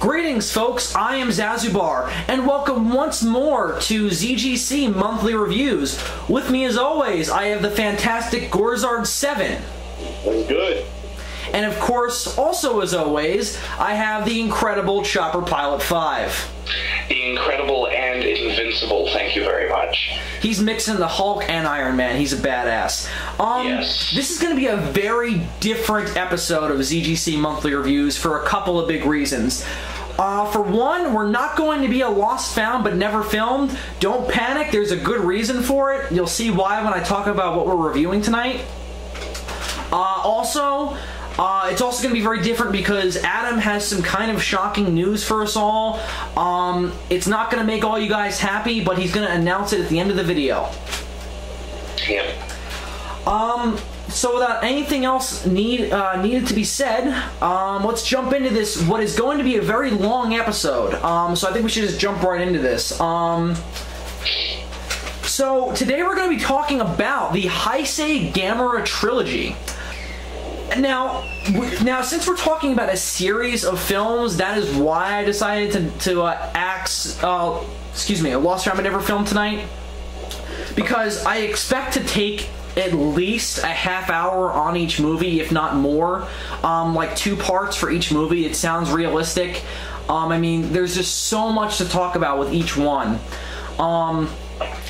Greetings, folks. I am Zazubaar, and welcome once more to ZGC Monthly Reviews. With me, as always, I have the fantastic GORIZARD 7. That's good. And of course, also as always, I have the incredible Chopper Pilot 5. The incredible and invincible, thank you very much. He's mixing the Hulk and Iron Man. He's a badass. Yes. This is going to be a very different episode of ZGC Monthly Reviews for a couple of big reasons. For one, we're not going to be a lost found but never filmed. Don't panic, there's a good reason for it. You'll see why when I talk about what we're reviewing tonight. It's also going to be very different because Adam has some kind of shocking news for us all. It's not going to make all you guys happy, but he's going to announce it at the end of the video. Yep. So without anything else needed to be said, let's jump into this, what is going to be a very long episode. So I think we should just jump right into this. So today we're going to be talking about the Heisei Gamera Trilogy. Now, since we're talking about a series of films, that is why I decided to axe, excuse me, a Lost Found But Never film tonight. Because I expect to take at least a half hour on each movie, if not more. Like 2 parts for each movie. It sounds realistic. I mean, there's just so much to talk about with each one.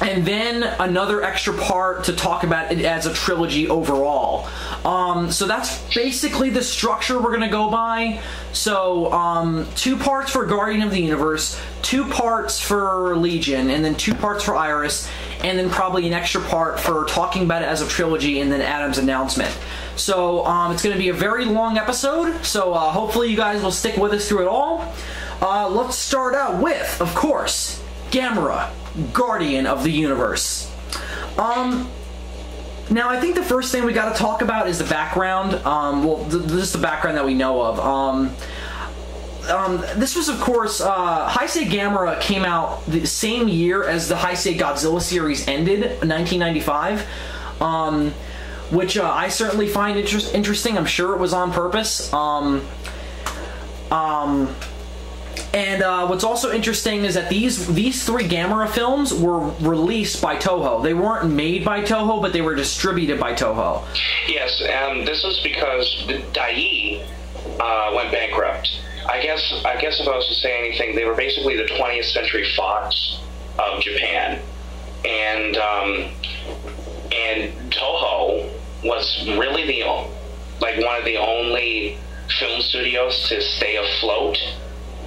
And then another extra part to talk about it as a trilogy overall. So that's basically the structure we're gonna go by. So 2 parts for Guardian of the Universe, 2 parts for Legion, and then 2 parts for Iris, and then probably an extra part for talking about it as a trilogy, and then Adam's announcement. So it's gonna be a very long episode, so hopefully you guys will stick with us through it all. Let's start out with, of course, Gamera, Guardian of the Universe. Now I think the first thing we got to talk about is the background. This is the background that we know of. This was, of course, Heisei Gamera came out the same year as the Heisei Godzilla series ended, 1995, which I certainly find interesting. I'm sure it was on purpose. And what's also interesting is that these 3 Gamera films were released by Toho. They weren't made by Toho, but they were distributed by Toho. Yes, and this was because Dai went bankrupt. I guess if I was to say anything, they were basically the 20th Century Fox of Japan, and Toho was really one of the only film studios to stay afloat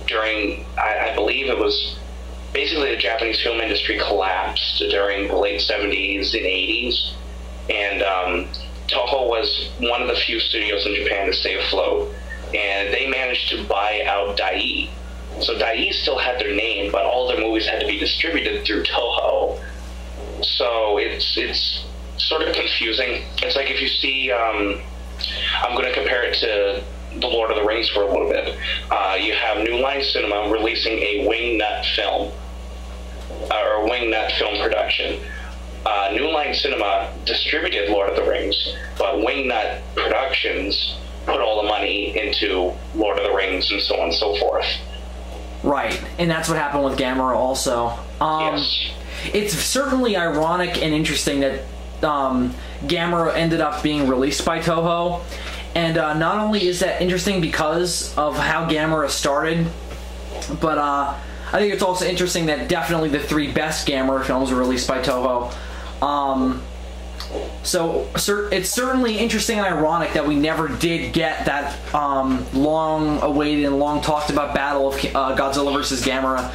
during, I believe it was basically the Japanese film industry collapsed during the late 70s and 80s, and Toho was one of the few studios in Japan to stay afloat, and they managed to buy out Dai. So Dai still had their name, but all their movies had to be distributed through Toho. So it's sort of confusing. It's like if you see, I'm going to compare it to The Lord of the Rings for a little bit. You have New Line Cinema releasing a wingnut film, or a wingnut film production. New Line Cinema distributed Lord of the Rings, but Wingnut Productions put all the money into Lord of the Rings and so on and so forth. Right, and that's what happened with Gamera also. Yes. It's certainly ironic and interesting that Gamera ended up being released by Toho. And not only is that interesting because of how Gamera started, but I think it's also interesting that definitely the 3 best Gamera films were released by Toho. So it's certainly interesting and ironic that we never did get that long-awaited and long-talked-about battle of Godzilla vs. Gamera.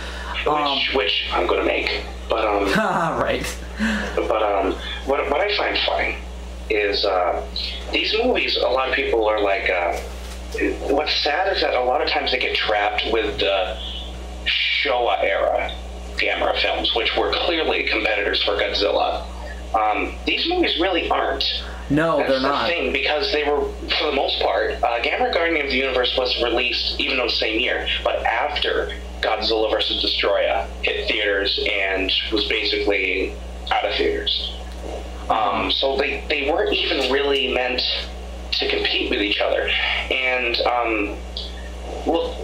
Which I'm going to make. But right. But what I find funny is these movies, a lot of people are like, what's sad is that a lot of times they get trapped with the Showa era Gamera films, which were clearly competitors for Godzilla. These movies really aren't. No, they're not. That's the thing, because they were, for the most part, Gamera Guardian of the Universe was released even though the same year, but after Godzilla vs. Destroya hit theaters and was basically out of theaters. So they weren't even really meant to compete with each other. And Well,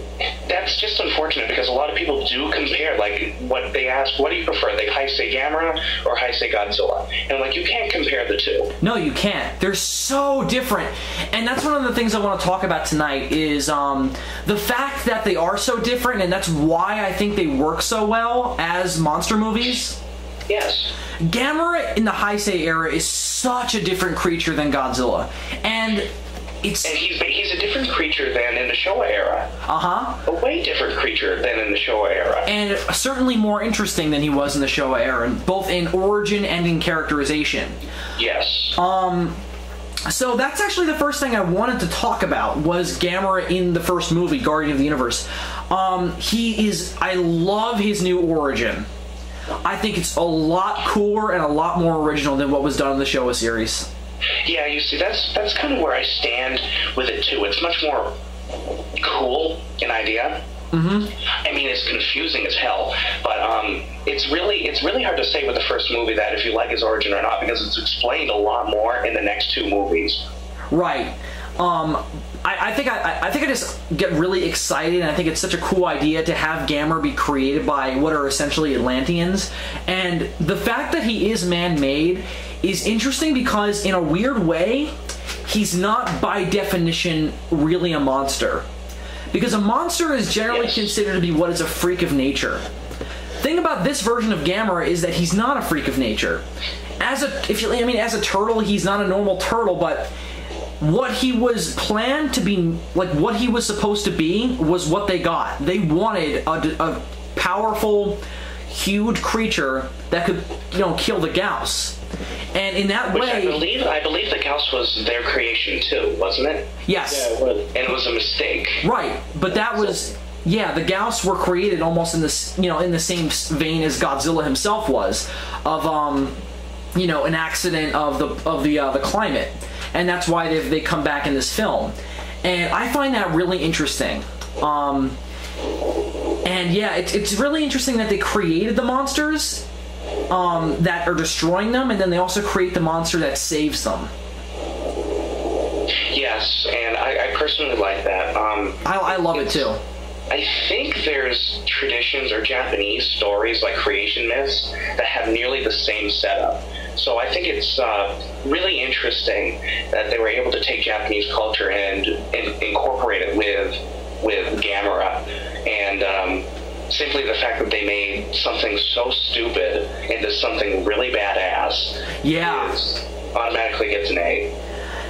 that's just unfortunate because a lot of people do compare, like, what they ask, what do you prefer, like Heisei Gamera or Heisei Godzilla? And, like, you can't compare the two. No, you can't. They're so different. And that's one of the things I want to talk about tonight is the fact that they are so different, and that's why I think they work so well as monster movies. Yes. Gamera in the Heisei era is such a different creature than Godzilla. And he's a different creature than in the Showa era. Uh-huh. A way different creature than in the Showa era. And certainly more interesting than he was in the Showa era, both in origin and in characterization. Yes. So that's actually the first thing I wanted to talk about was Gamera in the first movie, Guardian of the Universe. I love his new origin. I think it's a lot cooler and a lot more original than what was done in the Showa series. Yeah, you see, that's kind of where I stand with it too. It's much more cool in idea. Mm-hmm. I mean, it's confusing as hell, but it's really hard to say with the first movie that if you like his origin or not, because it's explained a lot more in the next two movies. Right. I think I just get really excited, and I think it's such a cool idea to have Gamera be created by what are essentially Atlanteans, and the fact that he is man-made is interesting because in a weird way, he's not by definition really a monster. Because a monster is generally considered to be what is a freak of nature. The thing about this version of Gamera is that he's not a freak of nature. As a turtle, he's not a normal turtle, but what he was planned to be, like what he was supposed to be, was what they got. They wanted a powerful, huge creature that could, kill the Gyaos. And in that way, I believe the Gyaos was their creation too, wasn't it? Yes. Yeah, it was. And it was a mistake. Right, but that was, yeah, the Gyaos were created almost in this, in the same vein as Godzilla himself was, of an accident of the climate, and that's why they come back in this film, and I find that really interesting. And yeah, it's really interesting that they created the monsters that are destroying them, and then they also create the monster that saves them. Yes, and I personally like that. I love it too. I think there's traditions or Japanese stories like creation myths that have nearly the same setup. So I think it's really interesting that they were able to take Japanese culture and incorporate it with Gamera, and simply the fact that they made something so stupid into something really badass automatically gets an A.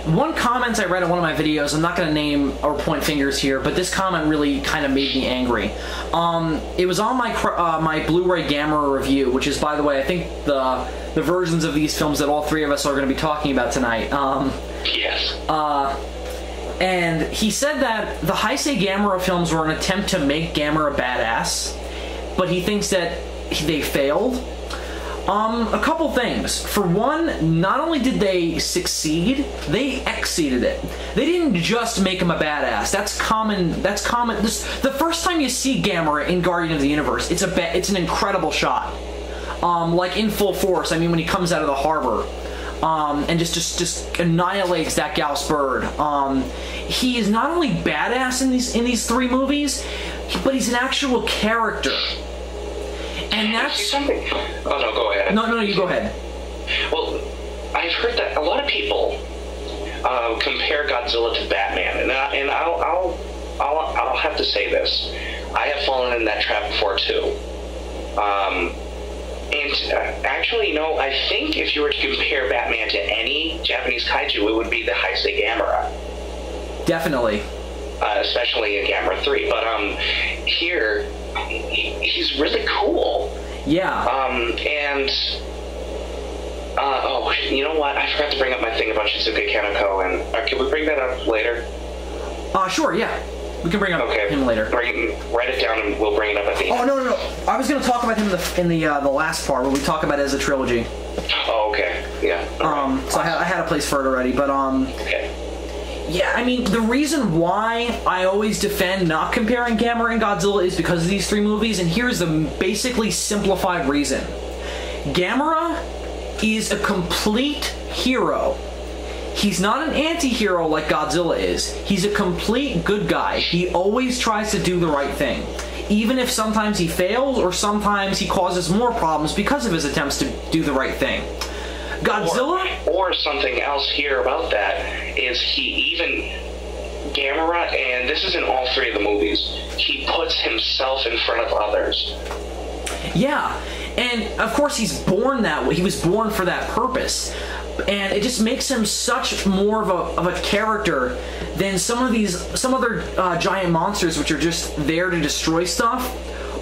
One comment I read in one of my videos, I'm not going to name or point fingers here, but this comment really kind of made me angry. It was on my Blu-ray Gamera review, which is, by the way, I think the versions of these films that all three of us are going to be talking about tonight. Yes. And he said that the Heisei Gamera films were an attempt to make Gamera badass, but he thinks that they failed. A couple things. For one, not only did they succeed, they exceeded it. They didn't just make him a badass. That's common. The first time you see Gamera in Guardian of the Universe, it's an incredible shot. Like in full force. I mean, when he comes out of the harbor, and just annihilates that Gyaos bird. He is not only badass in these three movies, but he's an actual character. And that's something. Oh no, go ahead. No, you go ahead. Well, I've heard that a lot of people compare Godzilla to Batman, and I'll have to say this: I have fallen in that trap before too. And actually, no, I think if you were to compare Batman to any Japanese kaiju, it would be the Heisei Gamera. Definitely. Especially in Gamera 3. But here, he's really cool. Yeah. Oh, you know what? I forgot to bring up my thing about Shizuke Kaneko, and can we bring that up later? Sure, yeah. We can bring up him later. Write it down, and we'll bring it up at the end. Oh, no. I was going to talk about him in the last part, where we talk about it as a trilogy. Oh, okay. Yeah. Right. So I had a place for it already, but Okay. Yeah, I mean, the reason why I always defend not comparing Gamera and Godzilla is because of these three movies, and here's the basically simplified reason. Gamera is a complete hero. He's not an anti-hero like Godzilla is. He's a complete good guy. He always tries to do the right thing. Even if sometimes he fails, or sometimes he causes more problems because of his attempts to do the right thing. Godzilla? Or something else here about that is Gamera, and this is in all three of the movies, he puts himself in front of others. Yeah, and of course he's born that way. He was born for that purpose. And it just makes him such more of a character than some other giant monsters which are just there to destroy stuff.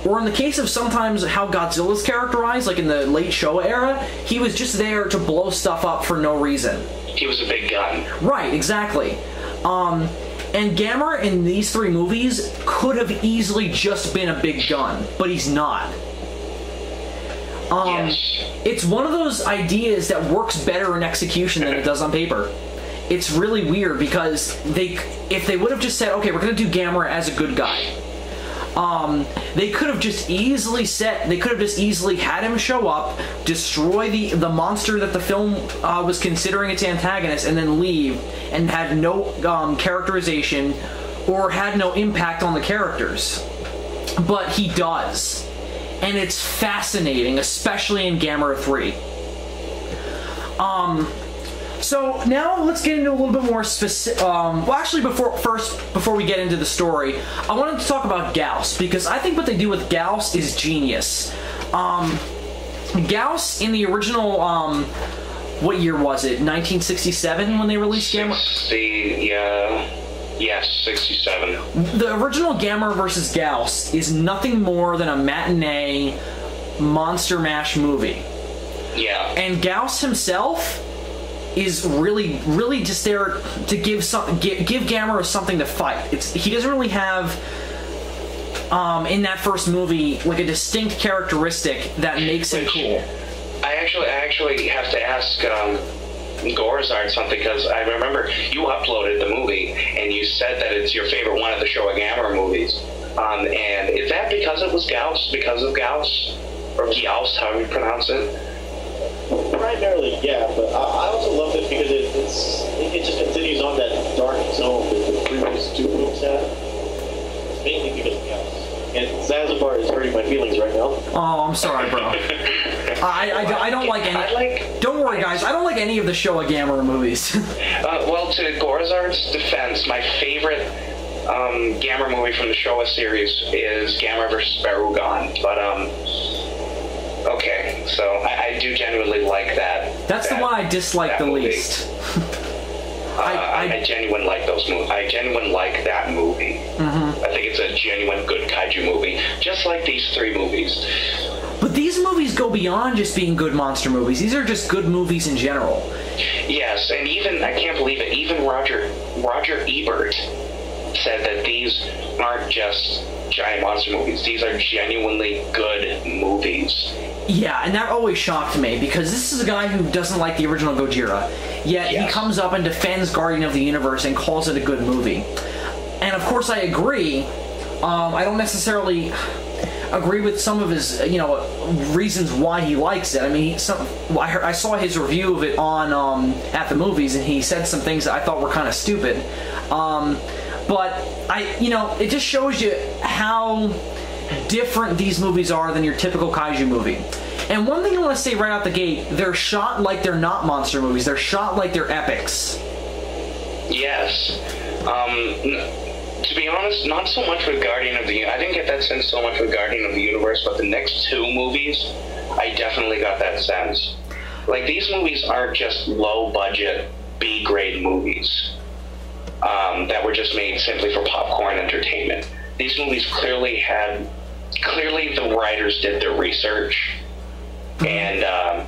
Or in the case of sometimes how Godzilla's characterized, like in the late Showa era, he was just there to blow stuff up for no reason. He was a big gun. Right, exactly. And Gamera in these three movies could have easily just been a big gun, but he's not. Yes. It's one of those ideas that works better in execution than it does on paper. It's really weird because if they would have just said, okay, we're going to do Gamera as a good guy, they could have just easily had him show up, destroy the monster that the film was considering its antagonist, and then leave, and had no characterization or had no impact on the characters. But he does. And it's fascinating, especially in Gamera 3. So now let's get into a little bit more specific. Well, actually, before we get into the story, I wanted to talk about Gyaos, because I think what they do with Gyaos is genius. Gyaos in the original, what year was it? 1967 when they released Gamera? Yes, 67. The original Gamera vs. Gyaos is nothing more than a matinee monster mash movie. Yeah. And Gyaos himself is really just there to give Gamera something to fight. He doesn't really have in that first movie like a distinct characteristic that makes him cool. I actually have to ask GORIZARD something, because I remember you uploaded the movie and you said that it's your favorite one of the Showa Gamera movies. And is that because it was Gyaos? Because of Gyaos? Or Gyaos, however you pronounce it? Primarily, yeah, but I also love it because it just continues on that dark zone that the previous two movies had. Mainly because of Gyaos. And Zazubaar is hurting my feelings right now. Oh, I'm sorry, bro. I don't like any. Don't worry, guys. I don't like any of the Showa Gamera movies. Well, to GORIZARD's defense, my favorite Gamera movie from the Showa series is Gamera vs. Barugon. But okay, so I do genuinely like that. That's the one I dislike the least. I genuinely like those movies. I genuinely like that movie. Mm-hmm. I think it's a genuine good kaiju movie, just like these three movies. But these movies go beyond just being good monster movies. These are just good movies in general. Yes, and even, I can't believe it, even Roger Ebert said that these aren't just giant monster movies. These are genuinely good movies. Yeah, and that always shocked me, because this is a guy who doesn't like the original Gojira, yet he comes up and defends Guardian of the Universe and calls it a good movie. And of course I agree. I don't necessarily agree with some of his, reasons why he likes it. I mean, I saw his review of it on at the movies, and he said some things that I thought were kind of stupid. But it just shows you how different these movies are than your typical kaiju movie. And one thing I want to say right out the gate, they're shot like they're not monster movies. They're shot like they're epics. Yes. To be honest, not so much with Guardian of the Universe. I didn't get that sense so much with Guardian of the Universe, but the next two movies, I definitely got that sense. Like, these movies aren't just low-budget, B-grade movies that were just made simply for popcorn entertainment. These movies clearly the writers did their research and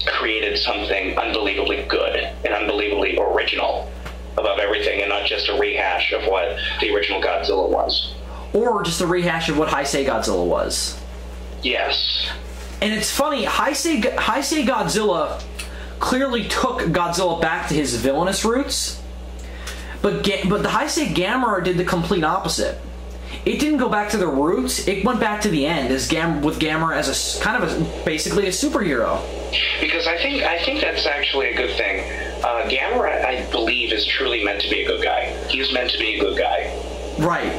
created something unbelievably good and unbelievably original above everything, and not just a rehash of what the original Godzilla was. Or just a rehash of what Heisei Godzilla was. Yes. And it's funny, Heisei Godzilla clearly took Godzilla back to his villainous roots, but the Heisei Gamera did the complete opposite. It didn't go back to the roots, it went back to the end with Gamera as a basically a superhero. Because I think that's actually a good thing. Gamera, I believe, is truly meant to be a good guy. He's meant to be a good guy. Right.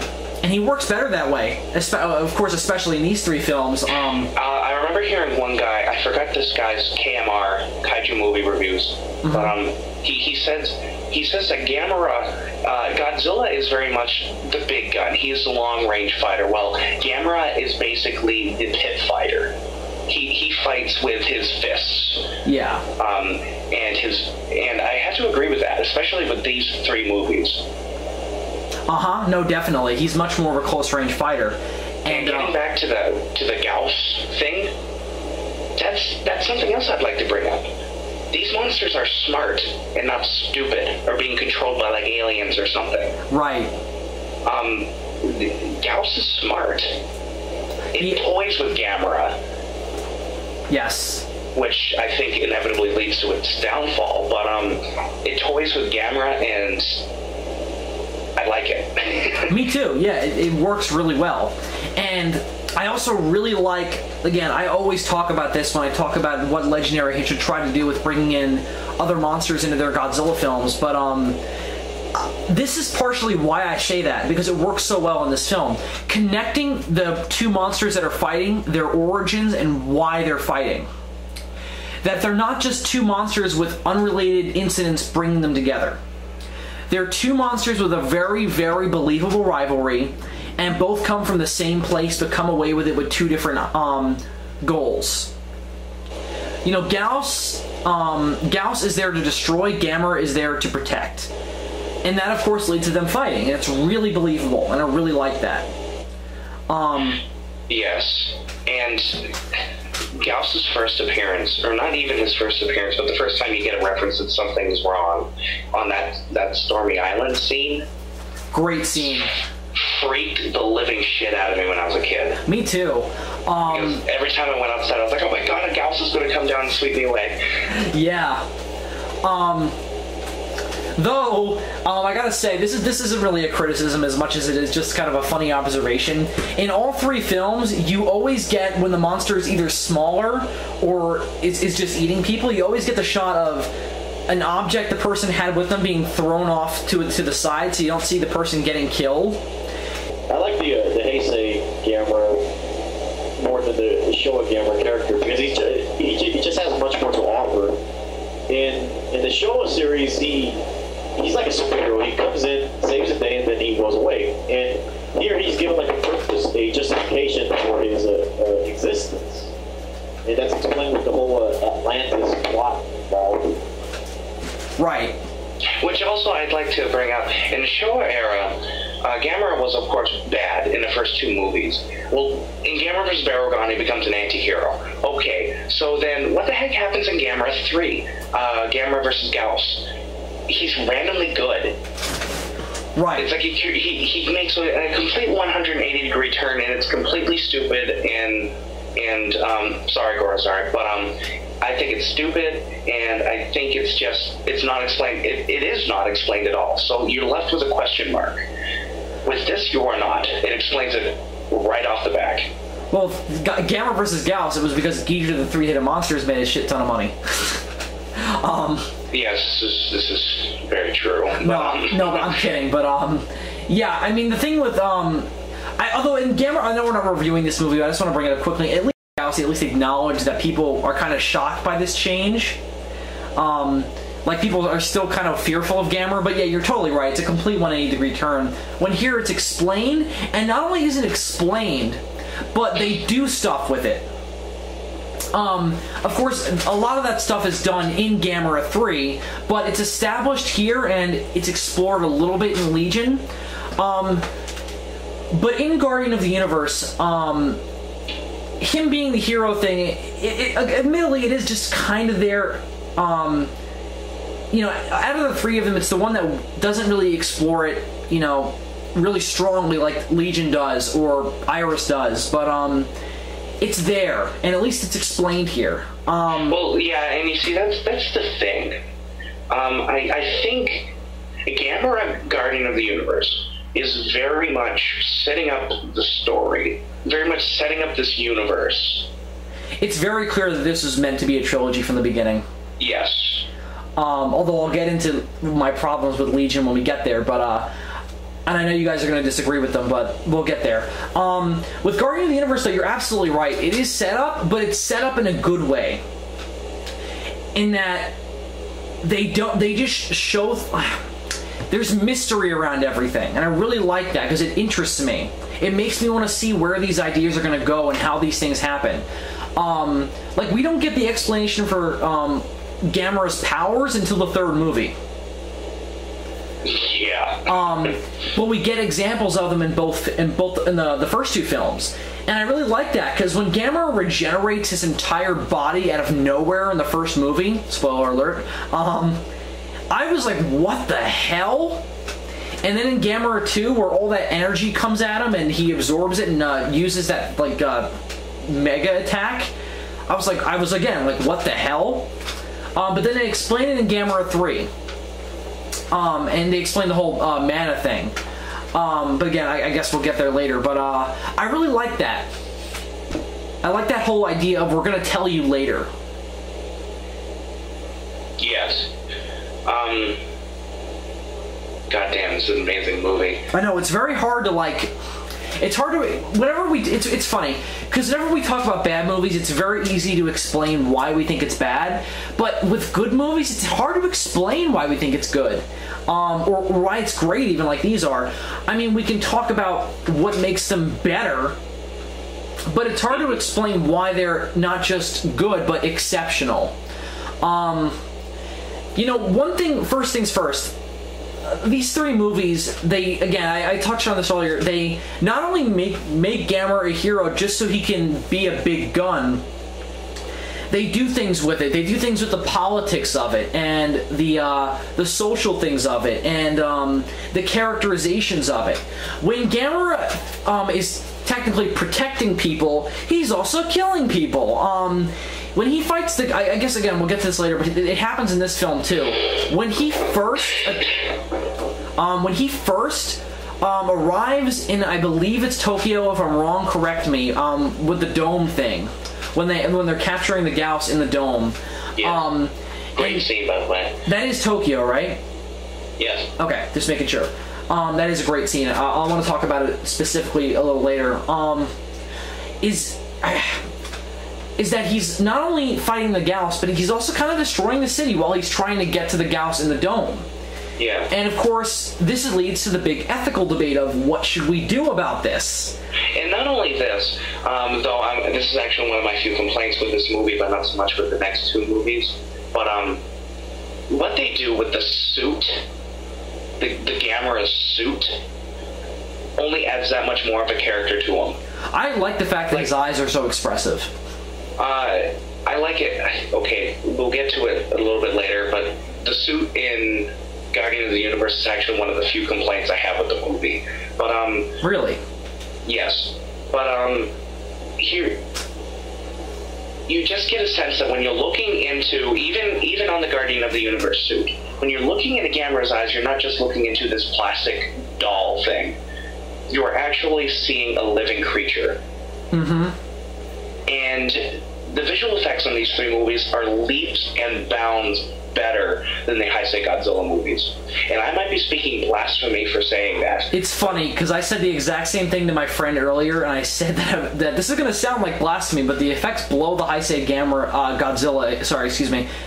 And he works better that way. Of course, especially in these three films. I remember hearing one guy, I forgot this guy's KMR, Kaiju Movie Reviews, but he says that Gamera, Godzilla is very much the big gun. He is the long-range fighter. Well, Gamera is basically the pit fighter. He fights with his fists. Yeah. And I have to agree with that, especially with these three movies. No, definitely. He's much more of a close-range fighter. And getting back to the Gyaos thing, that's something else I'd like to bring up. These monsters are smart and not stupid, or being controlled by like aliens or something. Right. Gyaos is smart. It toys with Gamera. Yes. Which I think inevitably leads to its downfall, but it toys with Gamera, and I like it. Me too. Yeah, it works really well. And I also really like, again, I always talk about this when I talk about what Legendary should try to do with bringing in other monsters into their Godzilla films, but this is partially why I say that, because it works so well in this film. Connecting the two monsters that are fighting, their origins, and why they're fighting. That they're not just two monsters with unrelated incidents bringing them together. They're two monsters with a very, very believable rivalry, and both come from the same place but come away with it with two different goals. You know, Gyaos is there to destroy, Gamera is there to protect. And that, of course, leads to them fighting, and it's really believable, and I really like that. Yes, and Gyaos' first appearance, or not even his first appearance, but the first time you get a reference that something's wrong on that Stormy Island scene. Great scene. Freaked the living shit out of me when I was a kid. Me too. Because every time I went outside, I was like, oh my god, a Gyaos is going to come down and sweep me away. Yeah. Though, I gotta say, this isn't really a criticism as much as it is just kind of a funny observation. In all three films, you always get, when the monster is either smaller or is just eating people, you always get the shot of an object the person had with them being thrown off to the side, so you don't see the person getting killed. I like the Heisei Gamera more than the Showa Gamera character, because he just has much more to offer. In the Showa series, he's like a superhero. He comes in, saves the day, and then he goes away. And here he's given like a purpose, a justification for his existence. And that's explained with the whole Atlantis plot involved. Right. Which also I'd like to bring up. In the Showa era, Gamera was, of course, bad in the first two movies. Well, in Gamera vs. Barugon, he becomes an anti-hero. Okay, so then what the heck happens in Gamera 3? Gamera vs. Gyaos. He's randomly good. Right. It's like he makes a complete 180-degree turn, and it's completely stupid, and sorry, GORIZARD, but I think it's stupid, and I think it's not explained. It is not explained at all. So you're left with a question mark. With this, you are not. It explains it right off the back. Well, Gamera vs. Gyaos, it was because Ghidorah the Three-Headed Monsters made a shit ton of money. Yes, this is very true. No, I'm kidding, but yeah, I mean, the thing with although in Gamera, I know we're not reviewing this movie, but I just want to bring it up quickly. At least acknowledge that people are kind of shocked by this change. Like, people are still kind of fearful of Gamera, but yeah, you're totally right. It's a complete 180-degree turn. When here it's explained, and not only is it explained, but they do stuff with it. Of course, a lot of that stuff is done in Gamera 3, but it's established here and it's explored a little bit in Legion. But in Guardian of the Universe, him being the hero thing, admittedly, it is just kind of there. You know, out of the three of them, it's the one that doesn't really explore it, you know, really strongly like Legion does or Iris does, but it's there, and at least it's explained here. Well, yeah, and you see, that's the thing. I think Gamera Guardian of the Universe is very much setting up the story, very much setting up this universe. It's very clear that this was meant to be a trilogy from the beginning. Yes. Although I'll get into my problems with Legion when we get there, but and I know you guys are going to disagree with them, but we'll get there. With Guardian of the Universe, though, you're absolutely right. It is set up, but it's set up in a good way. In that they just show there's mystery around everything, and I really like that because it interests me. It makes me want to see where these ideas are going to go and how these things happen. Like, we don't get the explanation for Gamera's powers until the third movie. Yeah. But we get examples of them in the first two films, and I really like that because when Gamera regenerates his entire body out of nowhere in the first movie, spoiler alert, I was like, what the hell? And then in Gamera 2, where all that energy comes at him and he absorbs it and uses that like mega attack, I was again like, what the hell? But then they explain it in Gamera 3. And they explain the whole mana thing. But again, I guess we'll get there later. But I really like that. I like that whole idea of we're going to tell you later. Yes. Goddamn, this is an amazing movie. I know, it's very hard to like... It's hard to... Whenever we... It's funny, because whenever we talk about bad movies, it's very easy to explain why we think it's bad. But with good movies, it's hard to explain why we think it's good. Or why it's great, even like these are. I mean, we can talk about what makes them better, but it's hard to explain why they're not just good, but exceptional. You know, one thing... First things first... These three movies, they, again, I touched on this earlier, they not only make Gamera a hero just so he can be a big gun, they do things with it. They do things with the politics of it, and the social things of it, and the characterizations of it. When Gamera is technically protecting people, he's also killing people. When he fights the... I guess, again, we'll get to this later, but it happens in this film, too. When he first arrives in, I believe it's Tokyo, if I'm wrong, correct me, with the dome thing. When they're capturing the Gyaos in the dome. Yeah. Great scene, by the way. That is Tokyo, right? Yes. Okay, just making sure. That is a great scene. I want to talk about it specifically a little later. Is that he's not only fighting the Gyaos, but he's also kind of destroying the city while he's trying to get to the Gyaos in the dome. Yeah. And of course, this leads to the big ethical debate of what should we do about this? And not only this, though this is actually one of my few complaints with this movie, but not so much with the next two movies, but what they do with the suit, the Gamera suit, only adds that much more of a character to him. I like the fact that his eyes are so expressive. I like it. Okay, we'll get to it a little bit later, but the suit in Guardian of the Universe is actually one of the few complaints I have with the movie. But really? Yes. But here you just get a sense that when you're looking into even on the Guardian of the Universe suit, when you're looking into Gamera's eyes, you're not just looking into this plastic doll thing. You are actually seeing a living creature. Mm-hmm. And the visual effects on these three movies are leaps and bounds better than the Heisei Godzilla movies. And I might be speaking blasphemy for saying that. It's funny, because I said the exact same thing to my friend earlier, and I said that this is going to sound like blasphemy, but the effects blow the Heisei Gamera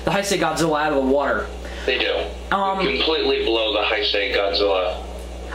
the Heisei Godzilla out of the water. They do. Completely blow the Heisei Godzilla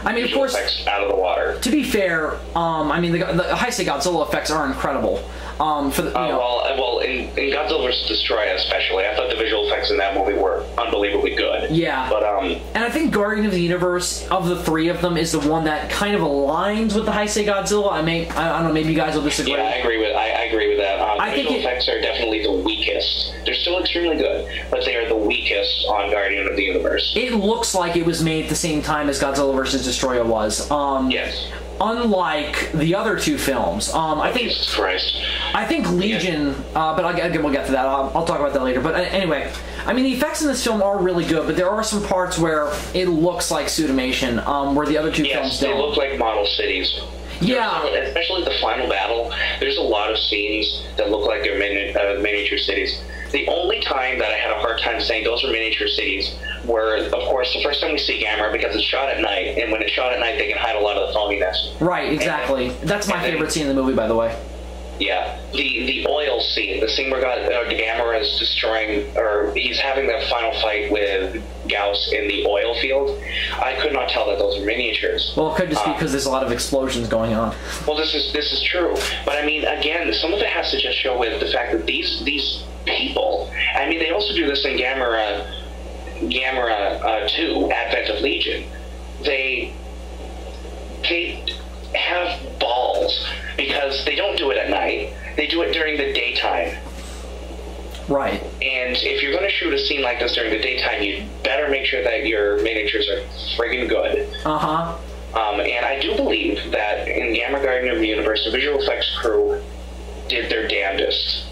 of course, effects out of the water. To be fair, the Heisei Godzilla effects are incredible. Well, in Godzilla vs. Destroyer especially, I thought the visual effects in that movie were unbelievably good. Yeah. But and I think Guardian of the Universe, of the three of them, is the one that kind of aligns with the Heisei Godzilla. I don't know, maybe you guys will disagree. Yeah, I agree with that. The visual effects are definitely the weakest. They're still extremely good, but they are the weakest on Guardian of the Universe. It looks like it was made at the same time as Godzilla vs. Destroyer was. Yes. Unlike the other two films, Jesus Christ. I think Legion, but again, we'll get to that. I'll talk about that later. But anyway, the effects in this film are really good, but there are some parts where it looks like pseudomation, where the other two films don't. They look like model cities. Yeah. Especially the final battle, there's a lot of scenes that look like they're miniature cities. The only time that I had a hard time saying those are miniature cities were, of course, the first time we see Gamera, because it's shot at night, and when it's shot at night, they can hide a lot of the foaminess. Right, exactly. That's my favorite scene in the movie, by the way. Yeah, the oil scene, the scene where Gamera is destroying, or he's having that final fight with Gyaos in the oil field. I could not tell that those were miniatures. Well, it could just be because there's a lot of explosions going on. Well, this is true, but I mean, again, some of it has to just show with the fact that these people. I mean, they also do this in Gamera 2, Advent of Legion. They have balls because they don't do it at night. They do it during the daytime. Right. And if you're going to shoot a scene like this during the daytime, you'd better make sure that your miniatures are friggin' good. Uh-huh. And I do believe that in Gamera Guardian of the Universe, the visual effects crew did their damnedest.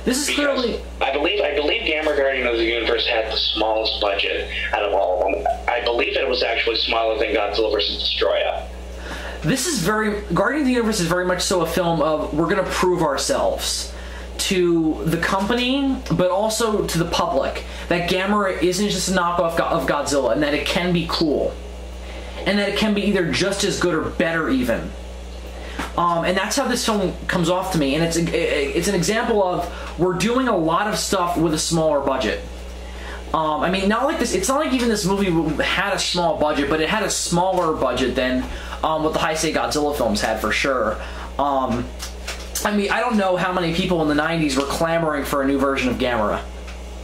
This is clearly... I believe Gamera Guardian of the Universe had the smallest budget out of all of them. I believe it was actually smaller than Godzilla vs. Destroyer. This is Guardian of the Universe is very much so a film of, we're going to prove ourselves to the company, but also to the public, that Gamera isn't just a knockoff of Godzilla, and that it can be cool. And that it can be either just as good or better even. And that's how this film comes off to me, and it's an example of, we're doing a lot of stuff with a smaller budget. I mean, not like this. It's not like even this movie had a small budget, but it had a smaller budget than what the Heisei Godzilla films had, for sure. I mean, I don't know how many people in the 90s were clamoring for a new version of Gamera.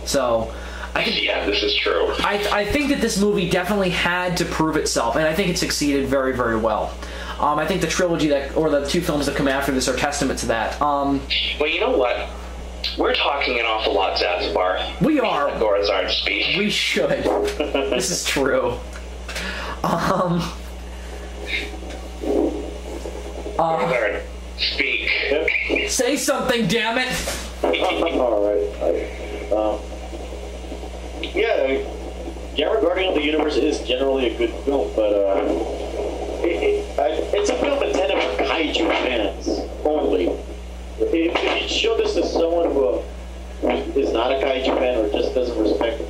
So, yeah, this is true. I think that this movie definitely had to prove itself, and I think it succeeded very, very well. I think the trilogy or the 2 films that come after this are testament to that. Well, you know what? We're talking an awful lot, Zazubaar. We are. GORIZARD speak. We should. This is true. GORIZARD speak. Say something, damn it! Alright. Yeah, Gamera Guardian of the Universe is generally a good film, but it's a film intended for kaiju fans only. If you show this to someone who is not a kaiju fan or just doesn't respect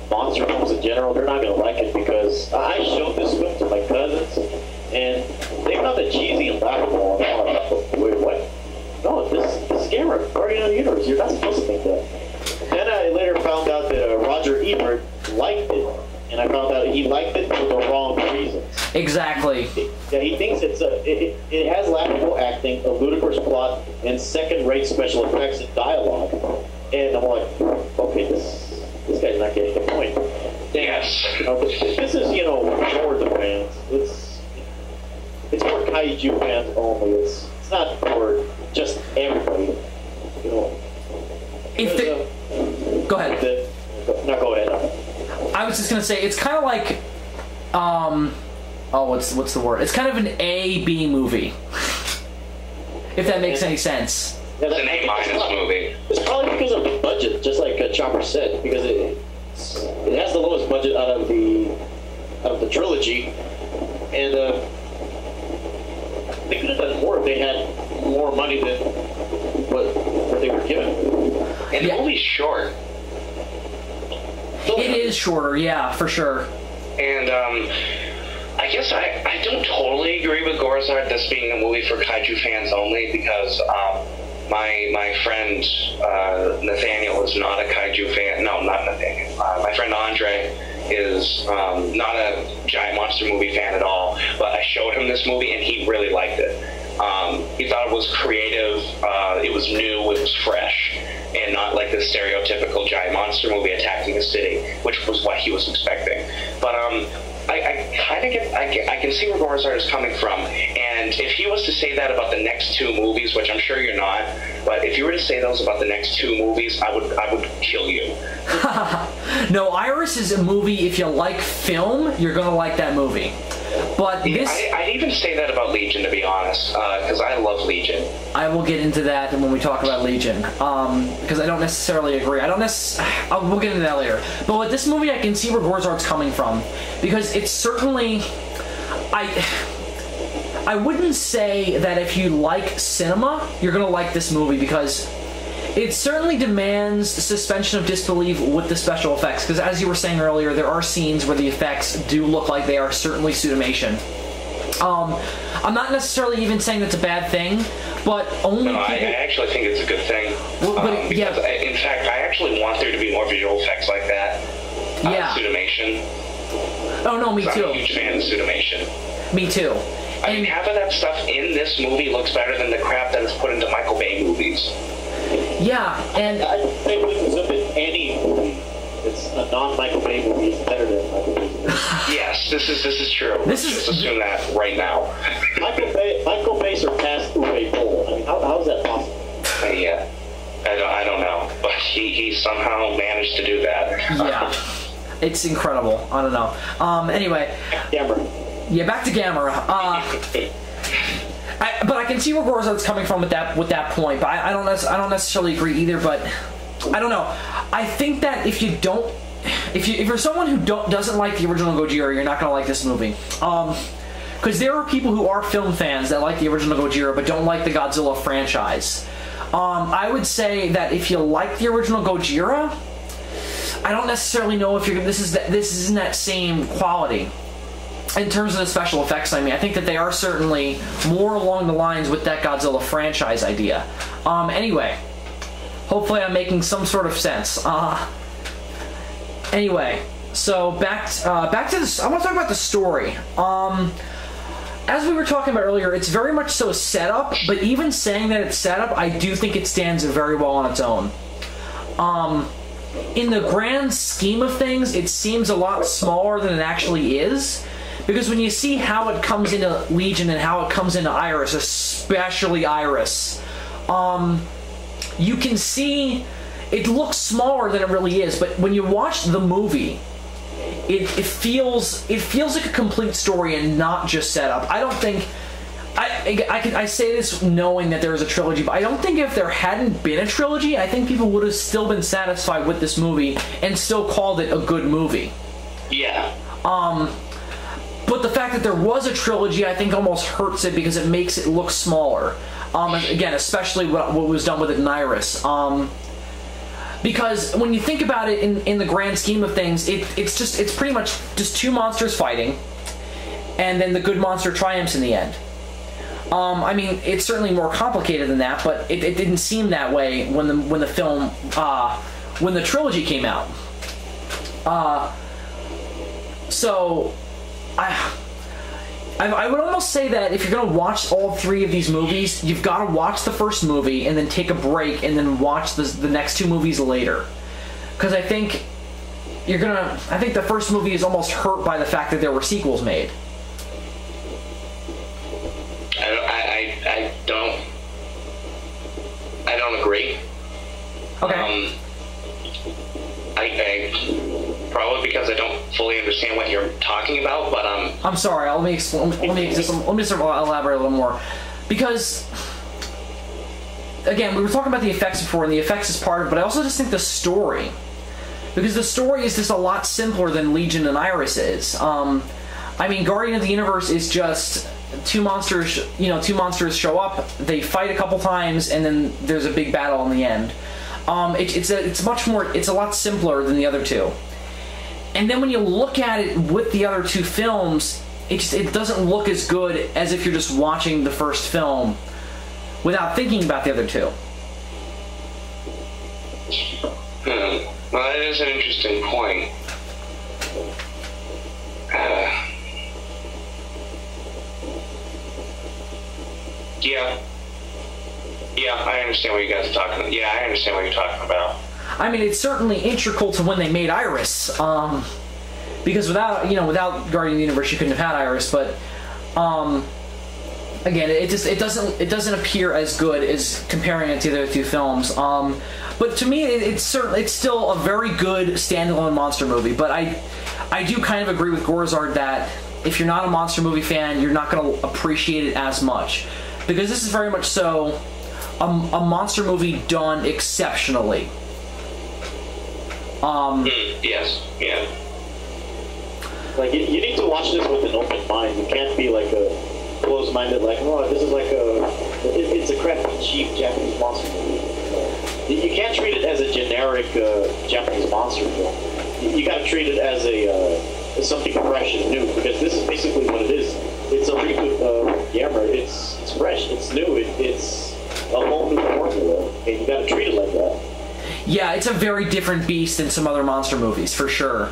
monster films in general, they're not going to like it, because I showed this film to my cousins, and they found it cheesy and laughable. And I'm like, wait, what? No, this is Gamera Guardian of the Universe. You're not supposed to think that. Then I later found out that Roger Ebert liked it, and I found out he liked it for the wrong reasons. Exactly. Yeah, he thinks it has laughable acting, a ludicrous plot, and second-rate special effects and dialogue. And I'm like, okay, this guy's not getting the point. Yes. This is, for the fans. It's for kaiju fans only. It's not for just everybody. Go ahead. No, go ahead. I was just gonna say, it's kind of like, what's the word? It's kind of an A-B movie, if that makes any sense. Yeah, it's an A- movie. It's probably because of the budget, just like Chopper said, because it has the lowest budget out of the trilogy, and they could have done more if they had more money than what they were given. And the movie's short. It is shorter, yeah, for sure. And I guess I don't totally agree with GORIZARD, this being a movie for kaiju fans only, because my friend Nathaniel is not a kaiju fan. No, not Nathaniel. My friend Andre is not a giant monster movie fan at all, but I showed him this movie and he really liked it. He thought it was creative, it was new, it was fresh, and not like the stereotypical giant monster movie attacking a city, which was what he was expecting. But I can see where GORIZARD is coming from, and if he was to say that about the next 2 movies, which I'm sure you're not, but if you were to say those about the next 2 movies, I would kill you. No, Iris is a movie, if you like film, you're gonna like that movie. But this... I'd even say that about Legion, to be honest, because I love Legion. I will get into that when we talk about Legion, because I don't necessarily agree. We'll get into that later. But with this movie, I can see where GORIZARD's coming from, because it's certainly... I wouldn't say that if you like cinema, you're going to like this movie, because It certainly demands suspension of disbelief with the special effects, because as you were saying earlier, there are scenes where the effects do look like they are certainly pseudomation. I'm not necessarily even saying that's a bad thing, but only no, I actually think it's a good thing. Well, because in fact, I actually want there to be more visual effects like that. Pseudomation. Oh no, me too. I'm a huge fan of pseudomation. Me too. I mean, half of that stuff in this movie looks better than the crap that is put into Michael Bay movies. Yeah, and I think we can look at any movie. It's a non-Michael Bay movie is better than Michael Bay's movie. Yes, this is true. Let's just assume that right now. Michael Bay surpassed Uwe Boll. I mean, how is that possible? Yeah, I don't know, but he somehow managed to do that. Yeah, it's incredible. I don't know. Anyway. Gamera. Yeah, back to Gamera. But I can see where GORIZARD's coming from with that point. But I don't necessarily agree either. But I don't know. I think that if you're someone who doesn't like the original Gojira, you're not gonna like this movie. Because there are people who are film fans that like the original Gojira but don't like the Godzilla franchise. I would say that if you like the original Gojira, I don't necessarily know if this isn't that same quality. In terms of the special effects, I mean, I think that they are certainly more along the lines with that Godzilla franchise idea. Anyway, hopefully I'm making some sort of sense. Anyway, so back to this. I want to talk about the story. As we were talking about earlier, it's very much so set up, but even saying that it's set up, I do think it stands very well on its own. In the grand scheme of things, it seems a lot smaller than it actually is. Because when you see how it comes into Legion and how it comes into Iris, especially Iris, you can see it looks smaller than it really is. But when you watch the movie, it feels like a complete story and not just set up. I don't think I say this knowing that there is a trilogy, but I don't think if there hadn't been a trilogy, I think people would have still been satisfied with this movie and still called it a good movie. Yeah. But the fact that there was a trilogy, I think, almost hurts it because it makes it look smaller. Again, especially what was done with it in Iris. Because when you think about it in the grand scheme of things, it's pretty much just two monsters fighting, and then the good monster triumphs in the end. I mean, it's certainly more complicated than that, but it didn't seem that way when the trilogy came out. So I would almost say that if you're going to watch all three of these movies, you've got to watch the first movie and then take a break and then watch the next two movies later. Because I think the first movie is almost hurt by the fact that there were sequels made. I don't agree. Okay. I probably because I don't fully understand what you're talking about, but I'm sorry. Let me just elaborate a little more, because again, we were talking about the effects before, and the effects is part of it, but I also just think the story, because the story is just a lot simpler than Legion and Iris is. I mean, Guardian of the Universe is just two monsters show up, they fight a couple times, and then there's a big battle in the end. It's a lot simpler than the other two. And then when you look at it with the other two films, it doesn't look as good as if you're just watching the first film without thinking about the other two. Well, that is an interesting point. Yeah, I understand what you guys are talking about. Yeah, I understand what you're talking about. I mean, it's certainly integral to when they made Iris, because without Guardian of the Universe, you couldn't have had Iris. But again, it doesn't appear as good as comparing it to the other two films. But to me, it's still a very good standalone monster movie. But I do kind of agree with GORIZARD that if you're not a monster movie fan, you're not going to appreciate it as much, because this is very much so a monster movie done exceptionally. Yes, yeah. Like, you need to watch this with an open mind. You can't be like a closed-minded, like, oh, this is like it's a crappy, cheap Japanese monster movie. You can't treat it as a generic Japanese monster film. You got to treat it as as something fresh and new, because this is basically what it is. It's a reboot of Gamera. It's fresh. It's new. It's a whole new formula, and you got to treat it like that. Yeah, it's a very different beast than some other monster movies, for sure.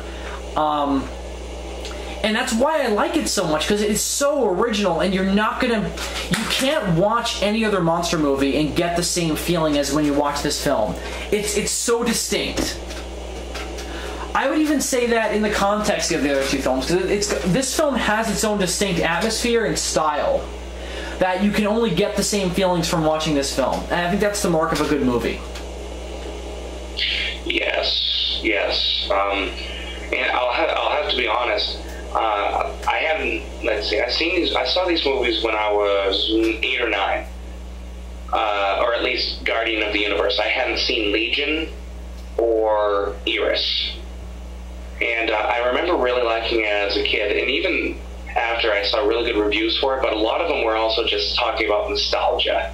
And that's why I like it so much, because it's so original, and you can't watch any other monster movie and get the same feeling as when you watch this film. It's so distinct. I would even say that in the context of the other two films, because this film has its own distinct atmosphere and style that you can only get the same feelings from watching this film. And I think that's the mark of a good movie. Yes. And I'll have to be honest. I haven't. Let's see. I saw these movies when I was 8 or 9, or at least Guardian of the Universe. I hadn't seen Legion or Iris, and I remember really liking it as a kid. And even after, I saw really good reviews for it. But a lot of them were also just talking about nostalgia.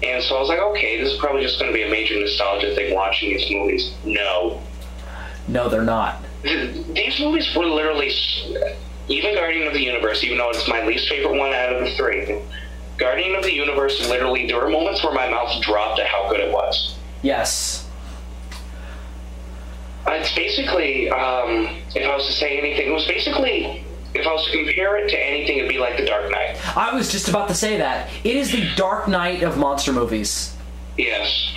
And so I was like, okay, this is probably just going to be a major nostalgia thing watching these movies. No, they're not. These movies were literally, even Guardian of the Universe, even though it's my least favorite one out of the 3, Guardian of the Universe, literally, there were moments where my mouth dropped at how good it was. Yes. It's basically, if I was to say anything, it was basically, if I was to compare it to anything, it'd be like The Dark Knight. I was just about to say that. It is the Dark Knight of monster movies. Yes.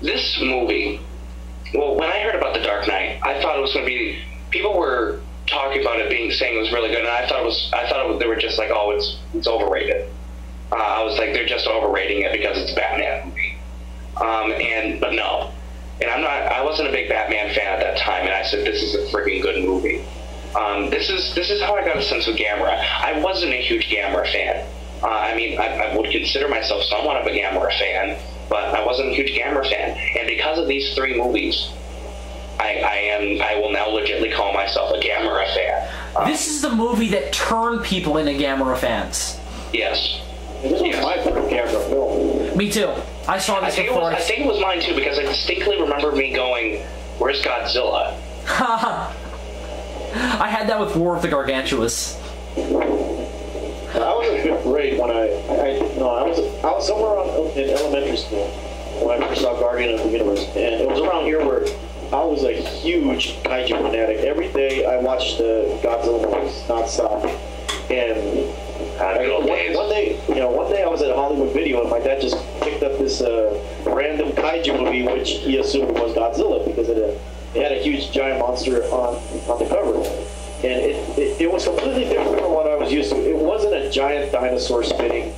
This movie, well, when I heard about The Dark Knight, I thought it was going to be, people were talking about it saying it was really good, and I thought they were just like, oh, it's overrated. I was like, they're just overrating it because it's a Batman movie. But no. And I wasn't a big Batman fan at that time, and I said, this is a freaking good movie. This is how I got a sense of Gamera. I wasn't a huge Gamera fan. I would consider myself somewhat of a Gamera fan, but I wasn't a huge Gamera fan. And because of these 3 movies, I will now legitimately call myself a Gamera fan. This is the movie that turned people into Gamera fans. Yes. And this was my first Gamera film. Me too. I saw this before. I think it was mine too, because I distinctly remember me going, "Where's Godzilla?" I had that with War of the Gargantuas. I was in 5th grade when I was somewhere in elementary school when I first saw Guardian of the Universe, and it was around here where I was a huge kaiju fanatic. Every day I watched Godzilla movies nonstop, and one day I was at Hollywood Video, and my dad just picked up this random kaiju movie, which he assumed was Godzilla because it had a huge giant monster on the cover. And it was completely different from what I was used to. It wasn't a giant dinosaur spitting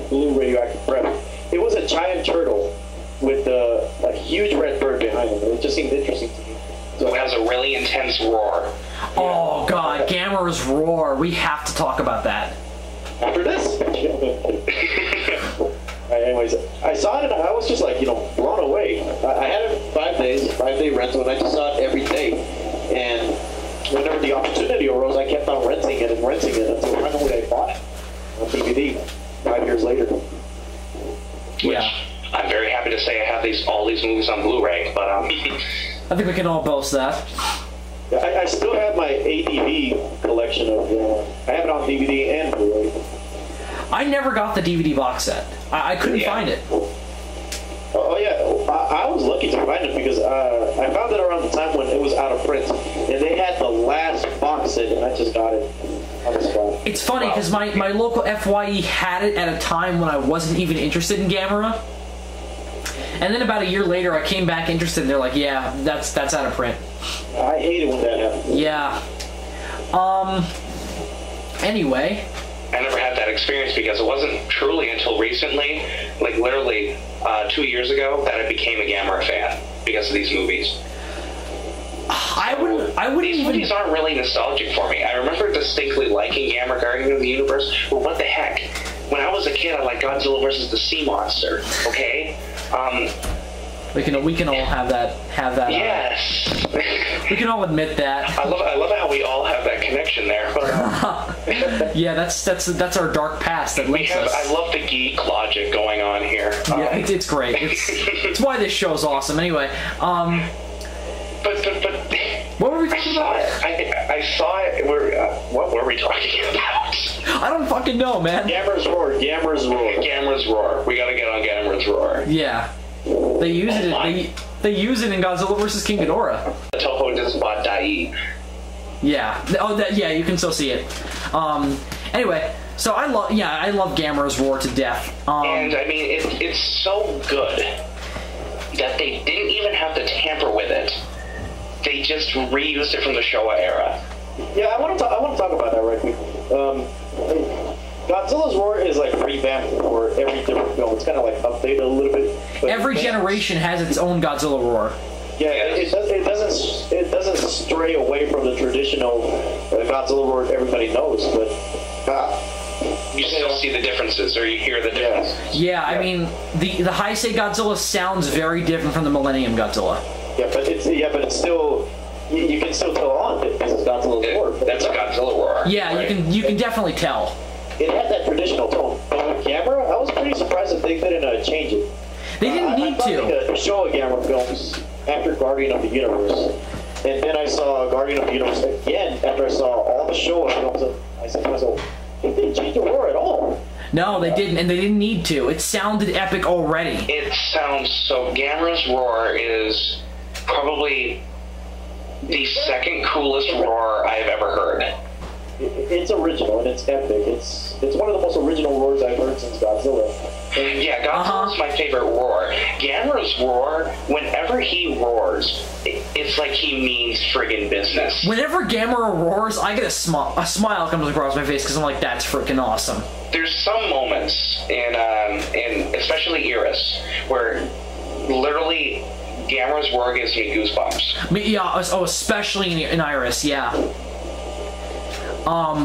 blue radioactive breath. It was a giant turtle with a huge red bird behind him. It just seemed interesting to me. So it has a really intense roar. Oh god, Gamera's roar. We have to talk about that. After this? Anyways, I saw it and I was just like, blown away. I had it 5 days, 5-day rental, and I just saw it every day. And whenever the opportunity arose, I kept on renting it until finally I bought it on DVD 5 years later. Yeah. I'm very happy to say I have all these movies on Blu-ray, but I think we can all boast that. I still have my ADV collection of. I have it on DVD and Blu-ray. I never got the DVD box set. I couldn't find it. Oh yeah, I was lucky to find it because I found it around the time when it was out of print, and they had the last box set, and I just got it on the spot. It's funny because my local FYE had it at a time when I wasn't even interested in Gamera. And then about a year later, I came back interested, and they're like, "Yeah, that's out of print." I hate it when that happens. Yeah. Anyway. I never had that experience because it wasn't truly until recently, like literally 2 years ago, that I became a Gamera fan because of these movies. I wouldn't These even... movies aren't really nostalgic for me. I remember distinctly liking Gamera Guardian of the Universe, but what the heck? When I was a kid, I liked Godzilla versus the Sea Monster, okay? We can all have that. Yes. We can all admit that. I love how we all have that connection there. Yeah, that's our dark past that links us. I love the geek logic going on here. Yeah, it's great. It's why this show's awesome. Anyway, But what were we talking about? I saw it. What were we talking about? I don't fucking know, man. Gamera's Roar. Gamera's Roar. We gotta get on Gamera's Roar. Yeah, they use it. They use it in Godzilla vs. King Ghidorah. Toho just bought Dai. Yeah. Oh, yeah. You can still see it. Anyway, so I love Gamera's Roar to death. And I mean, it's so good that they didn't even have to tamper with it. They just reused it from the Showa era. Yeah, I want to talk about that right quick. Godzilla's Roar is like revamped for every different film. It's kind of like updated a little bit. Every generation has its own Godzilla Roar. Yeah, it doesn't stray away from the traditional Godzilla Roar everybody knows, but you still see the differences, or you hear the differences. Yeah, I mean the Heisei Godzilla sounds very different from the Millennium Godzilla. Yeah, but it's still you can still tell on that this is Godzilla's Roar. That's a Godzilla Roar. Yeah, right? you can definitely tell. It had that traditional tone. But with Gamera, I was pretty surprised that they couldn't change it. They didn't need to. The Showa Gamera films after Guardian of the Universe, and then I saw Guardian of the Universe again after I saw all the Showa films. And I said to myself, they didn't change the roar at all. No, they didn't, and they didn't need to. It sounded epic already. It sounds so. Gamera's Roar is probably the second coolest roar I've ever heard. It's original and it's epic. It's one of the most original roars I've heard since Godzilla. And yeah, Godzilla's my favorite roar. Gamera's Roar, whenever he roars, it's like he means friggin' business. Whenever Gamera roars, I get a smile comes across my face because I'm like, that's freaking awesome. There's some moments in especially Iris where literally Gamera's Roar gives me goosebumps. Yeah, especially in Iris, yeah.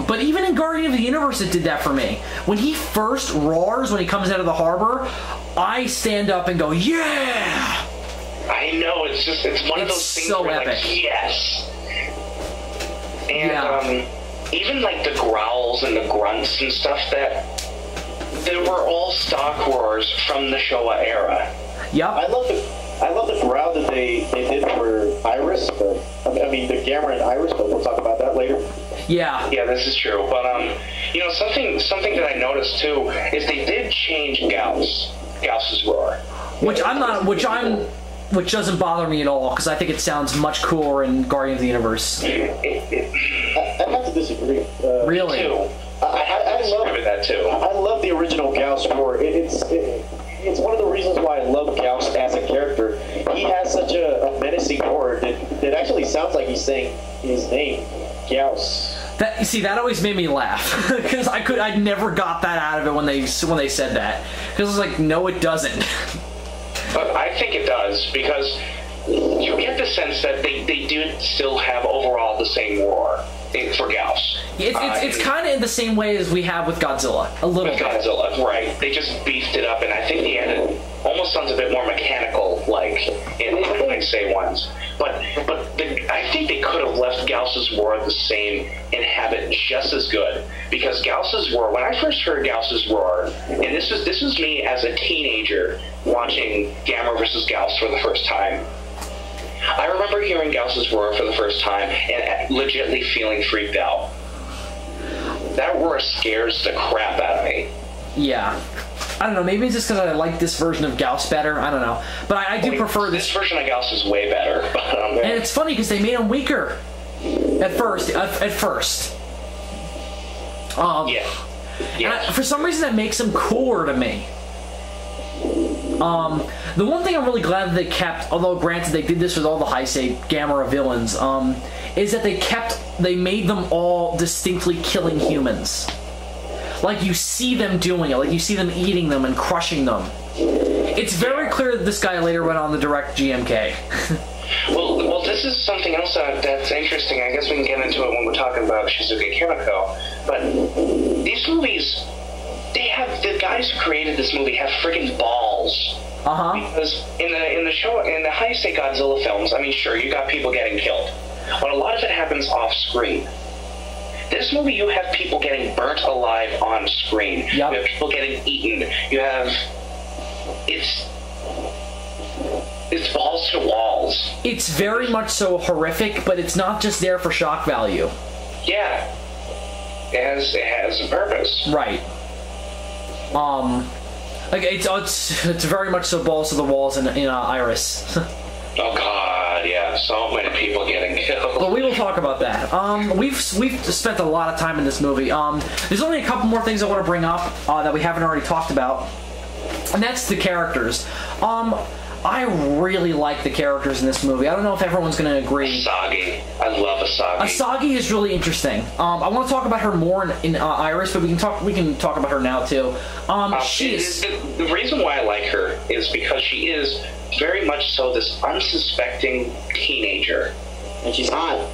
But even in Guardian of the Universe, it did that for me. When he first roars, when he comes out of the harbor, I stand up and go, yeah! I know, it's one of those things so where epic. Like, yes. And even like the growls and the grunts and stuff they were all stock roars from the Showa era. Yep. I love the growl that they did for Iris, but I mean the Gamera and Iris, but we'll talk about that later. Yeah. Yeah, this is true. But something that I noticed too is they did change Gyaos's roar. Which doesn't bother me at all because I think it sounds much cooler in Guardian of the Universe. I have to disagree. Really? Me too. I love that too. I love the original Gyaos roar. It's one of the reasons why I love Gyaos as a character. He has such a menacing roar that actually sounds like he's saying his name, Gyaos. That always made me laugh because I never got that out of it when they said that because I was like, no, it doesn't. But I think it does because you get the sense that they do still have overall the same roar for Gyaos. It's kind of in the same way as we have with Godzilla, a little bit. Godzilla, right? They just beefed it up, and I think they added almost sounds a bit more mechanical, like in Heisei ones. But I think they could have left Gyaos's roar the same and have it just as good because Gyaos's roar. When I first heard Gyaos's roar, and this was me as a teenager watching Gamera vs. Gyaos for the first time. I remember hearing Gyaos's roar for the first time and legitimately feeling freaked out. That roar scares the crap out of me. Yeah. I don't know, maybe it's just because I like this version of Gyaos better, I don't know. But I do prefer this. This version of Gyaos is way better. And it's funny because they made him weaker. At first. Yeah. For some reason that makes him cooler to me. The one thing I'm really glad that they kept, although granted they did this with all the Heisei Gamera villains, is that they made them all distinctly killing humans. Like you see them doing it, like you see them eating them and crushing them. It's very clear that this guy later went on the direct GMK. Well, this is something else that's interesting. I guess we can get into it when we're talking about Shizuke Kimiko. But these movies, the guys who created this movie have friggin' balls Because in the Heisei Godzilla films, I mean, sure, you got people getting killed, but a lot of it happens off screen. This movie, you have people getting burnt alive on screen. Yep. You have people getting eaten. You have it's balls to walls. It's very much so horrific, but it's not just there for shock value. Yeah, it has a purpose. Right. Like it's very much so balls to the walls in Iris. Oh God, yeah, so many people getting killed. But we will talk about that. We've spent a lot of time in this movie. There's only a couple more things I want to bring up that we haven't already talked about, and that's the characters. I really like the characters in this movie. I don't know if everyone's going to agree. Asagi. I love Asagi. Asagi is really interesting. I want to talk about her more in Iris, but we can talk about her now too. The reason why I like her is because she is very much so this unsuspecting teenager. And she's hot.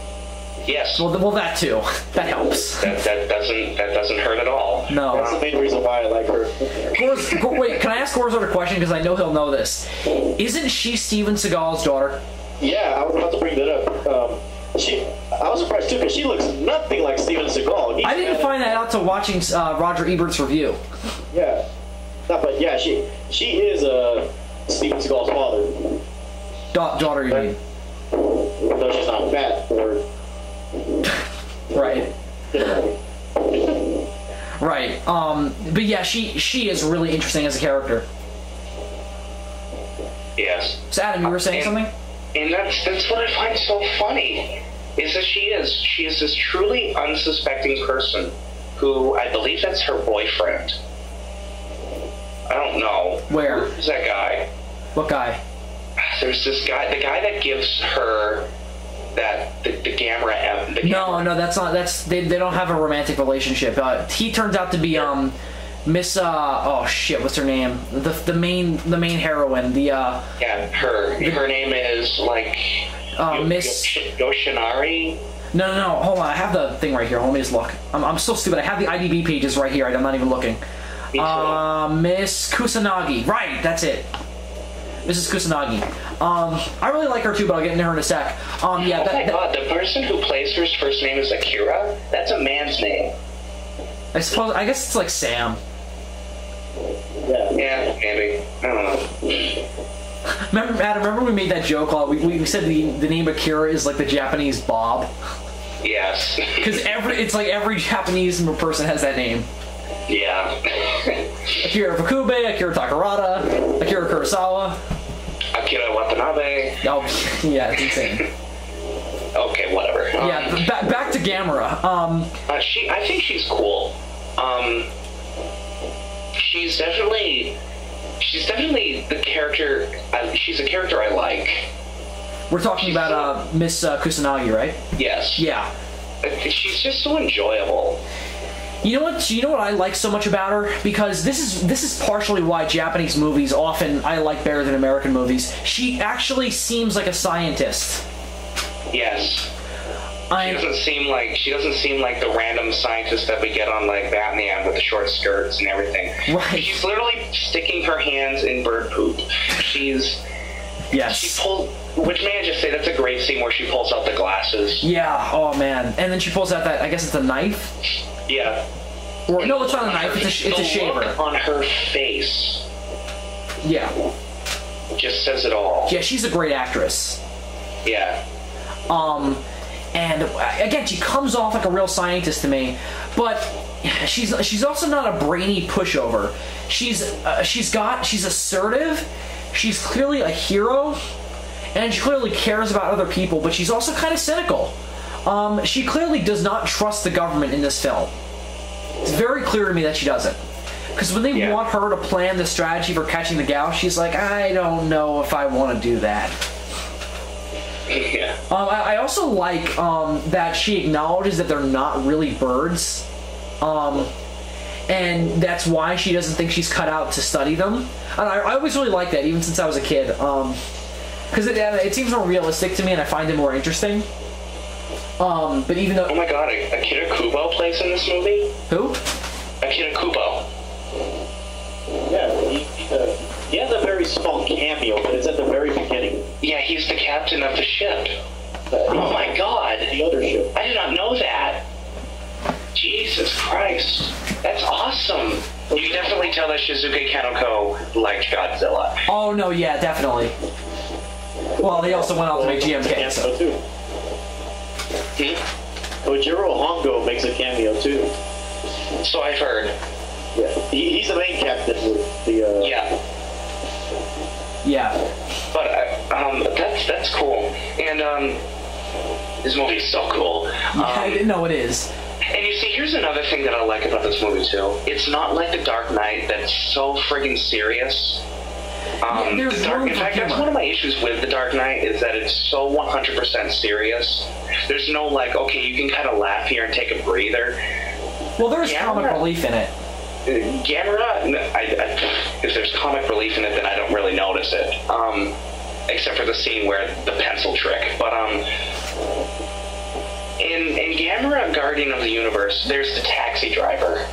Yes. Well, that too. That helps. That doesn't hurt at all. No. That's the main reason why I like her. Wait, can I ask Gorizard a question? Because I know he'll know this. Isn't she Steven Seagal's daughter? Yeah, I was about to bring that up. I was surprised too because she looks nothing like Steven Seagal. I didn't find that out till watching Roger Ebert's review. Yeah. No, but yeah, she is Steven Seagal's father. Daughter, you mean? No, she's not fat or. Right. Right. But yeah, she is really interesting as a character. Yes. So Adam, you were saying something? And that's what I find so funny, is that she is this truly unsuspecting person who, I believe that's her boyfriend. I don't know. Where? Who's that guy? What guy? There's this guy, the guy that gives her the Gamera. No, they don't have a romantic relationship. He turns out to be Miss oh shit, what's her name? The main heroine. Her name is like Miss Yoshinari. No, hold on. I have the thing right here. Let me just look. I'm so stupid. I have the IDB pages right here. I'm not even looking. Miss Kusanagi. Right, that's it. Mrs. Kusanagi. I really like her too, but I'll get into her in a sec. Yeah. Oh my God, the person who plays her's first name is Akira. That's a man's name. I guess it's like Sam. Yeah, maybe. I don't know. Remember we made that joke? We said the name Akira is like the Japanese Bob. Yes. Because it's like every Japanese person has that name. Yeah. Akira Fukube, Akira Takarada, Akira Kurosawa, Akira Watanabe. Oh, yeah, it's insane. Okay, whatever. Yeah, back to Gamera. I think she's cool. She's definitely the character. She's a character I like. We're talking about Miss Kusanagi, right? Yes. Yeah. She's just so enjoyable. You know what I like so much about her? Because this is partially why Japanese movies often I like better than American movies. She actually seems like a scientist. Yes. She doesn't seem like the random scientist that we get on like Batman with the short skirts and everything. Right. She's literally sticking her hands in bird poop. Which may I just say, that's a great scene where she pulls out the glasses. Yeah, oh man. And then she pulls out that, I guess it's a knife? Yeah. Or, no, it's not a knife, it's a shaver. Look on her face. Yeah. Just says it all. Yeah, she's a great actress. Yeah. And again, she comes off like a real scientist to me, but she's also not a brainy pushover. She's assertive, she's clearly a hero, and she clearly cares about other people, but she's also kind of cynical. She clearly does not trust the government in this film. It's very clear to me that she doesn't. Because when they want her to plan the strategy for catching the Gyaos, she's like, I don't know if I want to do that. Yeah. I also like that she acknowledges that they're not really birds. And that's why she doesn't think she's cut out to study them. And I always really liked that, even since I was a kid. Because it seems more realistic to me, and I find it more interesting. But even though... Oh my God, Akira Kubo plays in this movie? Who? Akira Kubo. Yeah, he has a very small cameo, but it's at the very beginning. Yeah, he's the captain of the ship. Oh my god. The other ship. I did not know that. Jesus Christ. That's awesome. You can definitely tell that Shizuke Kaneko liked Godzilla. Oh, no, yeah, definitely. Well, they also went on to make GMK, so. Too. Kojiro Hongo makes a cameo, too. So I've heard. Yeah, he's the main captain with the, Yeah. Yeah. But, that's cool. And, this movie is so cool. Yeah, no, it is. And you see, here's another thing that I like about this movie, too. It's not like The Dark Knight that's so friggin' serious. There's in fact, that's one of my issues with The Dark Knight, is that it's so 100% serious. There's no, like, okay, you can kind of laugh here and take a breather. Well, there's comic relief in it. Gamera, if there's comic relief in it, then I don't really notice it. Except for the scene where the pencil trick. But, in Gamera Guardian of the Universe, there's the taxi driver.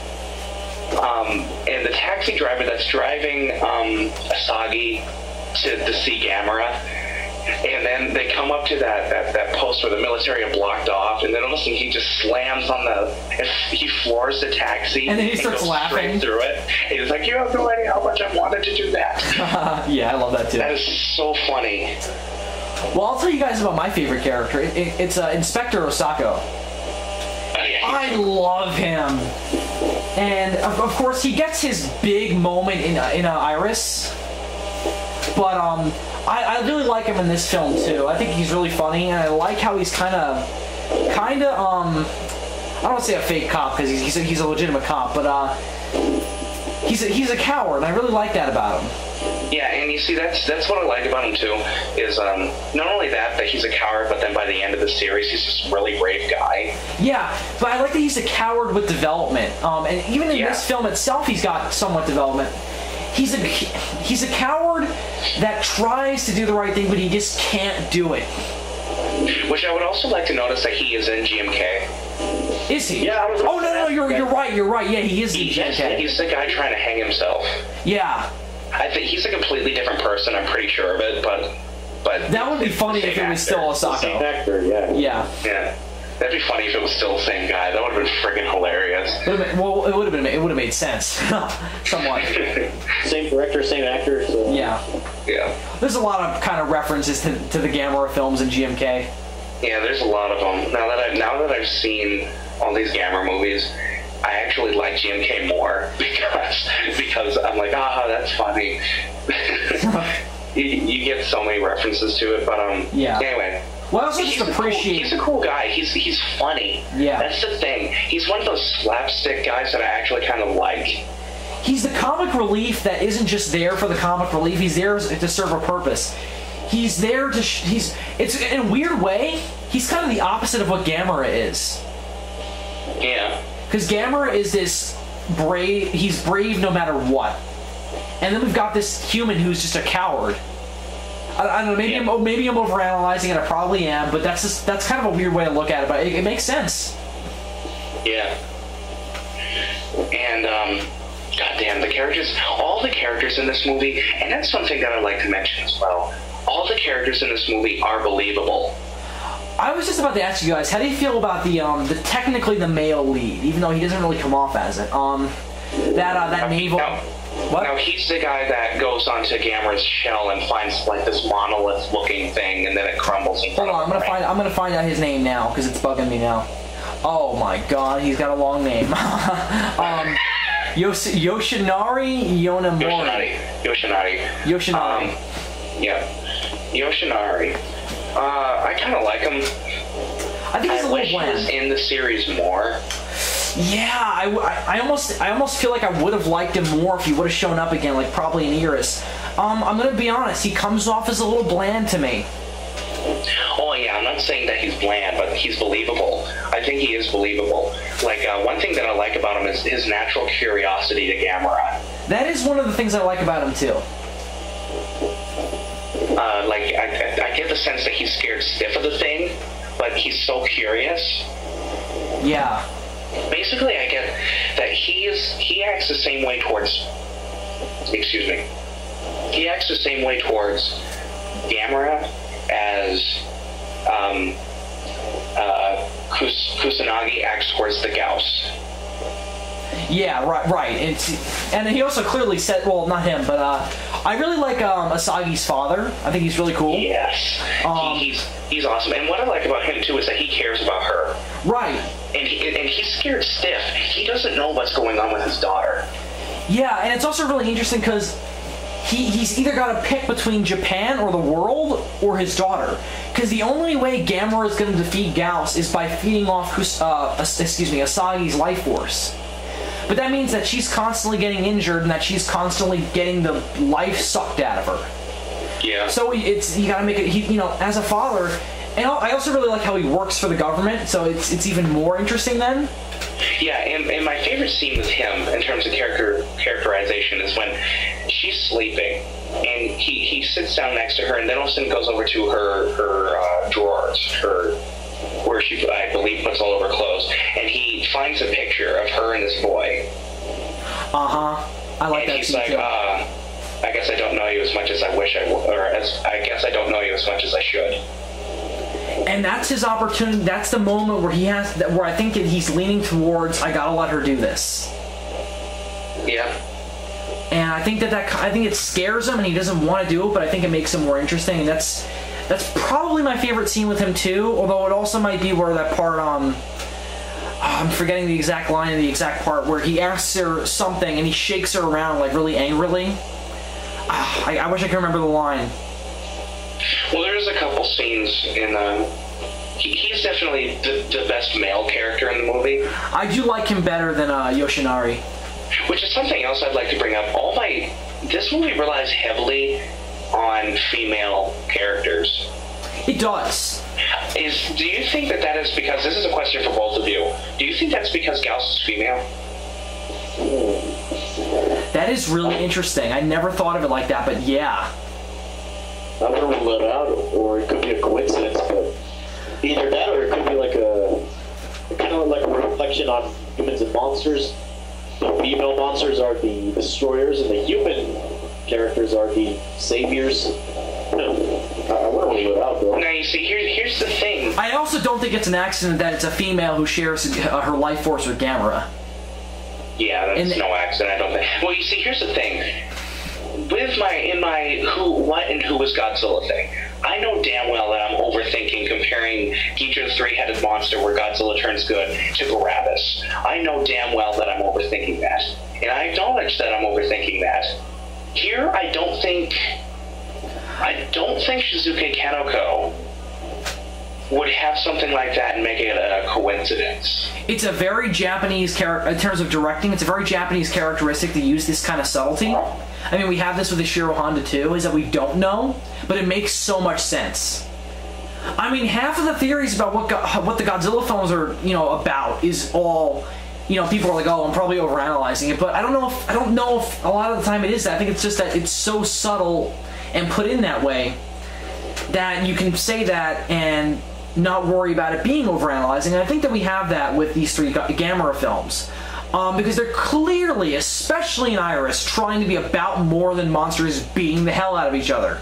And the taxi driver that's driving Asagi to see Gamera, and then they come up to that post where the military are blocked off, and then all of a sudden he just slams on he floors the taxi, and then he starts goes laughing straight through it. And he's like, "You have no idea how much I wanted to do that." Yeah, I love that too. That is so funny. Well, I'll tell you guys about my favorite character. It's Inspector Osako. I love him. And, of course, he gets his big moment in Iris. But, I really like him in this film, too. I think he's really funny, and I like how he's kind of, I don't want to say a fake cop, because he's a legitimate cop, but, he's a coward, and I really like that about him. Yeah, and you see, that's what I like about him too, is not only that he's a coward, but then by the end of the series, he's this really brave guy. Yeah, but I like that he's a coward with development. And even in this film itself, he's got somewhat development. He's a coward that tries to do the right thing, but he just can't do it. Which I would also like to notice that he is in GMK. Is he? Yeah. No, you're right. Yeah, he is in GMK. He's the guy trying to hang himself. Yeah. I think he's a completely different person. I'm pretty sure of it, but that would be funny if it was still Osako. Same actor, yeah. Yeah. That'd be funny if it was still the same guy. That would have been friggin' hilarious. It would have made sense, somewhat. Same director, same actor. So. Yeah. There's a lot of kind of references to the Gamera films in GMK. Yeah, there's a lot of them. Now that I've seen all these Gamera movies, I actually like GMK more because I'm like, that's funny. you get so many references to it, but anyway. Well, I also just appreciate... He's a cool guy. He's funny. Yeah. That's the thing. He's one of those slapstick guys that I actually kind of like. He's the comic relief that isn't just there for the comic relief. He's there to serve a purpose. He's there to... it's in a weird way, he's kind of the opposite of what Gamera is. Yeah. Because Gamera is this brave... He's brave no matter what. And then we've got this human who's just a coward. I don't know, maybe I'm overanalyzing it, I probably am, but that's kind of a weird way to look at it, but it makes sense. Yeah. And, goddamn, all the characters in this movie, and that's something that I'd like to mention as well, all the characters in this movie are believable. I was just about to ask you guys, how do you feel about the technically the male lead, even though he doesn't really come off as it? That naval... What? Now, he's the guy that goes onto Gamera's shell and finds, like, this monolith-looking thing, and then it crumbles in front of him. I'm gonna find out his name now, because it's bugging me now. Oh my god, he's got a long name. Yoshinari Yonemori. Yoshinari. Yeah. Yoshinari. I kind of like him. I think he's a little bland. I wish he was in the series more. Yeah, I almost feel like I would have liked him more if he would have shown up again, like probably in Iris. I'm gonna be honest, he comes off as a little bland to me. Oh yeah, I'm not saying that he's bland, but he's believable. I think he is believable. Like, one thing that I like about him is his natural curiosity to Gamera. That is one of the things I like about him too. Like, I get the sense that he's scared stiff of the thing, but he's so curious. Yeah. Basically, I get that he acts the same way towards... Excuse me. he acts the same way towards Gamera as Kusanagi acts towards the Gyaos. Yeah, right. And he also clearly said, well, not him, but I really like Asagi's father. I think he's really cool. Yes, he's awesome. And what I like about him too is that he cares about her. Right. And he's scared stiff. He doesn't know what's going on with his daughter. Yeah, and it's also really interesting because he's either got to pick between Japan or the world or his daughter. Because the only way Gamera is going to defeat Gyaos is by feeding off Asagi's life force. But that means that she's constantly getting injured and that she's constantly getting the life sucked out of her. Yeah. So you gotta make it, as a father, and I also really like how he works for the government, so it's even more interesting then. Yeah, and my favorite scene with him in terms of characterization is when she's sleeping and he sits down next to her and then all of a sudden goes over to her drawers, where she, I believe, puts all of her clothes, and he finds a picture of her and this boy. I like that scene too. I guess I don't know you as much as I wish I would, I guess I don't know you as much as I should. And that's his opportunity. That's the moment where where I think he's leaning towards, I gotta let her do this. Yeah. And I think I think it scares him, and he doesn't want to do it, but I think it makes him more interesting, and that's probably my favorite scene with him too, although it also might be where that part, I'm forgetting the exact line and the exact part, where he asks her something and he shakes her around like really angrily. I wish I could remember the line. Well, there's a couple scenes in, he's definitely the best male character in the movie. I do like him better than Yoshinari. Which is something else I'd like to bring up. This movie relies heavily on female characters. It does. Do you think that is because, this is a question for both of you, do you think that's because Gyaos is female? That is really interesting. I never thought of it like that, but yeah. I don't rule it out, or it could be a coincidence, but either that or it could be like a reflection on humans and monsters. The female monsters are the destroyers, and the human characters are the saviors. I wouldn't rule it out, though. Now, you see, here's the thing. I also don't think it's an accident that it's a female who shares her life force with Gamera. Yeah, that's no accident, I don't think. Well, you see, here's the thing. With my what and who is Godzilla thing, I know damn well that I'm overthinking comparing Ghidra the Three-Headed Monster, where Godzilla turns good, to Barabbas. I know damn well that I'm overthinking that. And I acknowledge that I'm overthinking that. Here, I don't think Shizuke Kaneko would have something like that and make it a coincidence. It's a very Japanese character, in terms of directing, it's a very Japanese characteristic to use this kind of subtlety. I mean, we have this with Ishiro Honda too, is that we don't know, but it makes so much sense. I mean, half of the theories about what the Godzilla films are, about is all, people are like, oh, I'm probably overanalyzing it, but I don't know if a lot of the time it is that. I think it's just that it's so subtle and put in that way that you can say that and not worry about it being overanalyzing. And I think that we have that with these three Gamera films. Because they're clearly, especially in Iris, trying to be about more than monsters beating the hell out of each other.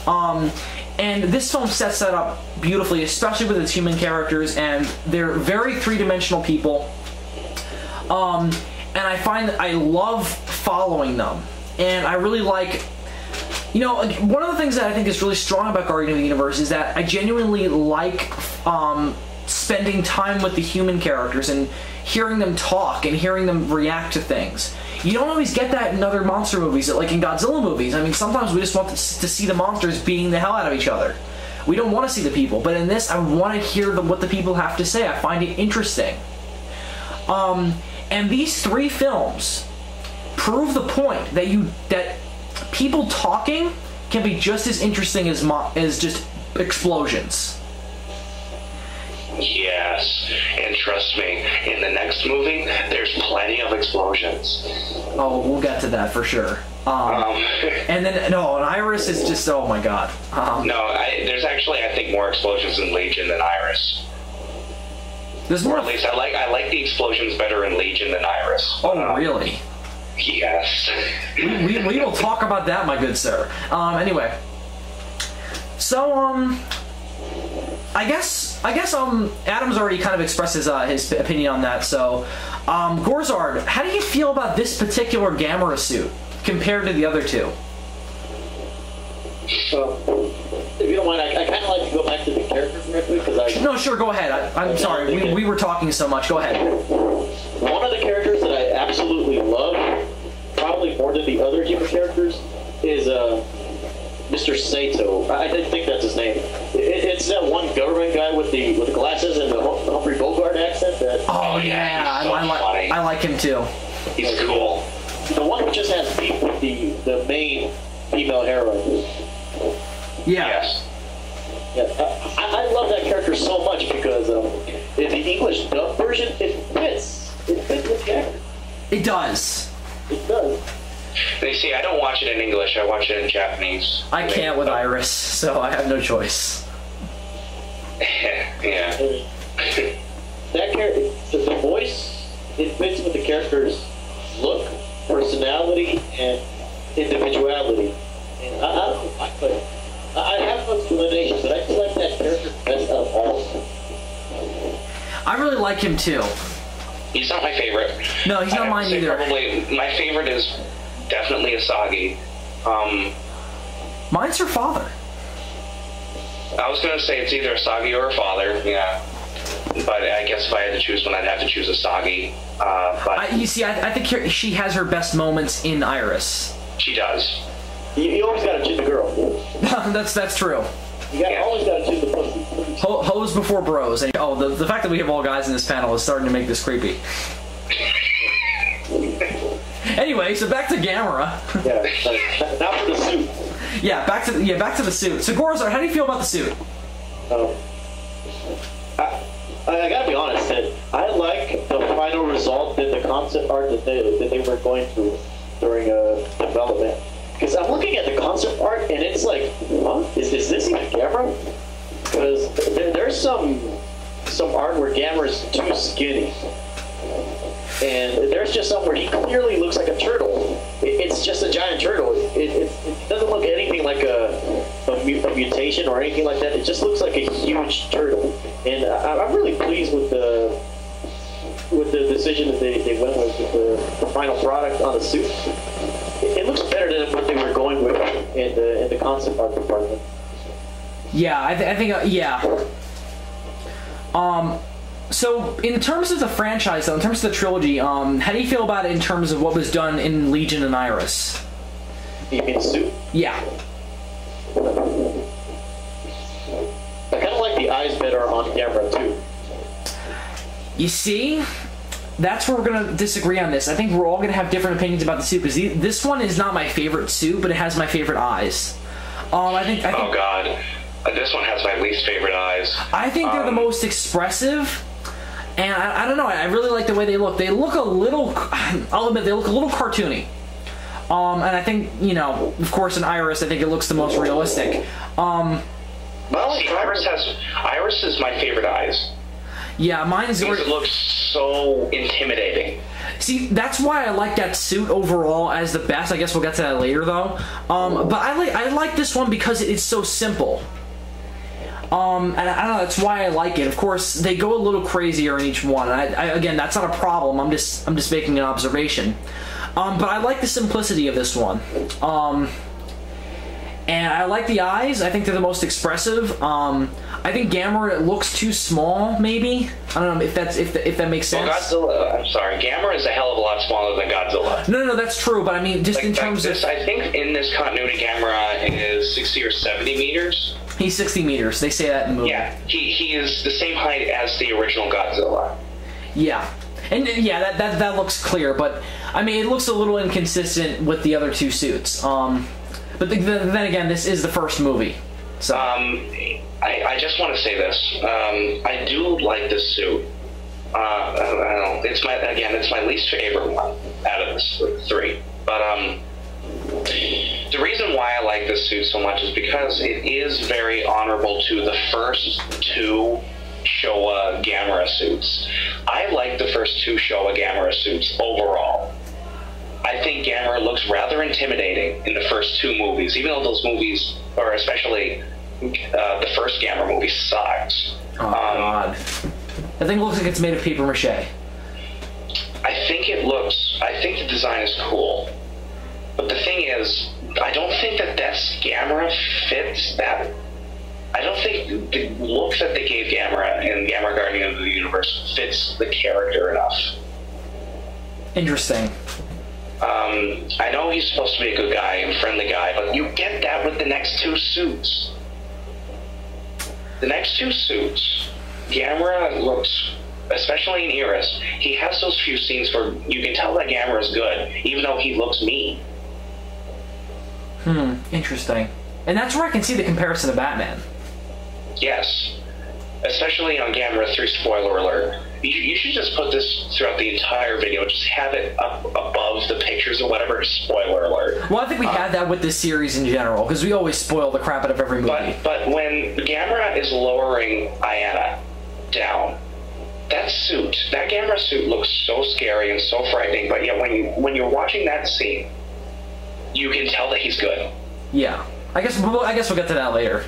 And this film sets that up beautifully, especially with its human characters, and they're very three-dimensional people. And I find that I love following them. And I really like... one of the things that I think is really strong about Guardian of the Universe is that I genuinely like spending time with the human characters and hearing them talk and hearing them react to things. You don't always get that in other monster movies, like in Godzilla movies. I mean, sometimes we just want to see the monsters beating the hell out of each other. We don't want to see the people, but in this, I want to hear what the people have to say. I find it interesting. And these three films prove the point that people talking can be just as interesting as just explosions. Yes, and trust me, in the next movie, there's plenty of explosions. Oh, we'll get to that for sure. And then, and Iris is just, oh my god. There's actually, I think, more explosions in Legion than Iris. There's more. Or at least I like the explosions better in Legion than Iris. Oh, really? Yes. We will talk about that, my good sir. Anyway. So, I guess Adam's already kind of expressed his opinion on that, so, GORIZARD, how do you feel about this particular Gamera suit compared to the other two? If you don't mind, I kind of like to go back to the characters real quick, because No, sure, go ahead. I'm sorry, we were talking so much. Go ahead. One of the characters that I absolutely love, probably more than the other human characters, is Mr. Sato. I think that's his name. It's that one government guy with the glasses and the Humphrey Bogart accent. Oh yeah, so I like him too. He's cool. The one who just has beef with the main female heroine. Yeah. Yes. Yeah, I love that character so much because in the English dub version, it fits. It fits with the actor. It does. It does. You see, I don't watch it in English. I watch it in Japanese. I can't with Iris, so I have no choice. Yeah. That character, the voice, it fits with the character's look, personality, and individuality. And I don't know, I have no explanation, but I just like that character best out of all. I really like him too. He's not my favorite. No, he's not mine either. Probably my favorite is definitely Asagi. Mine's her father. I was gonna say it's either Asagi or her father. Yeah. But I guess if I had to choose one, I'd have to choose Asagi. But You see, I think she has her best moments in Iris. she does. You always gotta choose the girl. That's true. Always gotta choose the pussy. Hoes before bros. And, the fact that we have all guys in this panel is starting to make this creepy. Anyway, so back to Gamera. Yeah, now for the suit. Yeah, back to the suit. So GORIZARD, how do you feel about the suit? I gotta be honest, Ted, I like the final result in the concept art that they were going through during development. Because I'm looking at the concept art and it's like, huh? Is this even Gamera? Because there's some art where Gamera's too skinny. And there's just some where he clearly looks like a turtle. It's just a giant turtle. It doesn't look anything like a mutation or anything like that. It just looks like a huge turtle. And I'm really pleased with the decision that they went with the final product on the suit. It looks better than what they were going with in the concept art department. Yeah, I think yeah. So in terms of the franchise, though, in terms of the trilogy, how do you feel about it in terms of what was done in Legion and Iris? You mean the suit? Yeah. I kind of like the eyes better on Gamera too. You see? That's where we're going to disagree on this. I think we're all going to have different opinions about the suit, because this one is not my favorite suit, but it has my favorite eyes. I think oh god, this one has my least favorite eyes. I think they're the most expressive, and I don't know, I really like the way they look. They look a little, I'll admit, they look a little cartoony. And I think, you know, of course in Iris, I think it looks the most realistic. See, Iris is my favorite eyes. Yeah, mine's... Because it looks so intimidating. See, that's why I like that suit overall as the best. I guess we'll get to that later, though. But I like this one because it's so simple. And I don't know, that's why I like it. Of course, they go a little crazier in each one. Again, that's not a problem. I'm just making an observation. But I like the simplicity of this one. And I like the eyes. I think they're the most expressive. I think Gamera looks too small, maybe. I don't know if that makes sense. Well, Godzilla, I'm sorry, Gamera is a hell of a lot smaller than Godzilla. No, that's true, but I mean, just in terms of... I think in this continuity, Gamera is 60 or 70 meters. He's 60 meters. They say that in the movie. Yeah, he is the same height as the original Godzilla. Yeah. And yeah, that looks clear, but I mean, it looks a little inconsistent with the other two suits. But then again, this is the first movie. So I just want to say this. I do like this suit. I don't know. It's my least favorite one out of the three. But the reason why I like this suit so much is because it is very honorable to the first two Showa Gamera suits. I like the first two Showa Gamera suits overall. I think Gamera looks rather intimidating in the first two movies, even though those movies, or especially the first Gamera movie, sucks. Oh, God. That thing looks like it's made of paper mache. I think the design is cool. But the thing is, I don't think that Gamera fits that. I don't think the look that they gave Gamera in Gamera Guardian of the Universe fits the character enough. Interesting. I know he's supposed to be a good guy and friendly guy, but you get that with the next two suits. The next two suits, Gamera looks, especially in Iris, he has those few scenes where you can tell that Gamera is good, even though he looks mean. Interesting. And that's where I can see the comparison to Batman. Yes. Especially on Gamera 3, spoiler alert. You should just put this throughout the entire video, just have it up above the pictures or whatever, spoiler alert. Well, I think we had that with this series in general, because we always spoil the crap out of every movie. But when Gamera is lowering Ayana down, that Gamera suit looks so scary and so frightening, but yet when you're watching that scene, you can tell that he's good. Yeah. I guess we'll get to that later.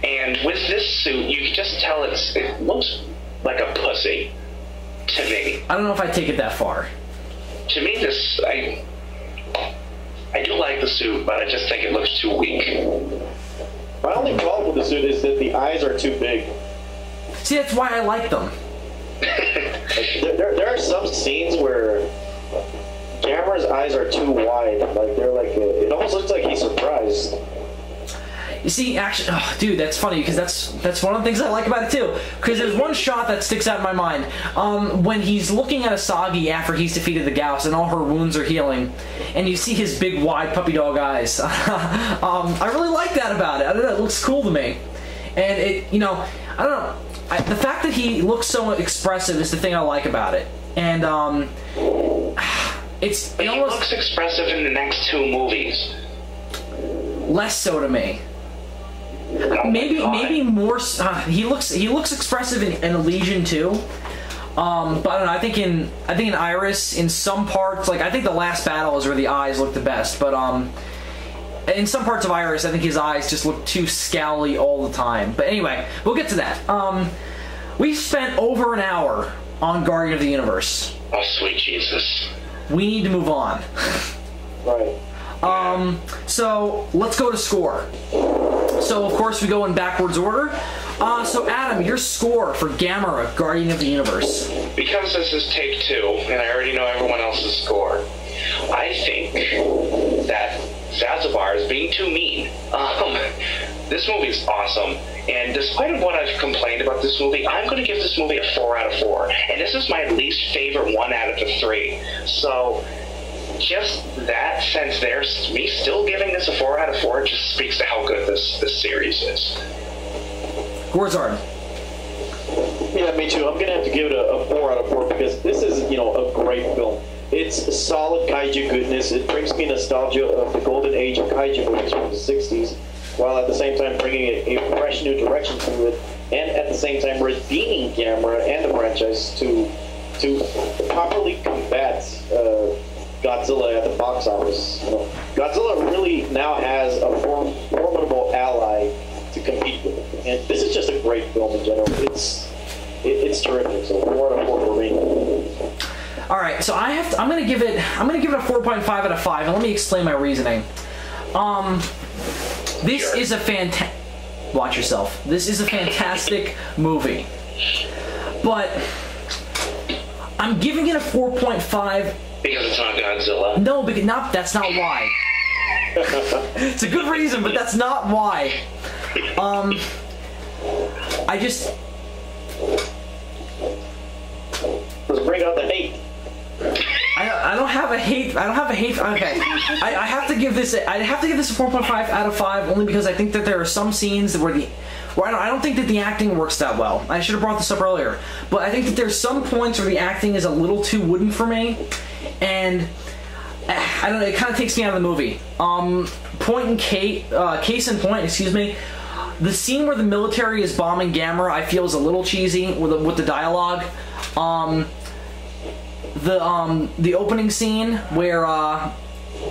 And with this suit, you can just tell it looks like a pussy to me. I don't know if I take it that far. To me, I do like the suit, but I just think it looks too weak. My only problem with the suit is that the eyes are too big. See, that's why I like them. There are some scenes where Gamera's eyes are too wide. Like they're like it almost looks like he's surprised. You see, actually, oh, dude, that's funny because that's one of the things I like about it too. Because there's one shot that sticks out in my mind when he's looking at Asagi after he's defeated the Gyaos and all her wounds are healing, and you see his big, wide puppy dog eyes. I really like that about it. I don't know, it looks cool to me, and it, I don't know. The fact that he looks so expressive is the thing I like about it, and he looks expressive in the next two movies. Less so to me. Maybe more. He looks expressive in Elysian too. But I don't know. I think in Iris, in some parts, like I think the last battle is where the eyes look the best. But in some parts of Iris, I think his eyes just look too scowly all the time. But anyway, we'll get to that. We spent over an hour on Guardian of the Universe. Oh, sweet Jesus. We need to move on. Right. So let's go to score. So of course we go in backwards order. So Adam, your score for Gamera, Guardian of the Universe. Because this is take two, and I already know everyone else's score, I think that Zazubaar is being too mean. This movie's awesome, and despite what I've complained about this movie, I'm going to give this movie a 4 out of 4, and this is my least favorite 1 out of the 3. So just that sense there, me still giving this a 4 out of 4 just speaks to how good this series is. GORIZARD. Yeah, me too. I'm gonna have to give it a 4 out of 4 because this is, a great film. It's solid kaiju goodness. It brings me nostalgia of the golden age of kaiju movies from the 60s, while at the same time bringing a fresh new direction to it, and at the same time redeeming Gamera and the franchise to properly combat Godzilla at the box office. Godzilla really now has a formidable ally to compete with, and this is just a great film in general. It's terrific. So 4 out of 4 for me. All right, so I'm gonna give it a 4.5 out of 5, and let me explain my reasoning. This is a watch yourself. This is a fantastic movie, but I'm giving it a 4.5. Because it's not Godzilla? No, that's not why. It's a good reason, but that's not why. Let's bring out the hate. I don't have a hate. Okay, I have to give this a 4.5 out of 5 only because I think that there are some scenes where I don't think that the acting works that well. I should have brought this up earlier, but I think that there's some points where the acting is a little too wooden for me, and I don't know. It kind of takes me out of the movie. Case in point, excuse me. The scene where the military is bombing Gamera, I feel is a little cheesy with the dialogue. the opening scene where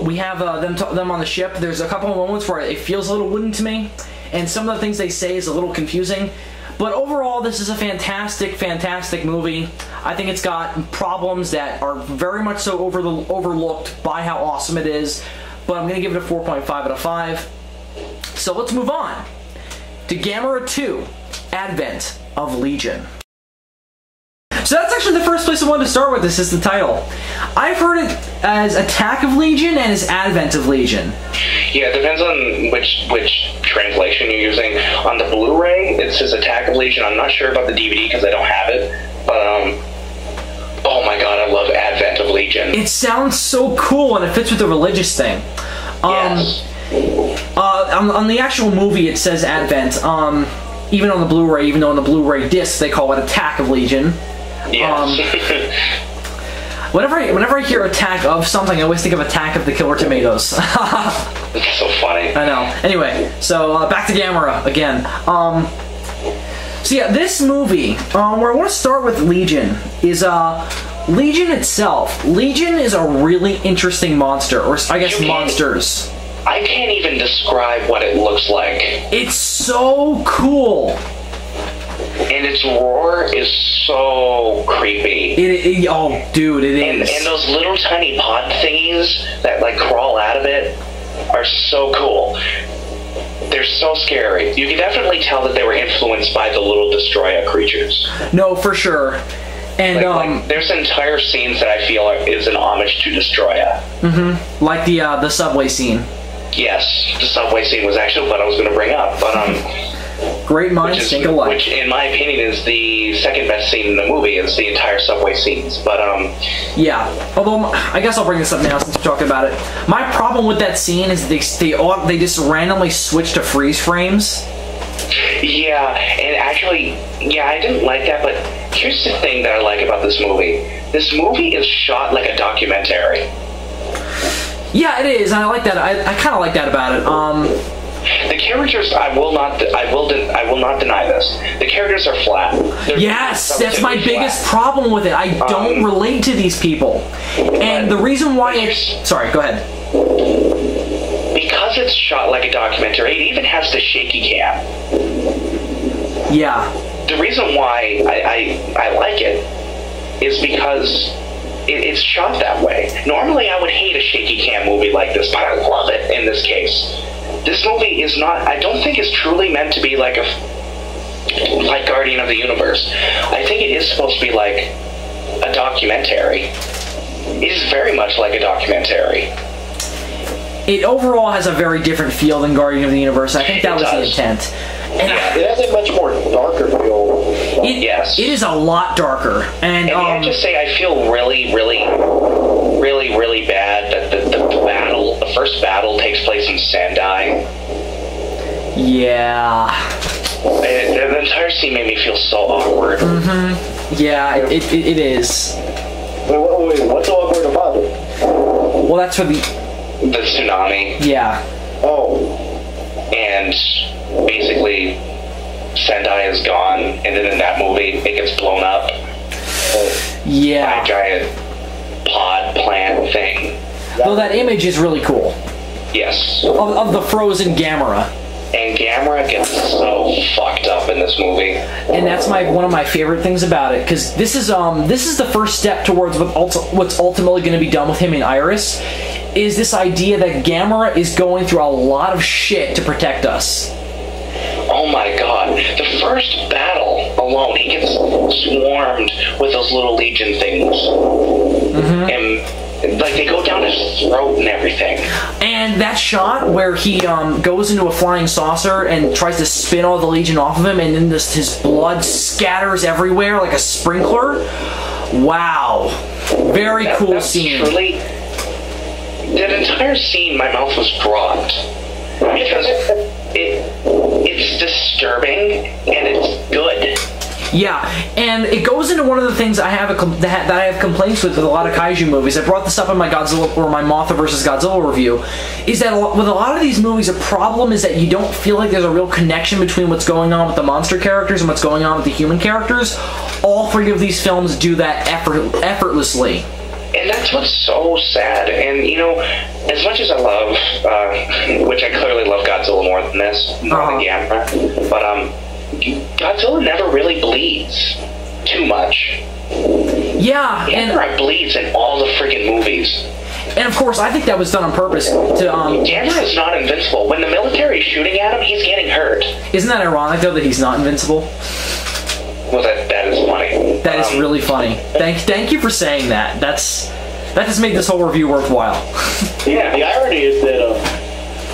we have them on the ship. There's a couple of moments where it feels a little wooden to me, and some of the things they say is a little confusing. But overall, this is a fantastic, fantastic movie. I think it's got problems that are very much so overlooked by how awesome it is. But I'm going to give it a 4.5 out of 5. So let's move on to Gamera 2, Advent of Legion. So that's actually the first place I wanted to start with. This is the title. I've heard it as Attack of Legion and as Advent of Legion. Yeah, it depends on which translation you're using. On the Blu-ray, it says Attack of Legion. I'm not sure about the DVD because I don't have it. But, oh my god, I love Advent of Legion. It sounds so cool, and it fits with the religious thing. Yes. On the actual movie, it says Advent. Even on the Blu-ray, even though on the Blu-ray disc, they call it Attack of Legion. Yes. Whenever I hear Attack of something, I always think of Attack of the Killer Tomatoes. It's so funny. I know. Anyway, so back to Gamera again. So yeah, this movie, where I want to start with Legion, is Legion itself. Legion is a really interesting monster, or I guess monsters. I can't even describe what it looks like. It's so cool. And its roar is so creepy. Oh, dude, it is. And those little tiny pod thingies that like crawl out of it are so cool. They're so scary. You can definitely tell that they were influenced by the little Destroya creatures. No, for sure. And like, there's entire scenes that I feel is an homage to Destroya. Mm-hmm. Like the subway scene. Yes, the subway scene was actually what I was going to bring up, but great minds think alike. Which, in my opinion, is the second best scene in the movie. Is the entire subway scenes, but yeah. Although I guess I'll bring this up now since we're talking about it. My problem with that scene is they just randomly switch to freeze frames. Yeah, and actually, yeah, I didn't like that. But here's the thing that I like about this movie. This movie is shot like a documentary. Yeah, it is, and I like that. I kind of like that about it. The characters, I will not deny this. The characters are flat. Yes, that's my biggest problem with it. I don't relate to these people, and the reason why sorry, go ahead. Because it's shot like a documentary, it even has the shaky cam. Yeah. The reason why I like it is because it's shot that way. Normally, I would hate a shaky cam movie like this, but I love it in this case. This movie is not, I don't think it's truly meant to be like Guardian of the Universe. I think it is supposed to be like a documentary. It is very much like a documentary. It overall has a very different feel than Guardian of the Universe. I think that was the intent. And it has a much more darker feel. Yes. It is a lot darker. And I have to say, I feel really, really, really, really bad that the first battle takes place in Sendai. Yeah. The entire scene made me feel so awkward. Mm-hmm. Yeah, it is. Wait, what's so awkward about it? Well, that's for the tsunami. Yeah. Oh. And basically, Sendai is gone, and then in that movie, it gets blown up. Yeah. By a giant pod plant thing. Though that image is really cool. Yes. Of the frozen Gamera. And Gamera gets so fucked up in this movie. And that's one of my favorite things about it, because this is the first step towards what's ultimately going to be done with him and Iris, is this idea that Gamera is going through a lot of shit to protect us. Oh my god. The first battle alone, he gets swarmed with those little Legion things. Mm-hmm. And like they go down his throat and everything. And that shot where he goes into a flying saucer and tries to spin all the Legion off of him, and then his blood scatters everywhere like a sprinkler. Wow. Very cool scene. Truly, that entire scene, my mouth was dropped. Because it's disturbing and it's good. Yeah, and it goes into one of the things I have that I have complaints with a lot of kaiju movies. I brought this up in my Godzilla or my Mothra vs. Godzilla review. Is that with a lot of these movies, a problem is that you don't feel like there's a real connection between what's going on with the monster characters and what's going on with the human characters. All three of these films do that effortlessly. that's what's so sad. And, you know, as much as I love, which I clearly love Godzilla more than this, more than Gamera, but Godzilla never really bleeds too much. Yeah, Gamera bleeds in all the friggin' movies. And of course, I think that was done on purpose to. Gamera is not invincible. When the military is shooting at him, he's getting hurt. Isn't that ironic though that he's not invincible? Well, that is funny. That is really funny. Thank you for saying that. That has made this whole review worthwhile. Yeah, the irony is that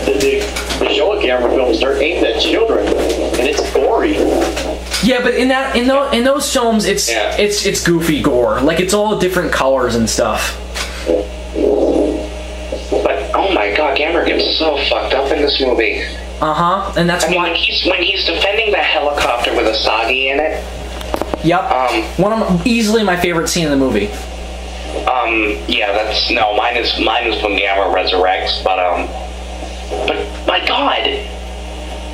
the Showa Gamera films are aimed at children, and it's gory. Yeah, but in those films, it's goofy gore. Like it's all different colors and stuff. But oh my god, Gamera gets so fucked up in this movie. And that's why when he's defending the helicopter with Asagi in it. Yep. Easily my favorite scene in the movie. Yeah, mine is when Gamera resurrects, but my god,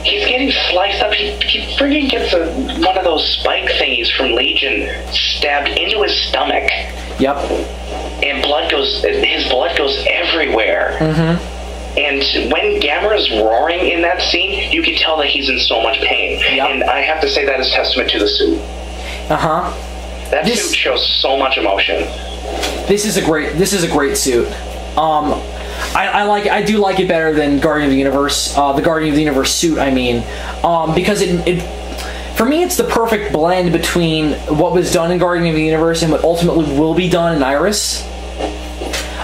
he's getting sliced up. He friggin' gets one of those spike thingies from Legion stabbed into his stomach. Yep. And his blood goes everywhere. And when Gamera's roaring in that scene, you can tell that he's in so much pain. Yep. And I have to say that is testament to the suit. That suit shows so much emotion. This is a great suit. I do like it better than Guardian of the Universe. The Guardian of the Universe suit, I mean, because it for me it's the perfect blend between what was done in Guardian of the Universe and what ultimately will be done in Iris.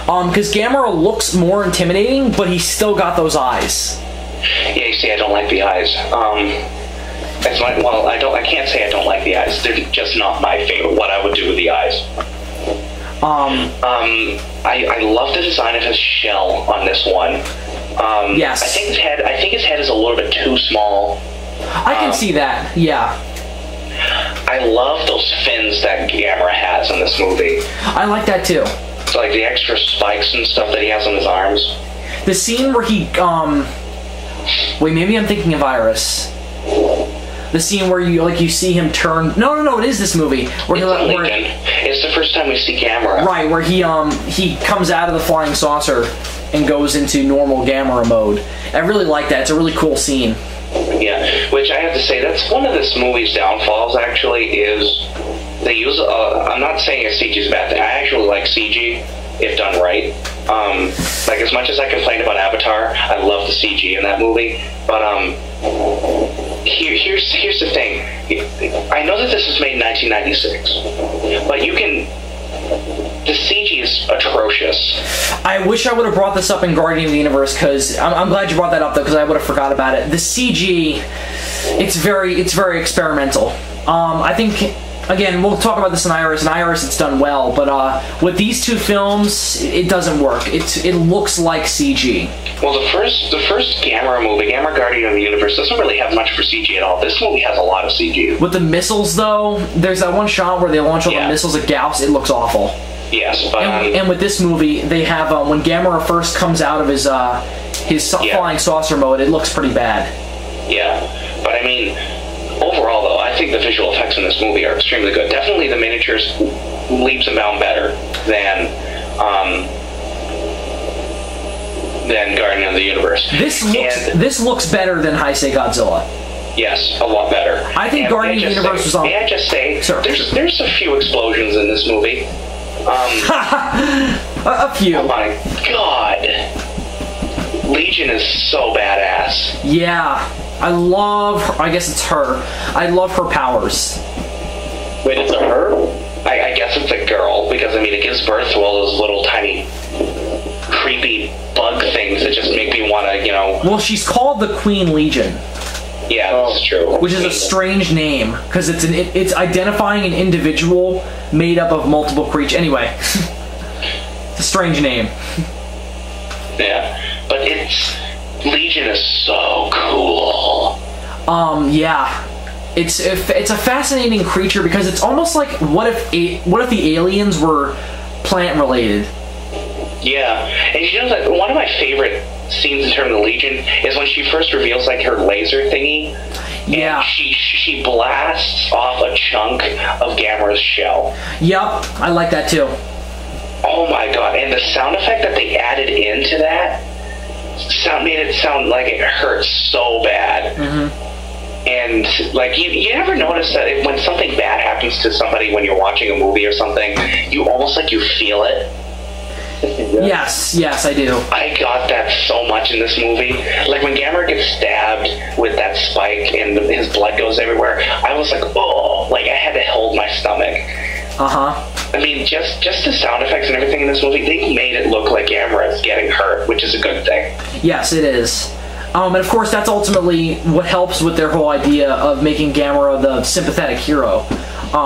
Because Gamera looks more intimidating, but he's still got those eyes. Yeah, you see, I don't like the eyes. I can't say I don't like the eyes. They're just not my favorite. What I would do with the eyes. I love the design of his shell on this one. Yes. I think his head is a little bit too small. I can see that. Yeah. I love those fins that Gamera has in this movie. I like that too. It's like the extra spikes and stuff that he has on his arms. The scene where he wait, maybe I'm thinking of Iris. The scene where you see him turn. No, it is this movie where it's the first time we see Gamera. Right, where he comes out of the flying saucer and goes into normal Gamera mode. I really like that. It's a really cool scene. Yeah, which I have to say, that's one of this movie's downfalls, actually, is they use, I'm not saying CG is a bad thing. I actually like CG, if done right. Like, as much as I complained about Avatar, I love the CG in that movie, but, here's the thing. I know that this was made in 1996, but the CG is atrocious. I wish I would have brought this up in Guardian of the Universe, because I'm glad you brought that up though, because I would have forgot about it. The CG, it's very experimental. I think, again, we'll talk about this in Iris. In Iris, it's done well, but with these two films, it doesn't work. It looks like CG. Well, the first Gamera movie, Gamera Guardian of the Universe, doesn't really have much for CG at all. This movie has a lot of CG. With the missiles, though, there's that one shot where they launch all the missiles at Gyaos. It looks awful. Yes, but and with this movie, they have when Gamera first comes out of his flying saucer mode, it looks pretty bad. Yeah, but I mean, overall though, I think the visual effects in this movie are extremely good. Definitely the miniatures leaps and bounds better than Guardian of the Universe. This looks better than Heisei Godzilla. Yes, a lot better. I think Guardian of the Universe was on. May I just say, there's a few explosions in this movie. A few. Oh my god. Legion is so badass. Yeah. I guess it's her. I love her powers. Wait, it's a her? I guess it's a girl, because I mean it gives birth to all those little tiny creepy bug things that just make me want to, Well, she's called the Queen Legion. Yeah, that's true. Which is a strange name, because it's identifying an individual made up of multiple creatures. Anyway, it's a strange name. Yeah, but Legion is so cool. Yeah. It's a fascinating creature because it's almost like what if the aliens were plant related? Yeah, and you know that one of my favorite scenes in terms of Legion is when she first reveals like her laser thingy. Yeah. And she blasts off a chunk of Gamera's shell. Yep, I like that too. Oh my god! And the sound effect that they added into that made it sound like it hurt so bad. And like you never notice that when something bad happens to somebody when you're watching a movie or something, you almost like you feel it. Yes, I do. I got that so much in this movie. Like when Gamera gets stabbed with that spike and his blood goes everywhere, I was like, oh, like I had to hold my stomach. I mean, just the sound effects and everything in this movie, they made it look like Gamera is getting hurt, which is a good thing. Yes, it is. And of course, that's ultimately what helps with their whole idea of making Gamera the sympathetic hero.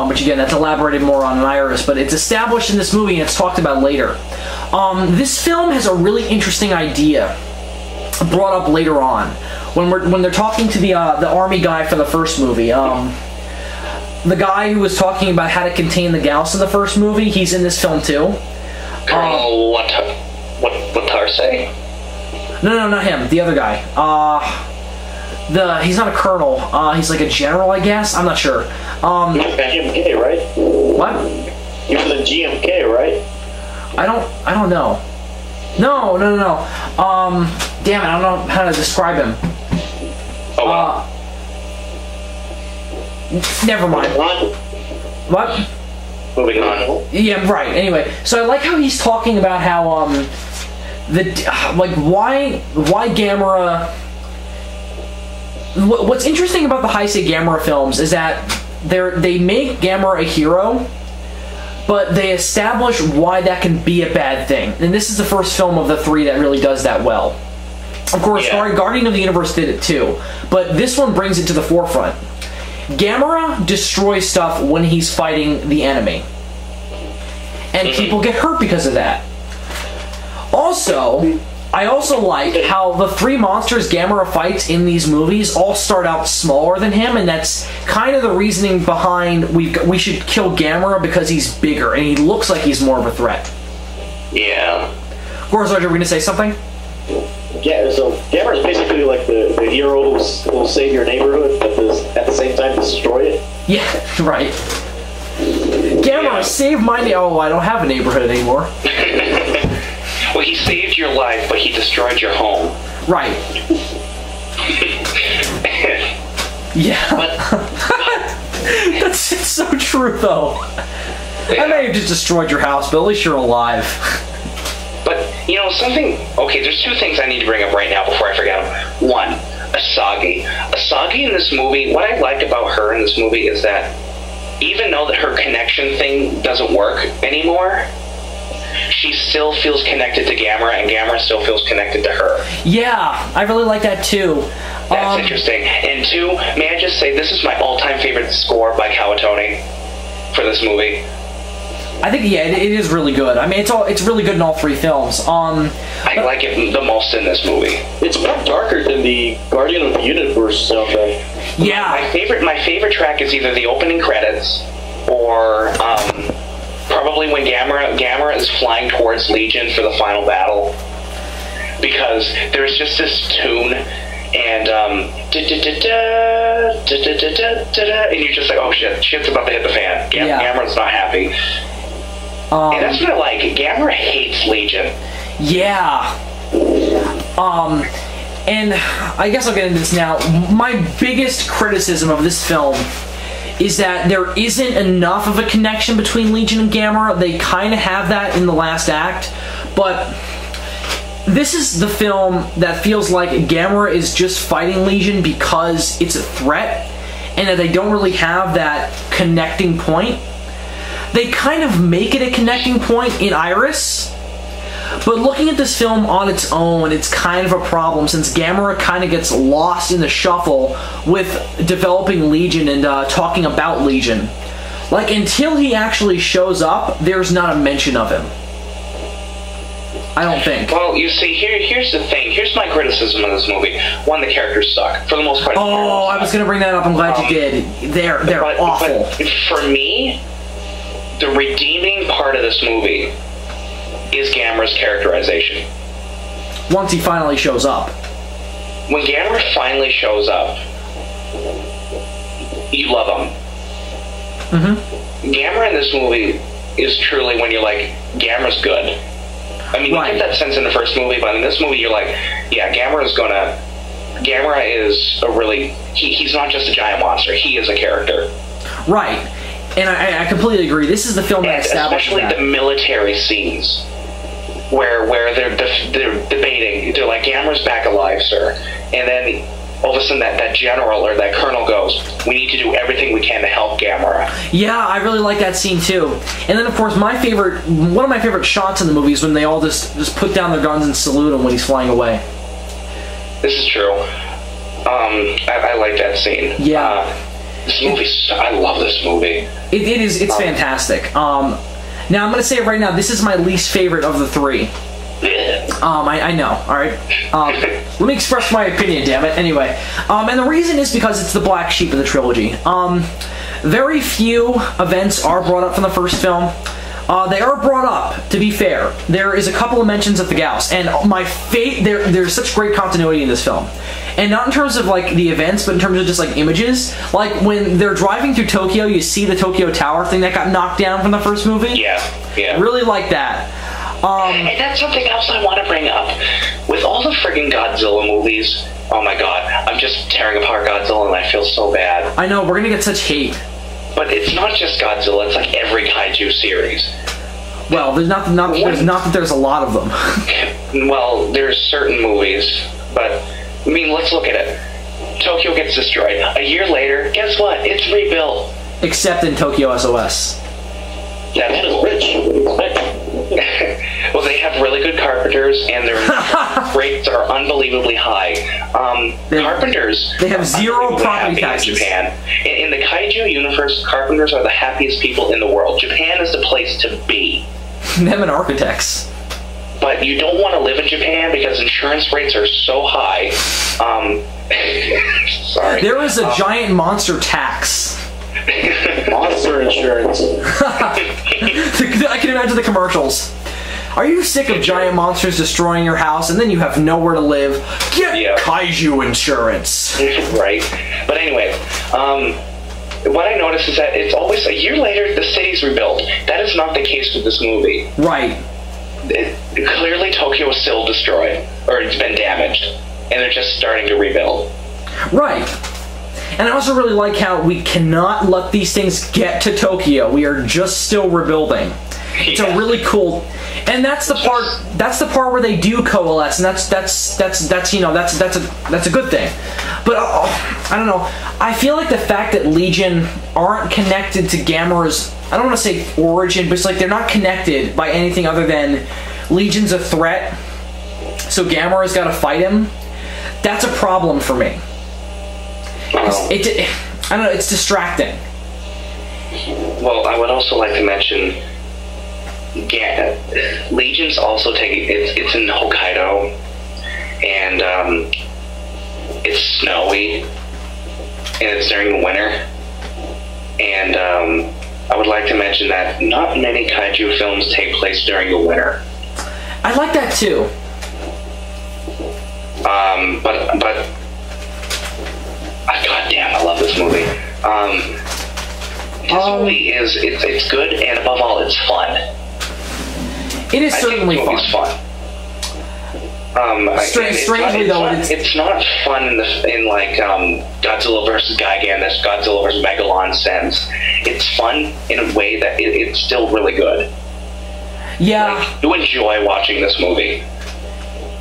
Which again, that's elaborated more on in Iris, but it's established in this movie and it's talked about later. This film has a really interesting idea brought up later on when they're talking to the army guy for the first movie. The guy who was talking about how to contain the Gyaos in the first movie, he's in this film too. Colonel what Heisei? No, not him. The other guy. He's not a colonel. He's like a general, I guess. I'm not sure. GMK, right? What? He was in GMK, right? I don't know. No. Damn it, I don't know how to describe him. Oh, wow. Never mind. What? Moving on. Yeah, right. Anyway, so I like how he's talking about how why Gamera. What's interesting about the Heisei Gamera films is that they make Gamera a hero, but they establish why that can be a bad thing. And this is the first film of the three that really does that well. Of course, Guardian of the Universe did it too, but this one brings it to the forefront. Gamera destroys stuff when he's fighting the enemy, and people get hurt because of that. Also, I also like how the three monsters Gamera fights in these movies all start out smaller than him, and that's kind of the reasoning behind we should kill Gamera because he's bigger and he looks like he's more of a threat. Yeah. GORIZARD, you're going to say something? Yeah, so Gamera is basically like the hero who'll save your neighborhood, but at the same time destroy it. Yeah, right. Gamera, save my Oh, I don't have a neighborhood anymore. Well, he saved your life, but he destroyed your home. Right. Yeah. That's so true, though. I may have just destroyed your house, but at least you're alive. But, you know, something... Okay, there's two things I need to bring up right now before I forget them. One, Asagi. Asagi in this movie, what I like about her in this movie is that even though that her connection thing doesn't work anymore, she still feels connected to Gamera, and Gamera still feels connected to her. Yeah, I really like that too. That's interesting. And two, may I just say, this is my all-time favorite score by Kawatoni for this movie. I think, yeah, it is really good. I mean, it's really good in all three films. I like it the most in this movie. It's more darker than the Guardian of the Universe soundtrack. Yeah. My favorite track is either the opening credits or probably when Gamera is flying towards Legion for the final battle, because there's just this tune and and you're just like, oh shit's about to hit the fan. Gamera's not happy. And that's what I like. Gamera hates Legion. Yeah. And I guess I'll get into this now. My biggest criticism of this film is that there isn't enough of a connection between Legion and Gamera. They kind of have that in the last act, but this is the film that feels like Gamera is just fighting Legion because it's a threat, and that they don't really have that connecting point. They kind of make it a connecting point in Iris, but looking at this film on its own, it's kind of a problem, since Gamera kind of gets lost in the shuffle with developing Legion and talking about Legion. Like, until he actually shows up, there's not a mention of him. I don't think. Well, you see, here's the thing. Here's my criticism of this movie. One, the characters suck. For the most part. Oh, I was going to bring that up. I'm glad you did. They're awful. But for me, the redeeming part of this movie is Gamera's characterization. Once he finally shows up. When Gamera finally shows up, you love him. Mm-hmm. Gamera in this movie is truly when you're like, Gamera's good. I mean, Right. you get that sense in the first movie, but in this movie, you're like, yeah, Gamera is a really, he's not just a giant monster, he is a character. Right. And I completely agree. This is the film that And establishes especially that. the military scenes, where they're debating, they're like, Gamera's back alive, sir. And then all of a sudden that general or that colonel goes, we need to do everything we can to help Gamera. Yeah, I really like that scene too. And then of course one of my favorite shots in the movie is when they all just put down their guns and salute him when he's flying away. This is true. I like that scene. Yeah. This movie, I love this movie. It's fantastic. Now I'm gonna say it right now, this is my least favorite of the three. I know, alright? Let me express my opinion, damn it. Anyway, and the reason is because it's the black sheep of the trilogy. Very few events are brought up from the first film. They are brought up, to be fair. There is a couple of mentions of the Gyaos, and there's such great continuity in this film. And not in terms of, like, the events, but in terms of just, like, images. Like, when they're driving through Tokyo, you see the Tokyo Tower thing that got knocked down from the first movie. Yeah. Really like that. And that's something else I want to bring up. With all the friggin' Godzilla movies, oh my god, I'm just tearing apart Godzilla and I feel so bad. I know, we're gonna get such hate. But it's not just Godzilla, it's like every kaiju series. Well, there's not that there's a lot of them. Well, there's certain movies, but, I mean, let's look at it. Tokyo gets destroyed. A year later, guess what? It's rebuilt. Except in Tokyo SOS. That's Man is rich. What do you expect? Well, they have really good carpenters, and their rates are unbelievably high. Carpenters... They have zero property taxes. In Japan. In the kaiju universe, carpenters are the happiest people in the world. Japan is the place to be. Them and architects. But you don't want to live in Japan because insurance rates are so high. Sorry. There is a giant monster tax. Monster insurance. I can imagine the commercials. Are you sick of giant monsters destroying your house and then you have nowhere to live? Get kaiju insurance. Right. But anyway, what I noticed is that it's always a year later the city's rebuilt. That is not the case with this movie. Right. Clearly Tokyo is still destroyed, or it's been damaged, and they're just starting to rebuild. Right. And I also really like how we cannot let these things get to Tokyo. We are just still rebuilding. It's a really cool, and that's the part. That's the part where they do coalesce, and that's a good thing. But I don't know. I feel like the fact that Legion aren't connected to Gamera's, I don't want to say origin, but it's like they're not connected by anything other than Legion's a threat, so Gamera's got to fight him. That's a problem for me. I don't know. It's distracting. Well, I would also like to mention, Legion's also taking it's in Hokkaido, and it's snowy, and it's during the winter, and I would like to mention that not many kaiju films take place during the winter. I like that too. But goddamn, I love this movie. This movie it's good, and above all, it's fun. It is certainly fun. It's fun. Strangely though, it's not fun in like Godzilla vs. Gigan, this Godzilla vs. Megalon sense. It's fun in a way that it's still really good. Yeah. Like, you enjoy watching this movie,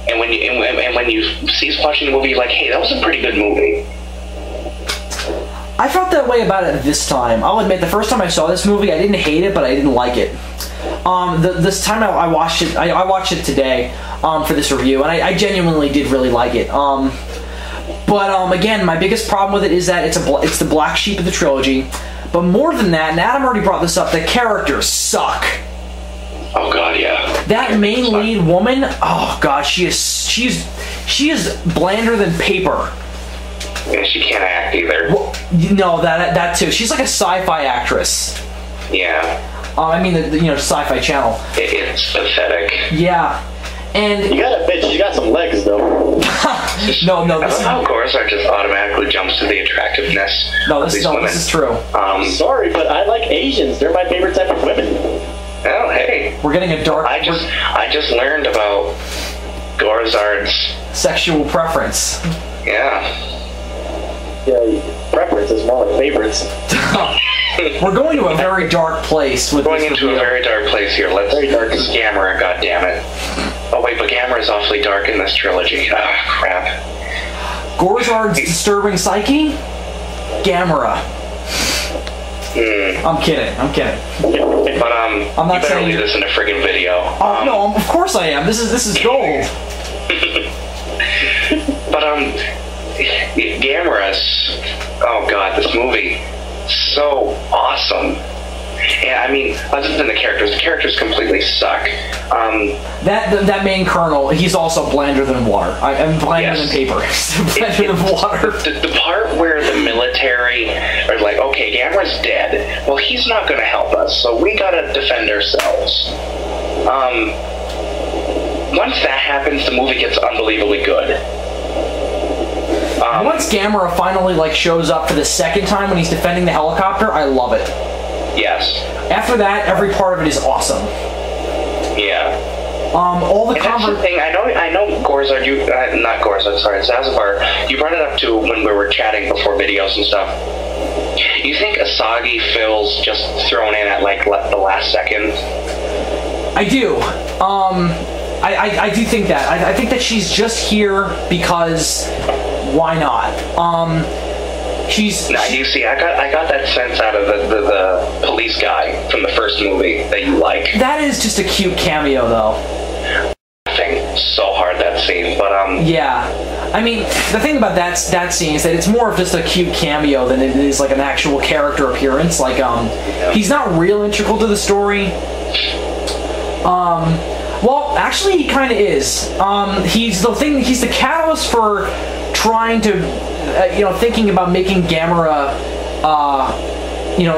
and when you cease watching the movie, you're like, hey, that was a pretty good movie. I felt that way about it this time. I'll admit, the first time I saw this movie, I didn't hate it, but I didn't like it. This time I watched it, I watched it today for this review, and I genuinely did really like it. But again, my biggest problem with it is that it's the black sheep of the trilogy. But more than that, and Adam already brought this up, the characters suck. Oh god, yeah. That main lead woman, oh god, she is blander than paper. And she can't act either. Well, no, that too. She's like a sci-fi actress. Yeah. I mean, the Sci-Fi Channel. It's pathetic. Yeah, and You gotta admit, she's got some legs, though. no. I love how GORIZARD just automatically jumps to the attractiveness of these women. This is true. Sorry, but I like Asians. They're my favorite type of women. Oh, hey. We're getting a dark... I just learned about GORIZARD's sexual preference. Yeah. Yeah, preference is more like favorites. We're going to a very dark place with Going this into review. a very dark place here. Very dark. This is Gamera, goddammit. Oh wait, but Gamera is awfully dark in this trilogy. Ah, crap. GORIZARD's disturbing psyche? Gamera. I'm kidding. But I'm not you better saying leave this in a friggin' video. Oh no, of course I am. This is gold. But Gamera's, oh god, this movie, so awesome. And I mean, other than the characters completely suck. That main colonel, he's also blander than water. I'm blander than paper. Blander than water. The part where the military are like, okay, Gamera's dead. Well, he's not going to help us, so we got to defend ourselves. Once that happens, the movie gets unbelievably good. Once Gamera finally shows up for the second time when he's defending the helicopter, I love it. Yes. After that, every part of it is awesome. Yeah. All the that's the thing. I know, GORIZARD. Not GORIZARD. Sorry, Zazubaar. You brought it up too when we were chatting before videos and stuff. You think Asagi feels just thrown in at the last second? I do. I do think that. I think that she's just here because why not? You see, I got that sense out of the police guy from the first movie that you like. That is just a cute cameo, though. Laughing so hard that scene, but yeah, I mean, the thing about that scene is that it's more of just a cute cameo than it is an actual character appearance. He's not real integral to the story. Well, actually, he kind of is. He's the catalyst for trying to. Thinking about making Gamera,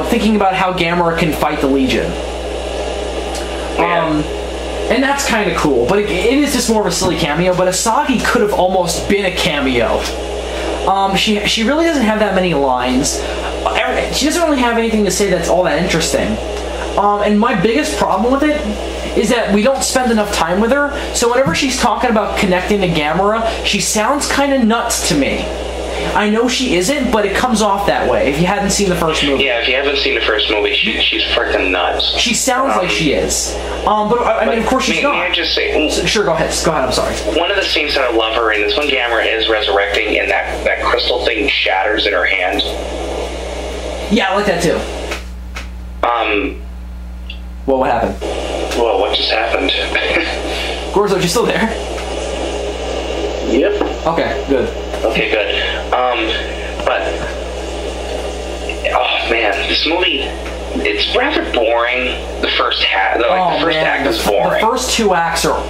thinking about how Gamera can fight the Legion. And that's kind of cool, but it is just more of a silly cameo, but Asagi could have almost been a cameo. She really doesn't have that many lines. She doesn't really have anything to say that's all that interesting. And my biggest problem with it is that we don't spend enough time with her, so whenever she's talking about connecting to Gamera, she sounds kind of nuts to me. I know she isn't, but it comes off that way if you hadn't seen the first movie. Yeah, if you haven't seen the first movie, she's freaking nuts. She sounds like she is. But I mean, of course she's not. May I just say... Sure, go ahead. Go ahead, I'm sorry. One of the scenes that I love her in is when Gamera is resurrecting and that crystal thing shatters in her hand. Yeah, I like that too. Well, what happened? Well, what just happened? GORIZARD, you still there? Yep. Okay, good. Okay, good. But oh man, this movie, it's rather boring. The first half, the first act is boring. The first two acts are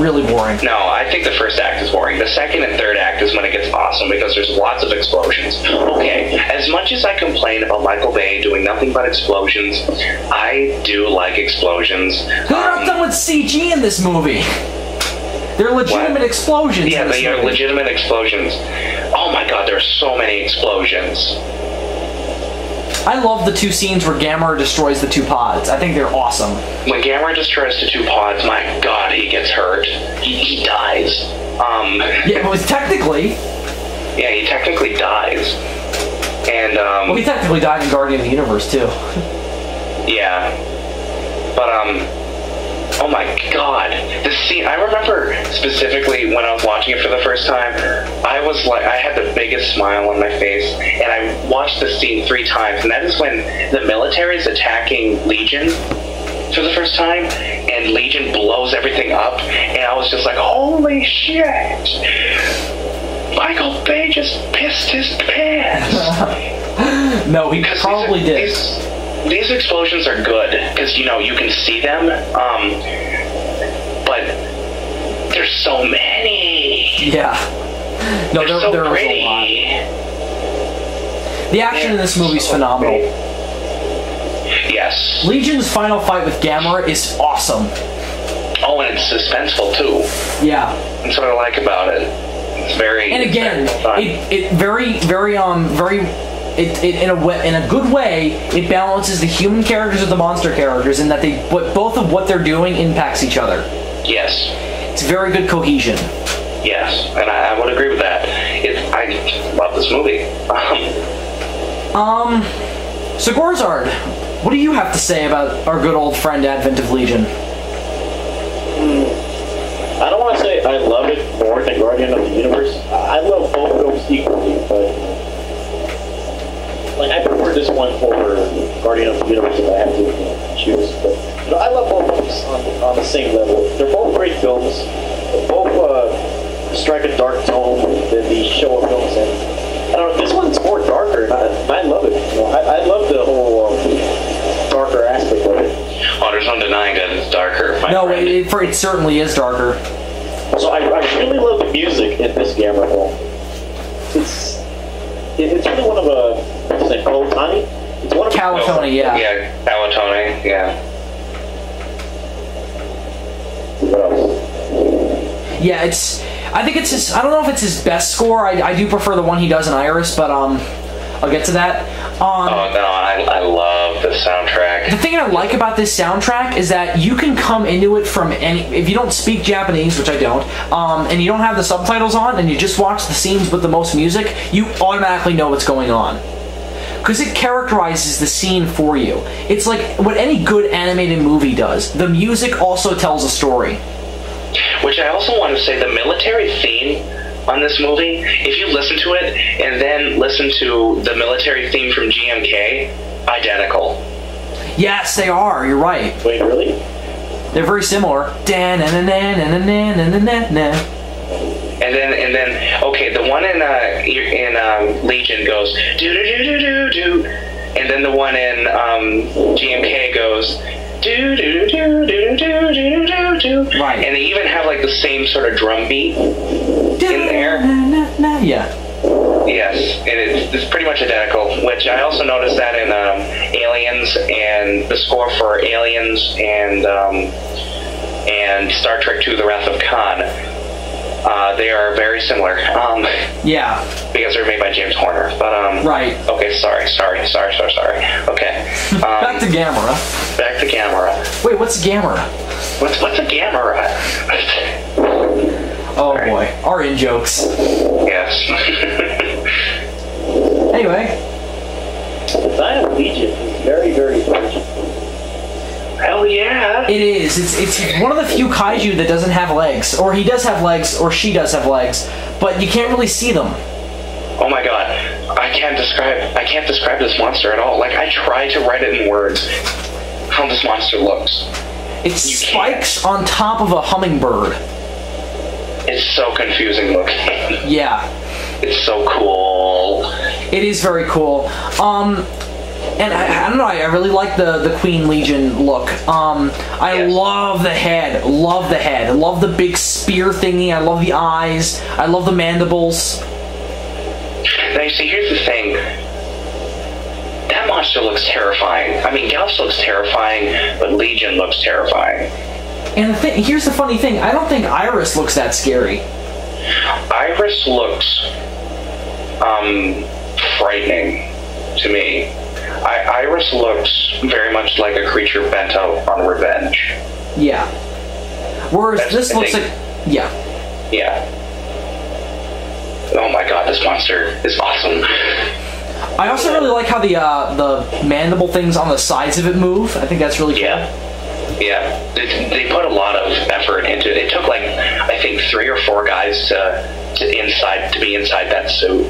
really boring. No, I think the first act is boring. The second and third act is when it gets awesome because there's lots of explosions. Okay, as much as I complain about Michael Bay doing nothing but explosions, I do like explosions. They're not done with CG in this movie. They're legitimate explosions. Yeah, they are legitimate explosions. Oh my god, there are so many explosions. I love the two scenes where Gamera destroys the two pods. I think they're awesome. When Gamera destroys the two pods, my god, he gets hurt. He dies. Yeah, but technically... Yeah, he technically dies. And, well, he technically died in Guardian of the Universe, too. Yeah. But, oh my god, this scene, I remember specifically when I was watching it for the first time, I had the biggest smile on my face, and I watched this scene 3 times, and that is when the military is attacking Legion for the first time, and Legion blows everything up, and I was just like, holy shit! Michael Bay just pissed his pants! No, he probably did. These explosions are good because you can see them, but there's so many. Yeah, no, there so is pretty. a lot. The action in this movie is phenomenal. Yes. Legion's final fight with Gamera is awesome. Oh, and it's suspenseful too. Yeah. That's what I like about it. It's very. And again, it very in a good way, it balances the human characters with the monster characters, in that both of what they're doing impacts each other. Yes. It's very good cohesion. Yes, and I would agree with that. I love this movie. So GORIZARD, what do you have to say about our good old friend Advent of Legion? I don't want to say I love it more than Guardian of the Universe. I love both films equally, but like I prefer this one over Guardian of the Universe if I have to choose. But I love both films on the same level. They're both great films. They both strike a dark tone than the Showa films, and I don't know, this one's more darker, and I love it. I love the whole darker aspect of it. Oh, there's no denying that it's darker. No, it certainly is darker. So I really love the music in this Gamera film. It's really one of what's it, Kawatani? It's one of Kawatani, yeah. Yeah, Kawatani, yeah. What else? Yeah, I think it's his. I don't know if it's his best score. I do prefer the one he does in Iris, but I'll get to that. Oh no, I love the soundtrack. The thing I like about this soundtrack is that you can come into it from if you don't speak Japanese, which I don't, and you don't have the subtitles on, and you just watch the scenes with the most music, you automatically know what's going on. Because it characterizes the scene for you. It's like what any good animated movie does. The music also tells a story. Which I also want to say, the military theme on this movie, if you listen to it and then listen to the military theme from GMK, identical. Yes, they are. You're right. Wait, really? They're very similar. And then okay, the one in Legion goes do do do do do do, and then the one in GMK goes do do do do do do do do. Right. And they even have like the same sort of drum beat in there. Yeah. Yes, and it's pretty much identical. Which I also noticed that in Aliens, and the score for Aliens and Star Trek II: The Wrath of Khan. They are very similar. Yeah. Because they're made by James Horner. But right. Okay, sorry. Okay. Back to Gamera. Back to Gamera. Wait, what's Gamera? What's a Gamera? Oh boy, our in jokes. Yes. Anyway. The Design of Legion is very, very original. Hell yeah. It is. It's one of the few kaiju that doesn't have legs. Or he does have legs, or she does have legs, but you can't really see them. Oh my god. I can't describe this monster at all. Like, I try to write it in words how this monster looks. It spikes on top of a hummingbird. It's so confusing looking. Yeah. It's so cool. It is very cool. And I don't know, I really like the Queen Legion look. I love the head. Love the head. I love the big spear thingy. I love the eyes. I love the mandibles. Now, you see, here's the thing. That monster looks terrifying. I mean, Gyaos looks terrifying, but Legion looks terrifying. And here's the funny thing. I don't think Iris looks that scary. Iris looks frightening to me. Iris looks very much like a creature bent out on revenge. Yeah. Whereas this looks like... Yeah. Yeah. Oh my god, this monster is awesome. I also really like how the mandible things on the sides of it move. I think that's really cool. Yeah. Yeah. They put a lot of effort into it. It took like, I think, 3 or 4 guys to be inside that suit.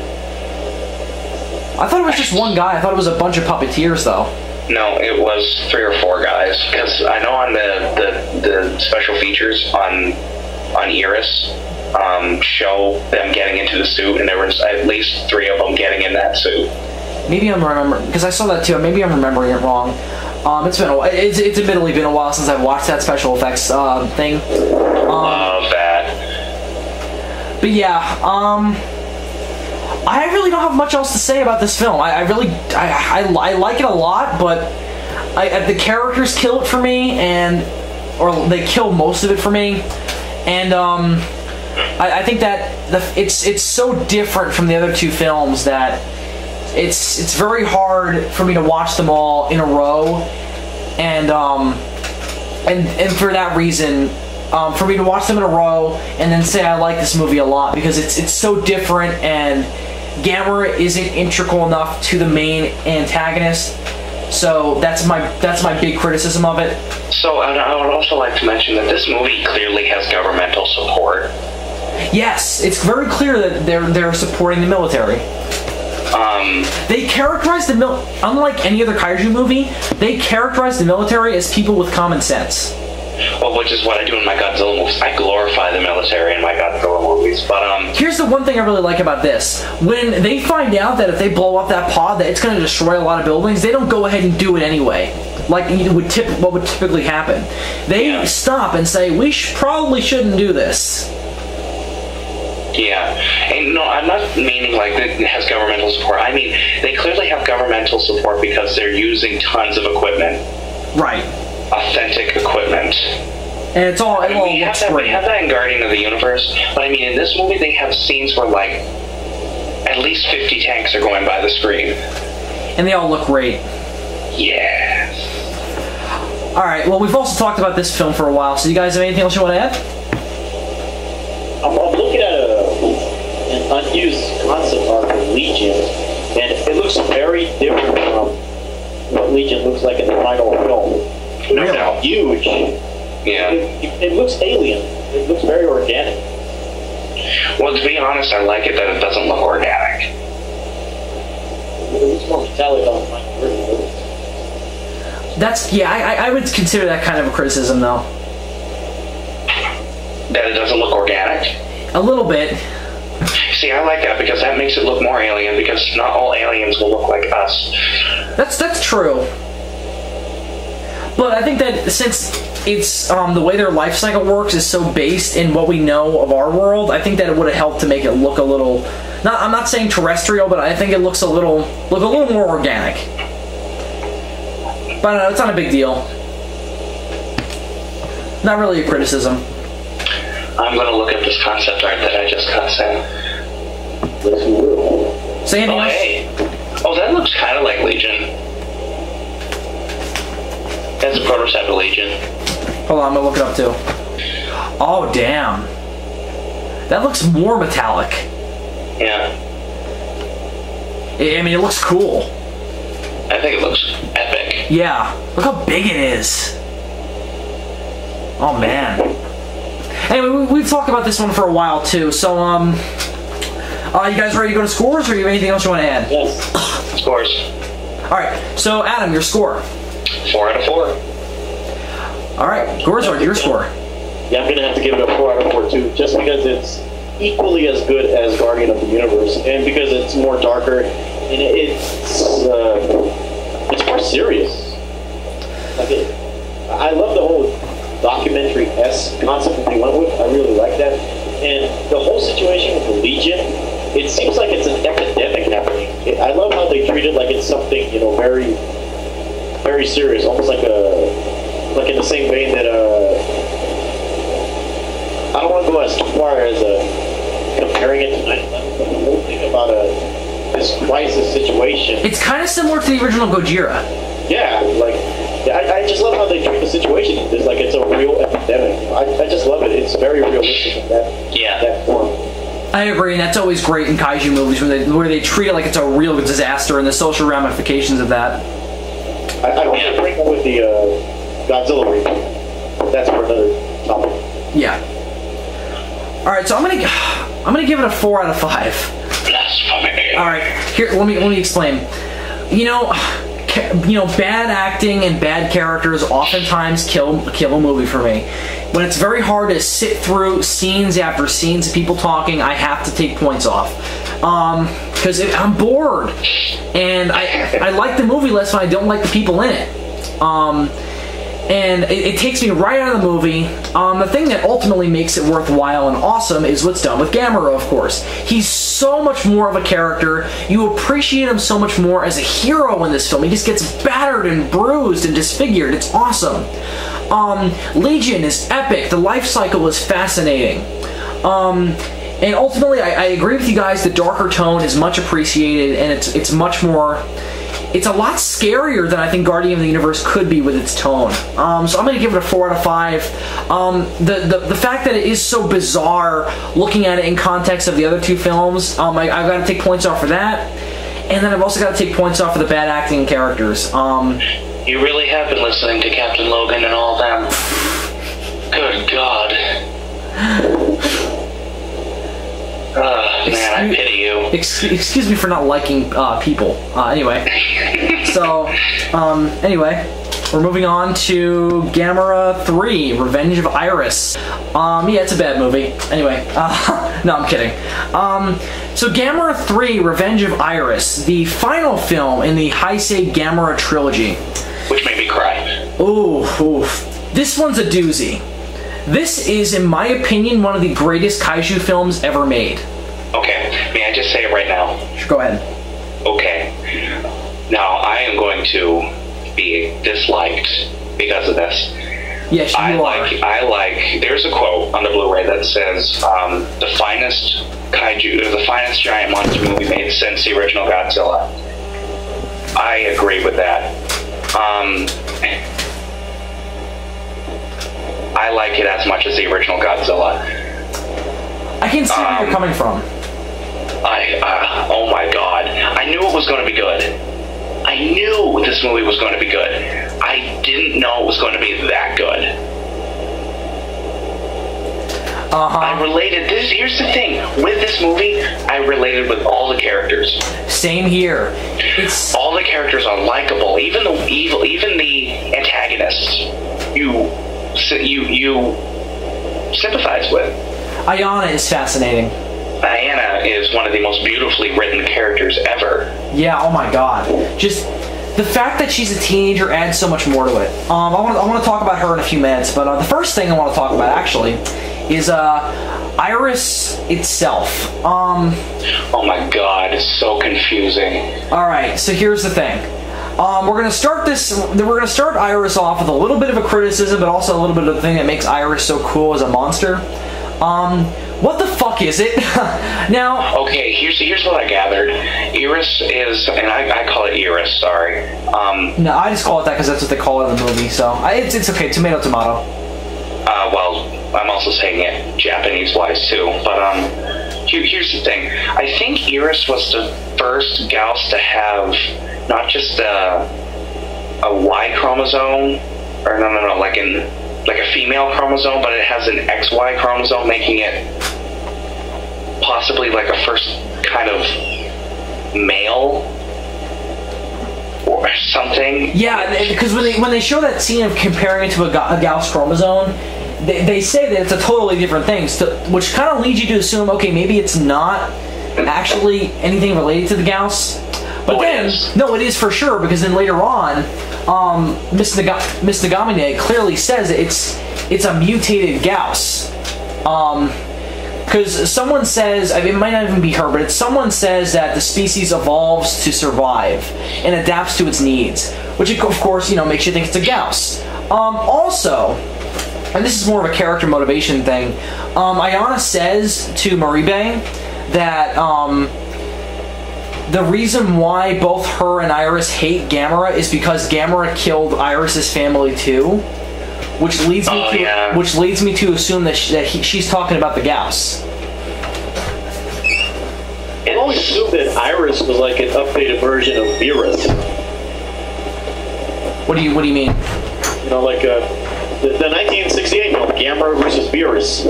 I thought it was just one guy. I thought it was a bunch of puppeteers, though. No, it was 3 or 4 guys. Because I know on the special features on Iris show them getting into the suit, and there was at least 3 of them getting in that suit. Maybe I'm remembering, because I saw that too. Maybe I'm remembering it wrong. It's been it's admittedly been a while since I've watched that special effects thing. Love that. But yeah, I really don't have much else to say about this film. I like it a lot, but the characters kill it for me, or they kill most of it for me, and I think that it's so different from the other 2 films that it's very hard for me to watch them all in a row, and for that reason, for me to watch them in a row and then say I like this movie a lot, because it's so different, and Gamera isn't integral enough to the main antagonist. So that's my big criticism of it. So I would also like to mention that this movie clearly has governmental support. Yes, it's very clear that they're supporting the military. They characterize unlike any other kaiju movie, they characterize the military as people with common sense. Well, which is what I do in my Godzilla movies. I glorify the military in my Godzilla movies, but here's the one thing I really like about this. When they find out that if they blow up that pod that it's going to destroy a lot of buildings, they don't go ahead and do it anyway. Like what would typically happen. They stop and say, we probably shouldn't do this. Yeah, and no, I'm not meaning like it has governmental support. I mean, they clearly have governmental support because they're using tons of equipment. Right. Authentic equipment. And it all looks great. We have that in Guardian of the Universe, but I mean, in this movie they have scenes where like at least 50 tanks are going by the screen. And they all look great. Yes. Alright, well, we've also talked about this film for a while, so you guys have anything else you want to add? I'm looking at an unused concept art for Legion, and it looks very different from what Legion looks like in the final film. No doubt. Huge. Yeah. It looks alien. It looks very organic. Well, to be honest, I like it that it doesn't look organic. It looks more metallic on my version. I would consider that kind of a criticism, though. That it doesn't look organic? A little bit. See, I like that because that makes it look more alien, because not all aliens will look like us. That's true. But I think that since it's the way their life cycle works is so based in what we know of our world, I think that it would have helped to make it look a little. I'm not saying terrestrial, but I think it looks a little more organic. But I don't know, it's not a big deal. Not really a criticism. I'm gonna look at this concept art that I just got sent. Say anything else? Hey. Oh, that looks kind of like Legion. That's a prototype of Legion. Hold on, I'm gonna look it up too. Oh, damn. That looks more metallic. Yeah. I mean, it looks cool. I think it looks epic. Yeah. Look how big it is. Oh, man. Anyway, we've talked about this one for a while, too. So, you guys ready to go to scores, or do you have anything else you want to add? Yes. Scores. Alright, so Adam, your score. 4 out of 4. Alright, GORIZARD, your score. Yeah, I'm going to have to give it a 4 out of 4 too, just because it's equally as good as Guardian of the Universe, and because it's more darker, and it's more serious. I love the whole documentary-esque concept that they went with. I really like that. And the whole situation with the Legion, it seems like it's an epidemic happening. I love how they treat it like it's something, very, very serious, almost like in the same vein that I don't want to go as far as comparing it to 9/11, but the whole thing about this crisis situation. It's kind of similar to the original Gojira. Yeah, I just love how they treat the situation. It's like it's a real epidemic. I just love it. It's very realistic in that form. I agree, and that's always great in kaiju movies where they treat it like it's a real disaster and the social ramifications of that. I hope they bring it with the Godzilla remake. That's for another topic. Yeah. All right, so I'm gonna give it a 4 out of 5. Blasphemy. All right, here let me explain. Bad acting and bad characters oftentimes kill a movie for me. When it's very hard to sit through scenes after scenes of people talking, I have to take points off. Because I'm bored. And I like the movie less when I don't like the people in it. And it takes me right out of the movie. The thing that ultimately makes it worthwhile and awesome is what's done with Gamera, of course. He's so much more of a character. You appreciate him so much more as a hero in this film. He just gets battered and bruised and disfigured. It's awesome. Legion is epic. The life cycle is fascinating. And ultimately, I agree with you guys. The darker tone is much appreciated, and it's much more. It's a lot scarier than I think Guardian of the Universe could be with its tone. So I'm going to give it a 4 out of 5. The fact that it is so bizarre, looking at it in context of the other two films, I've got to take points off for that. And then I've also got to take points off for the bad acting and characters. You really have been listening to Captain Logan and all them. Good God. Man, I pity you. Excuse me for not liking people. Anyway. So, anyway, we're moving on to Gamera 3, Revenge of Iris. Yeah, it's a bad movie. Anyway, no, I'm kidding. So Gamera 3, Revenge of Iris, the final film in the Heisei Gamera Trilogy. Which made me cry. Ooh. This one's a doozy. This is, in my opinion, one of the greatest kaiju films ever made. Okay, may I just say it right now? Sure, go ahead. Okay. Now, I am going to be disliked because of this. Yes, you are. There's a quote on the Blu-ray that says, the finest kaiju, the finest giant monster movie made since the original Godzilla. I agree with that. I like it as much as the original Godzilla. I can see where you're coming from. Oh my God. I knew it was going to be good. I knew this movie was going to be good. I didn't know it was going to be that good. I related this. Here's the thing. With this movie, I related with all the characters. Same here. All the characters are likable. Even the evil, even the antagonists. You sympathize with. Ayana is fascinating. Ayana is one of the most beautifully written characters ever. Yeah, oh my God. Just the fact that she's a teenager adds so much more to it. I want to talk about her in a few minutes, but the first thing I want to talk about actually is Iris itself. Oh my God, it's so confusing. All right, so here's the thing. We're gonna start Iris off with a little bit of a criticism, but also a little bit of the thing that makes Iris so cool as a monster. What the fuck is it? Now... Okay, here's what I gathered. Iris is... And I call it Iris, sorry. No, I just call it that because that's what they call it in the movie, so... It's okay, tomato. Well, I'm also saying it Japanese-wise, too. But, here's the thing. I think Iris was the first Gyaos to have not just a Y chromosome, or no, like a female chromosome, but it has an XY chromosome, making it possibly like a first kind of male or something. Yeah, because when they show that scene of comparing it to a Gyaos chromosome, they say that it's a totally different thing, which kind of leads you to assume, okay, maybe it's not actually anything related to the Gyaos. But no, it is for sure, because then later on, Miss Nagamine clearly says it's a mutated Gyaos. Because someone says, I mean, it might not even be her, but someone says that the species evolves to survive and adapts to its needs, which of course, makes you think it's a Gyaos. Also, and this is more of a character motivation thing, Ayana says to Maribe that, the reason why both her and Iris hate Gamera is because Gamera killed Iris's family too, which leads me to assume that she's talking about the Gyaos. I always assumed that Iris was like an updated version of Virus. What do you mean? Like the 1968 film, Gamera versus Virus.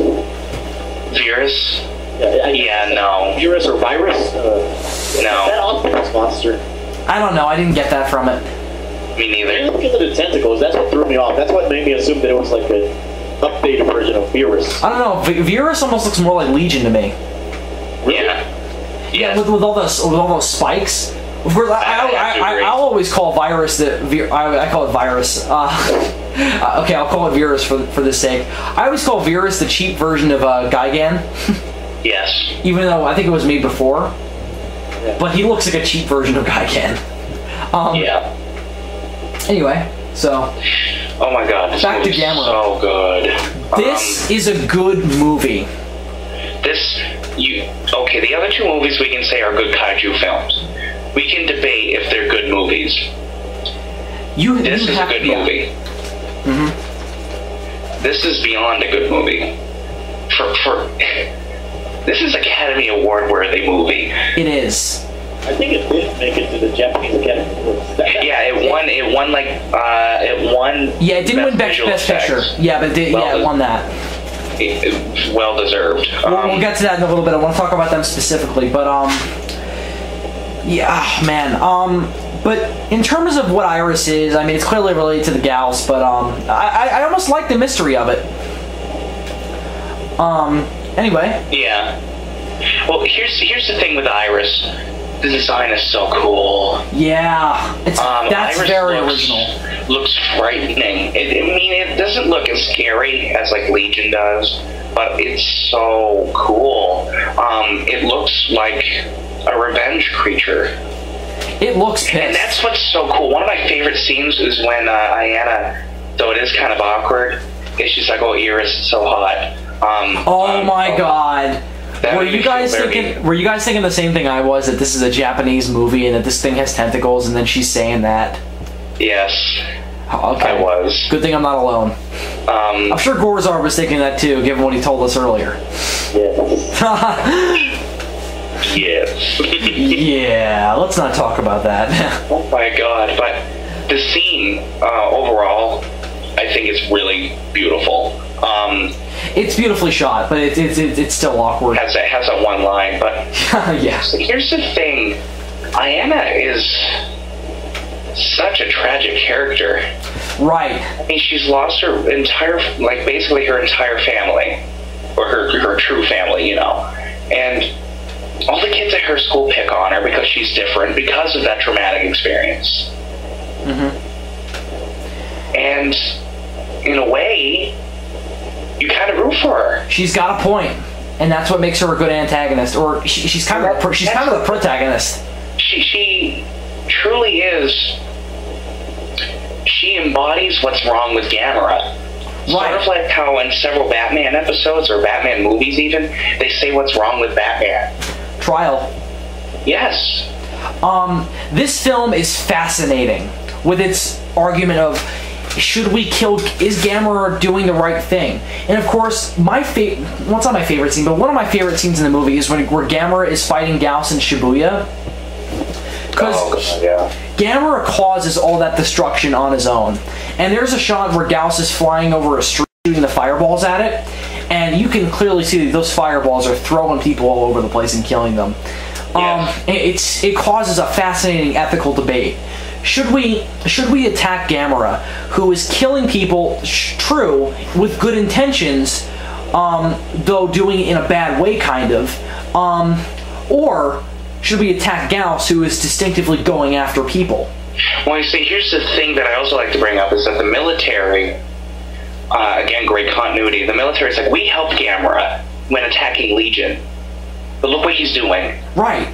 Virus? Yeah, no. Virus or Virus? No. That octopus monster. I don't know. I didn't get that from it. Me neither. Look at the tentacles. That's what threw me off. That's what made me assume that it was like an updated version of Virus. I don't know. Virus almost looks more like Legion to me. Really? Yeah. With all those spikes. Of course, I'll always call Virus I call it Virus. Okay, I'll call it Virus for this sake. I always call Virus the cheap version of Gigan. Yes. Even though I think it was made before. Yeah. But he looks like a cheap version of Gigan. Yeah. Anyway, so... Oh my God, this back to Gamera. So good. This is a good movie. This Okay, the other two movies we can say are good kaiju films. We can debate if they're good movies. This is a good movie. Mm-hmm. This is beyond a good movie. This is Academy Award worthy movie. It is. I think it did make it to the Japanese Academy Awards. Yeah, it won. It won. Yeah, it didn't win Best Picture. Yeah, but it won that. Well deserved. We'll get to that in a little bit. I want to talk about them specifically, but yeah, man. But in terms of what Iris is, I mean, it's clearly related to the Gyaos, but I almost like the mystery of it. Anyway. Yeah. Well, here's the thing with Iris. The design is so cool. Yeah, that's Iris very original. Looks frightening. It doesn't look as scary as like Legion does, but it's so cool. It looks like a revenge creature. It looks pissed. And that's what's so cool. One of my favorite scenes is when Ayana, though it is kind of awkward, she's like, "Oh, Iris, it's so hot." Oh my god. Were you guys thinking the same thing I was, that this is a Japanese movie and that this thing has tentacles, and then she's saying that? Yes. Okay. I was. Good thing I'm not alone. I'm sure GORIZARD was thinking that too, given what he told us earlier. Yes. Yeah, let's not talk about that. Oh my god, but the scene, overall, I think is really beautiful. It's beautifully shot, but it's still awkward. Has that one line, but yeah. So here's the thing: Ayana is such a tragic character. Right. I mean, she's lost her basically her entire family, or her true family, you know, and all the kids at her school pick on her because she's different because of that traumatic experience. Mm-hmm. And in a way, you kind of root for her. She's got a point, and that's what makes her a good antagonist, or she's kind of the protagonist. She truly is. She embodies what's wrong with Gamera. Right. Sort of like how in several Batman episodes, or Batman movies even, they say what's wrong with Batman. Trial. Yes. This film is fascinating with its argument of, should we kill, is Gamera doing the right thing? And of course, well, it's not my favorite scene, but one of my favorite scenes in the movie is where Gamera is fighting Gyaos in Shibuya. Because Gamera causes all that destruction on his own. And there's a shot where Gyaos is flying over a street shooting the fireballs at it, and you can clearly see that those fireballs are throwing people all over the place and killing them. It causes a fascinating ethical debate. Should we attack Gamera, who is killing people, true, with good intentions, though doing it in a bad way, kind of, or should we attack Gyaos, who is distinctively going after people? Well, you see, here's the thing that I also like to bring up, is that the military, again, great continuity, the military is like, we helped Gamera when attacking Legion, but look what he's doing. Right.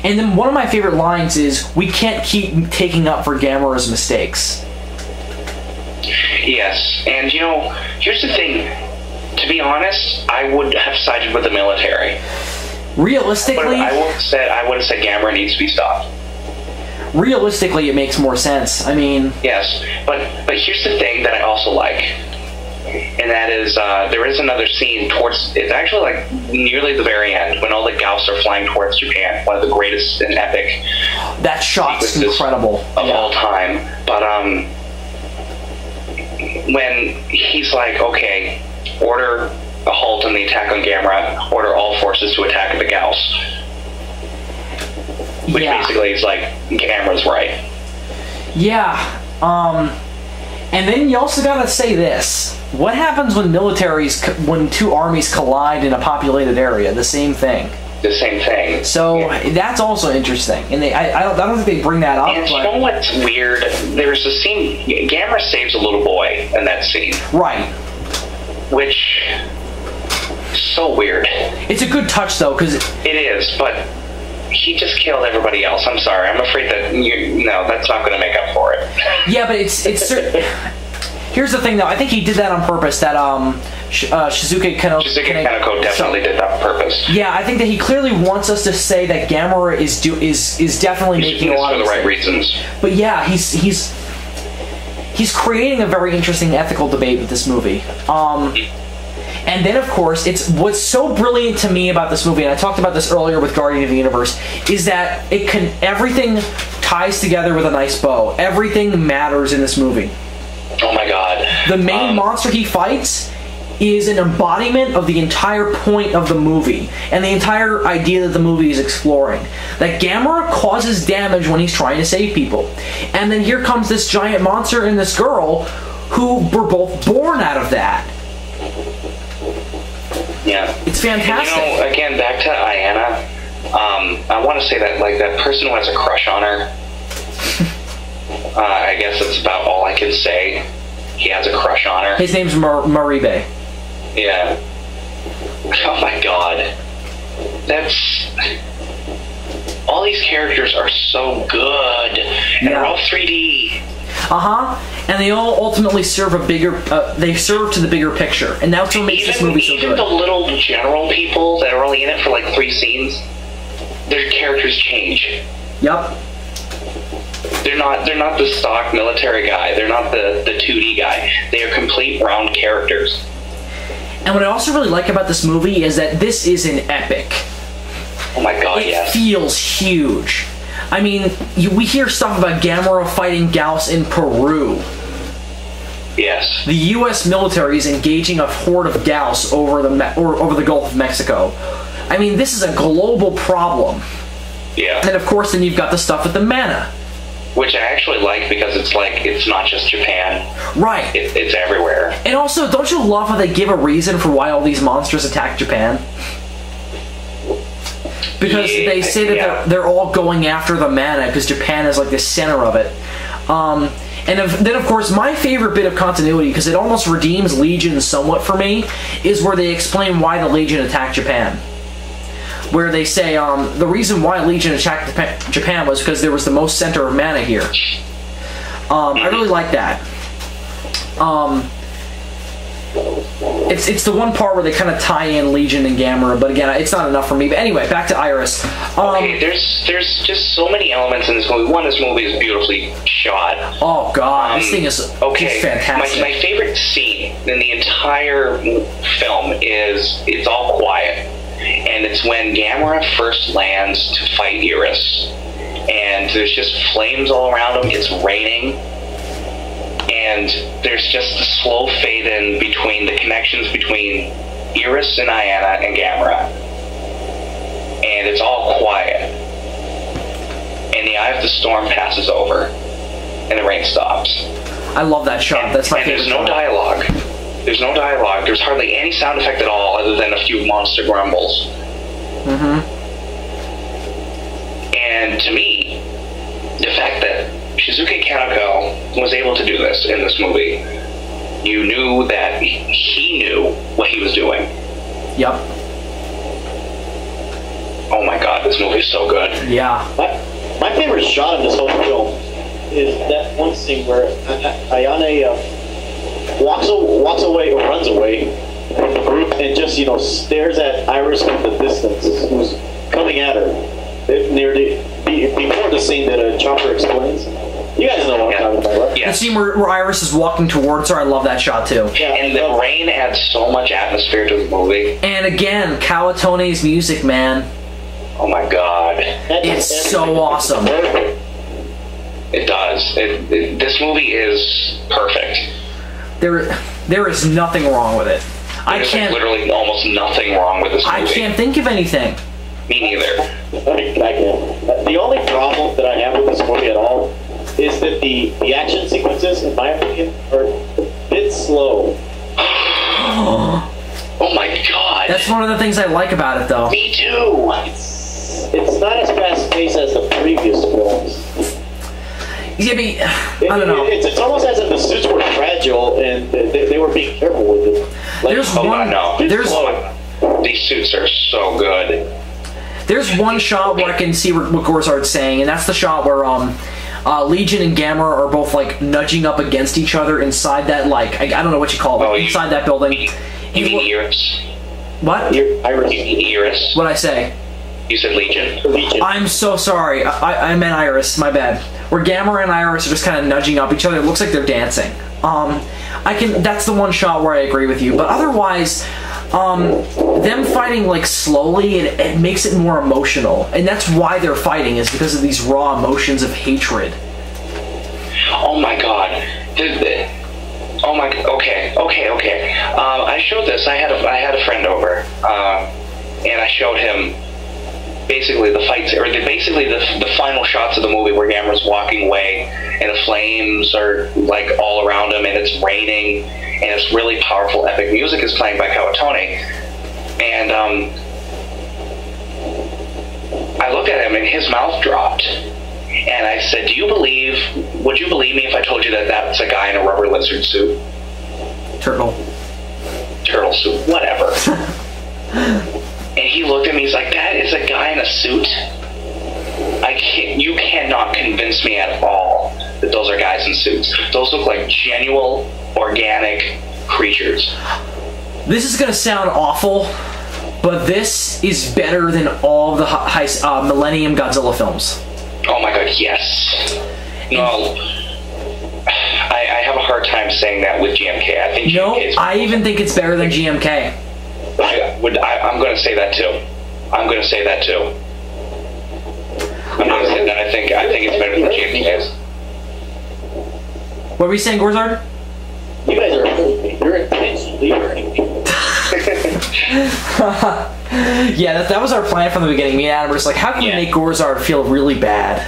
And then one of my favorite lines is, we can't keep taking up for Gamera's mistakes. Yes, and you know, here's the thing, to be honest, I would have sided with the military. Realistically, I would have said Gamera needs to be stopped. Realistically, it makes more sense. I mean, yes, but here's the thing that I also like, and that is there is another scene it's actually like nearly the very end when all the Gyaos are flying towards Japan, one of the greatest and epic. That shot's incredible of all time. But when he's like, okay, order a halt on the attack on Gamera, order all forces to attack the Gyaos. Which basically is like, Gamera's right. Yeah. And then you also gotta say this. What happens when two armies collide in a populated area? The same thing. The same thing. So that's also interesting. And I don't think they bring that up. And you know what's weird? There's a scene, Gamera saves a little boy in that scene. Right. Which is so weird. It's a good touch though, because it is, but he just killed everybody else. I'm sorry. I'm afraid that that's not going to make up for it. Yeah, but it's Here's the thing, though. I think he did that on purpose. That Shizuke Kaneko definitely did that on purpose. Yeah, I think that he clearly wants us to say that Gamera is definitely making a lot of for the right reasons. But yeah, he's creating a very interesting ethical debate with this movie. And then, of course, what's so brilliant to me about this movie, and I talked about this earlier with Guardian of the Universe, is that everything ties together with a nice bow. Everything matters in this movie. Oh my god. The main monster he fights is an embodiment of the entire point of the movie, and the entire idea that the movie is exploring. That Gamera causes damage when he's trying to save people. And then here comes this giant monster and this girl who were both born out of that. Yeah. It's fantastic. And, again, back to Ayana, I want to say that, like, that person who has a crush on her, I guess that's about all I can say. He has a crush on her. His name's Maribe. Yeah. Oh my god. All these characters are so good. And they're all 3D. And they all ultimately serve to the bigger picture, and that's what makes this movie so good. Even the little general people that are only in it for like 3 scenes, their characters change. Yep. They're not the stock military guy. They're not the 2D guy. They are complete round characters. And what I also really like about this movie is that this is an epic. Oh my god, yes. It feels huge. I mean, we hear stuff about Gamera fighting Gyaos in Peru. Yes. The U.S. military is engaging a horde of Gyaos over the Gulf of Mexico. I mean, this is a global problem. Yeah. And of course, then you've got the stuff with the mana. Which I actually like because it's not just Japan. Right. It's everywhere. And also, don't you love how they give a reason for why all these monsters attack Japan? Because they say that they're all going after the mana because Japan is like the center of it. Then, of course, my favorite bit of continuity, because it almost redeems Legion somewhat for me, is where they explain why the Legion attacked Japan. Where they say the reason why Legion attacked Japan was because there was the most center of mana here. I really like that. It's the one part where they kind of tie in Legion and Gamera, but again, it's not enough for me. But anyway, back to Iris. Okay, there's just so many elements in this movie. One, this movie is beautifully shot. Oh god, this thing is fantastic. My favorite scene in the entire film is it's all quiet, and it's when Gamera first lands to fight Iris, and there's just flames all around him. It's raining. And there's just a slow fade in between the connections between Iris and Ayana and Gamera. And it's all quiet. And the eye of the storm passes over. And the rain stops. I love that shot. That's my favorite. There's no dialogue. There's no dialogue. There's hardly any sound effect at all other than a few monster grumbles. And to me, the fact that Shizuke Kaneko was able to do this in this movie, you knew that he knew what he was doing. Yep. Oh my god, this movie is so good. Yeah. My favorite shot of this whole film is that one scene where Ayane walks away or runs away from the group and just, stares at Iris from the distance, who's coming at her. Before the scene that Chopper explains. You guys know what I'm talking about, right? The scene where Iris is walking towards her, I love that shot too. Yeah, and the rain adds so much atmosphere to the movie. And again, Kawatone's music, man. Oh my god. It's so awesome. It does. This movie is perfect. There is nothing wrong with it. There's literally almost nothing wrong with this movie. I can't think of anything. Me neither. I can't. The only problem that I have with this movie at all is that the action sequences, in my opinion, are a bit slow. Oh my god. That's one of the things I like about it, though. Me too. It's not as fast-paced as the previous films. Yeah, but I don't know. It's almost as if the suits were fragile and they were being careful with it. These suits are so good. There's one shot where I can see what GORIZARD's saying, and that's the shot where Legion and Gamera are both like nudging up against each other inside that like I don't know what you call it, inside that building. You mean Iris? What? Iris. You mean Iris? What'd I say? You said Legion. I'm so sorry. I meant Iris. My bad. Where Gamera and Iris are just kind of nudging up each other. It looks like they're dancing. That's the one shot where I agree with you. But otherwise, them fighting like slowly, it makes it more emotional, and that's why they're fighting, is because of these raw emotions of hatred. Oh my god. Oh my. Okay. I showed this. I had a friend over, and I showed him basically the fights, or the final shots of the movie where Gamera's walking away, and the flames are like all around him, and it's raining, and it's really powerful, epic music is playing by Kawatone, and I looked at him, and his mouth dropped. And I said, would you believe me if I told you that that's a guy in a rubber lizard suit? Turtle suit, whatever. And he looked at me, he's like, that is a guy in a suit? You cannot convince me at all that those are guys in suits. Those look like genuine, organic creatures. This is gonna sound awful, but this is better than all the Millennium Godzilla films. Oh my god, yes. No, I have a hard time saying that with GMK. I think GMK I even think it's better than GMK. I'm going to say that too. I'm going to say that. I think it's better than GMK's. What were you saying, Gorizard? You guys are hurting me. You're intentionally hurting me. Yeah, that was our plan from the beginning. Me and Adam were just like, how can we make Gorizard feel really bad?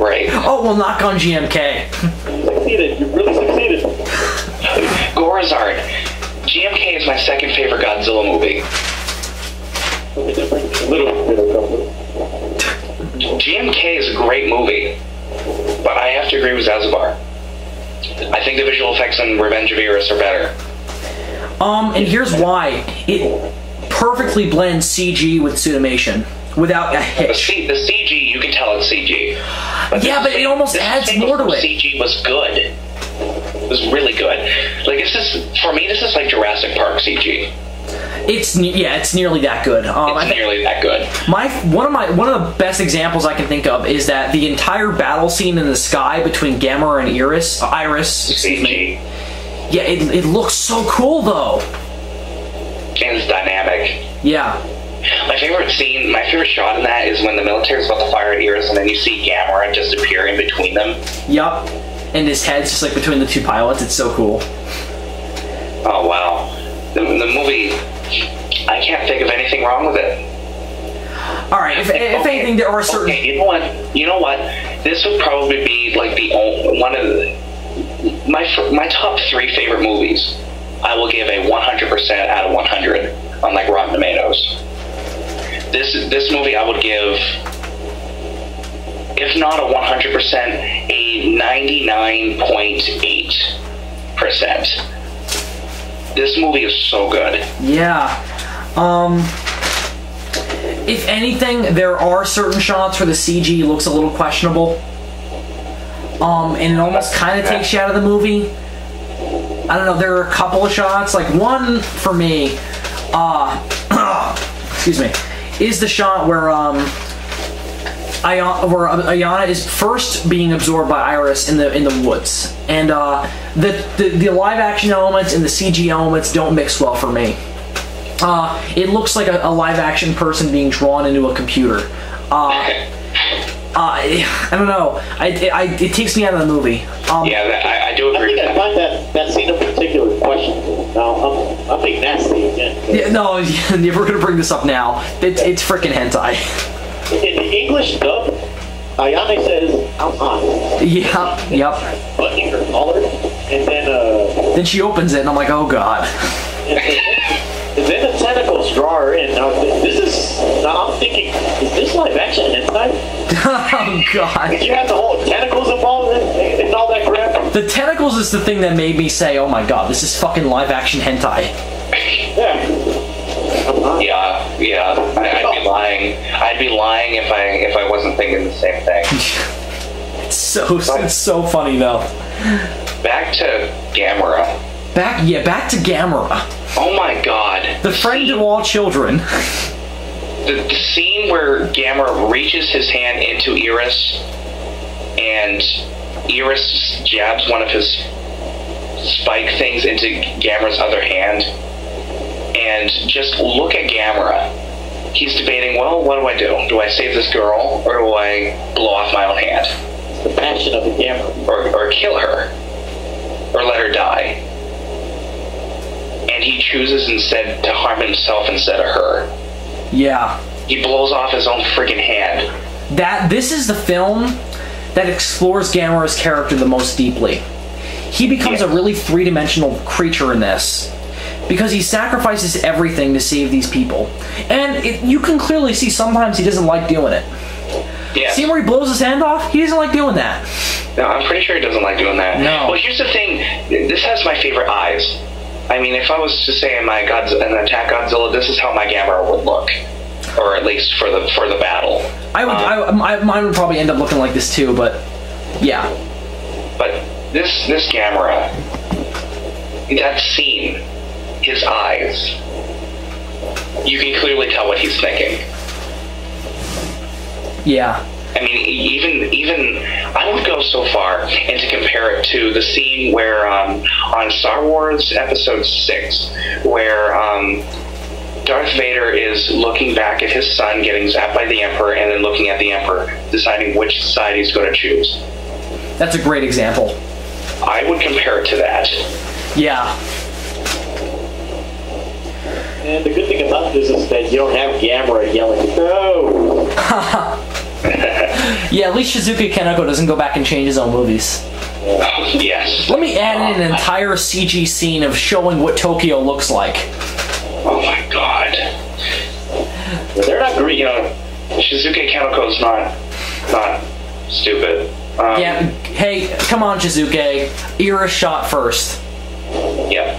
Right. Oh, we'll knock on GMK. You succeeded. You really succeeded. Gorizard. GMK is my second favorite Godzilla movie. GMK is a great movie, but I have to agree with Zazubaar. I think the visual effects in Revenge of Iris are better. And here's why. It perfectly blends CG with Suitimation without a hitch. The CG, you can tell it's CG. But yeah, but it almost adds more to it. CG was good. It was really good. Like, for me, this is like Jurassic Park CG. It's nearly that good. It's nearly that good. One of the best examples I can think of is that the entire battle scene in the sky between Gamera and Iris, excuse me. Yeah, it looks so cool though. And it's dynamic. Yeah. My favorite shot in that is when the military's about to fire at Iris, and then you see Gamera just appear in between them. Yup. And his head's just like between the two pilots. It's so cool. Oh wow. The movie, I can't think of anything wrong with it. All right, if anything, there are certain. Okay, you know what? This would probably be like one of my top 3 favorite movies. I will give a 100% out of 100 on like Rotten Tomatoes. This movie I would give, if not a 100%, a 99.8%. This movie is so good. Yeah. If anything, there are certain shots where the CG looks a little questionable. And it almost kind of takes you out of the movie. I don't know, there are a couple of shots. Like, one, for me, excuse me, is the shot where, Ayana is first being absorbed by Iris in the woods, and the live action elements and the CG elements don't mix well for me. It looks like a live action person being drawn into a computer. I don't know. It takes me out of the movie. Yeah, I do agree. I find that scene in particular questionable. Now I'm being nasty again. Yeah, no, we're gonna bring this up now. It's freaking hentai. In the English dub, Ayane says, "I'm hot." Yeah, yep. Buttoning her collar, and then she opens it, and I'm like, oh god. And then the tentacles draw her in. Now I'm thinking, is this live action hentai? Oh god. Did you have the whole tentacles involved in all that crap? The tentacles is the thing that made me say, oh my god, this is fucking live action hentai. Yeah. Yeah. I'd be lying. I'd be lying if I wasn't thinking the same thing. It's It's so funny though. Back to Gamera. Back to Gamera. Oh my god. The friend of all children. The scene where Gamera reaches his hand into Iris, and Iris jabs one of his spike things into Gamera's other hand, and just look at Gamera. He's debating, well, what do I do? Do I save this girl, or do I blow off my own hand? The passion of the Gamera. Or kill her. Or let her die. And he chooses instead to harm himself instead of her. Yeah. He blows off his own friggin' hand. This is the film that explores Gamera's character the most deeply. He becomes a really three-dimensional creature in this, because he sacrifices everything to save these people. And you can clearly see sometimes he doesn't like doing it. Yeah. See where he blows his hand off? He doesn't like doing that. No, I'm pretty sure he doesn't like doing that. No. Well, here's the thing. This has my favorite eyes. I mean, if I was to say an Attack Godzilla, this is how my Gamera would look. Or at least for the battle. Mine would probably end up looking like this too, but yeah. But this Gamera, that scene, his eyes, you can clearly tell what he's thinking. Yeah. I mean, even I would go so far and to compare it to the scene where on Star Wars Episode 6, where Darth Vader is looking back at his son getting zapped by the Emperor, and then looking at the Emperor, deciding which side he's going to choose. That's a great example. I would compare it to that. Yeah. And the good thing about this is that you don't have Gamera yelling, no! Yeah, at least Shizuke Kaneko doesn't go back and change his own movies. Yes. Let me add in an entire CG scene of showing what Tokyo looks like. Oh my god. They're not greedy. You know, Shizuke Kaneko's not stupid. Yeah, hey, come on, Shizuke. Iris shot first. Yeah.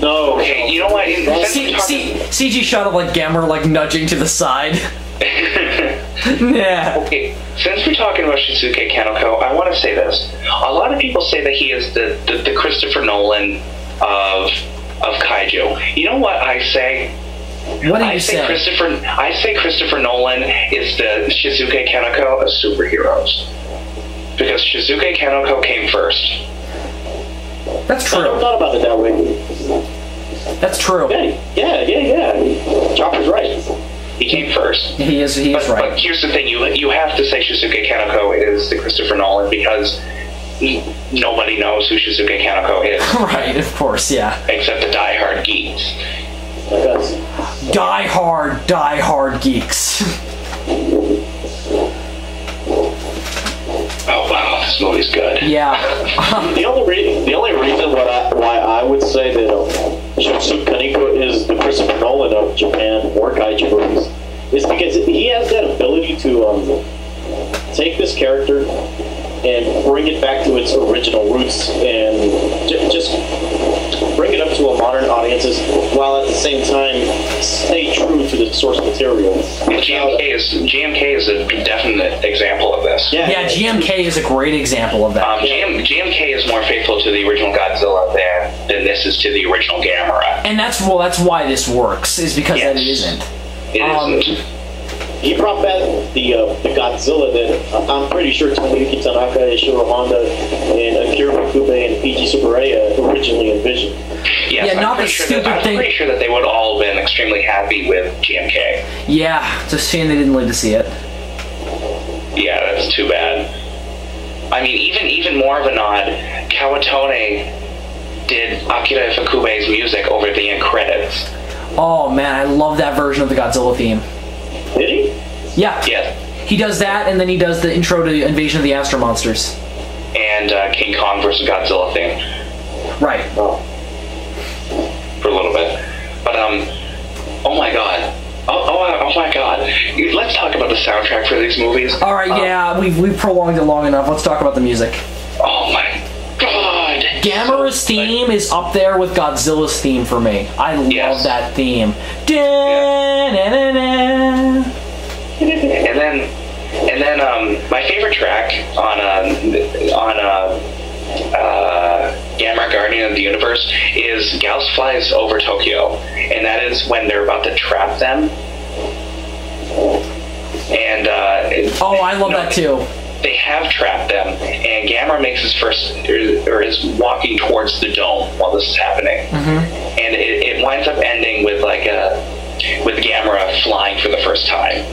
No. Okay, you know what? CG shot of like Gamera like nudging to the side. Yeah. Okay, since we're talking about Shizuke Kaneko, I want to say this. A lot of people say that he is the Christopher Nolan of kaiju. You know what I say? What do you say? I say Christopher Nolan is the Shizuke Kaneko of superheroes. Because Shizuke Kaneko came first. That's I never true. thought about it that way. That's true. Yeah. Chopper's right. He came first. He is right. But here's the thing: you have to say Shizuke Kaneko is the Christopher Nolan because nobody knows who Shizuke Kaneko is. Right, of course, yeah. Except the diehard geeks. Like us. Die-hard geeks. Oh wow, this movie's good. Yeah. The only reason why I would say that Shizuke Kaneko is the Christopher Nolan of Japan or kaiju movies is because he has that ability to take this character and bring it back to its original roots and just bring it up to a modern audiences while at the same time stay true to the source material. And GMK is a definite example of this. Yeah, GMK is a great example of that. GMK is more faithful to the original Godzilla than this is to the original Gamera. And that's why this works, is because that it isn't. It isn't. He brought back the Godzilla that I'm pretty sure Tomoyuki Tanaka, Ishiro Honda, and Akira Ifukube and PG Tsuburaya originally envisioned. Yes, Yeah, not the stupid thing. I'm pretty sure that they would all have been extremely happy with GMK. Yeah, it's a shame they didn't live to see it. Yeah, that's too bad. I mean, even more of a nod, Kawatone did Akira Ifukube's music over the end credits. Oh man, I love that version of the Godzilla theme. Did he? Yeah. Yeah. He does that, and then he does the intro to Invasion of the Astro Monsters. And King Kong vs. Godzilla theme. Right. Oh. For a little bit. But, oh my god. Oh my god. Let's talk about the soundtrack for these movies. Alright, yeah, we've prolonged it long enough. Let's talk about the music. Oh my god. Gamera's theme is up there with Godzilla's theme for me. I love that theme. Da-na-na-na. my favorite track on Gamera Guardian of the Universe is Gyaos Flies Over Tokyo, and that is when they're about to trap them. And oh, I love that too. They have trapped them, and Gamera makes his first, or is walking towards the dome while this is happening, and it winds up ending with with Gamera flying for the first time.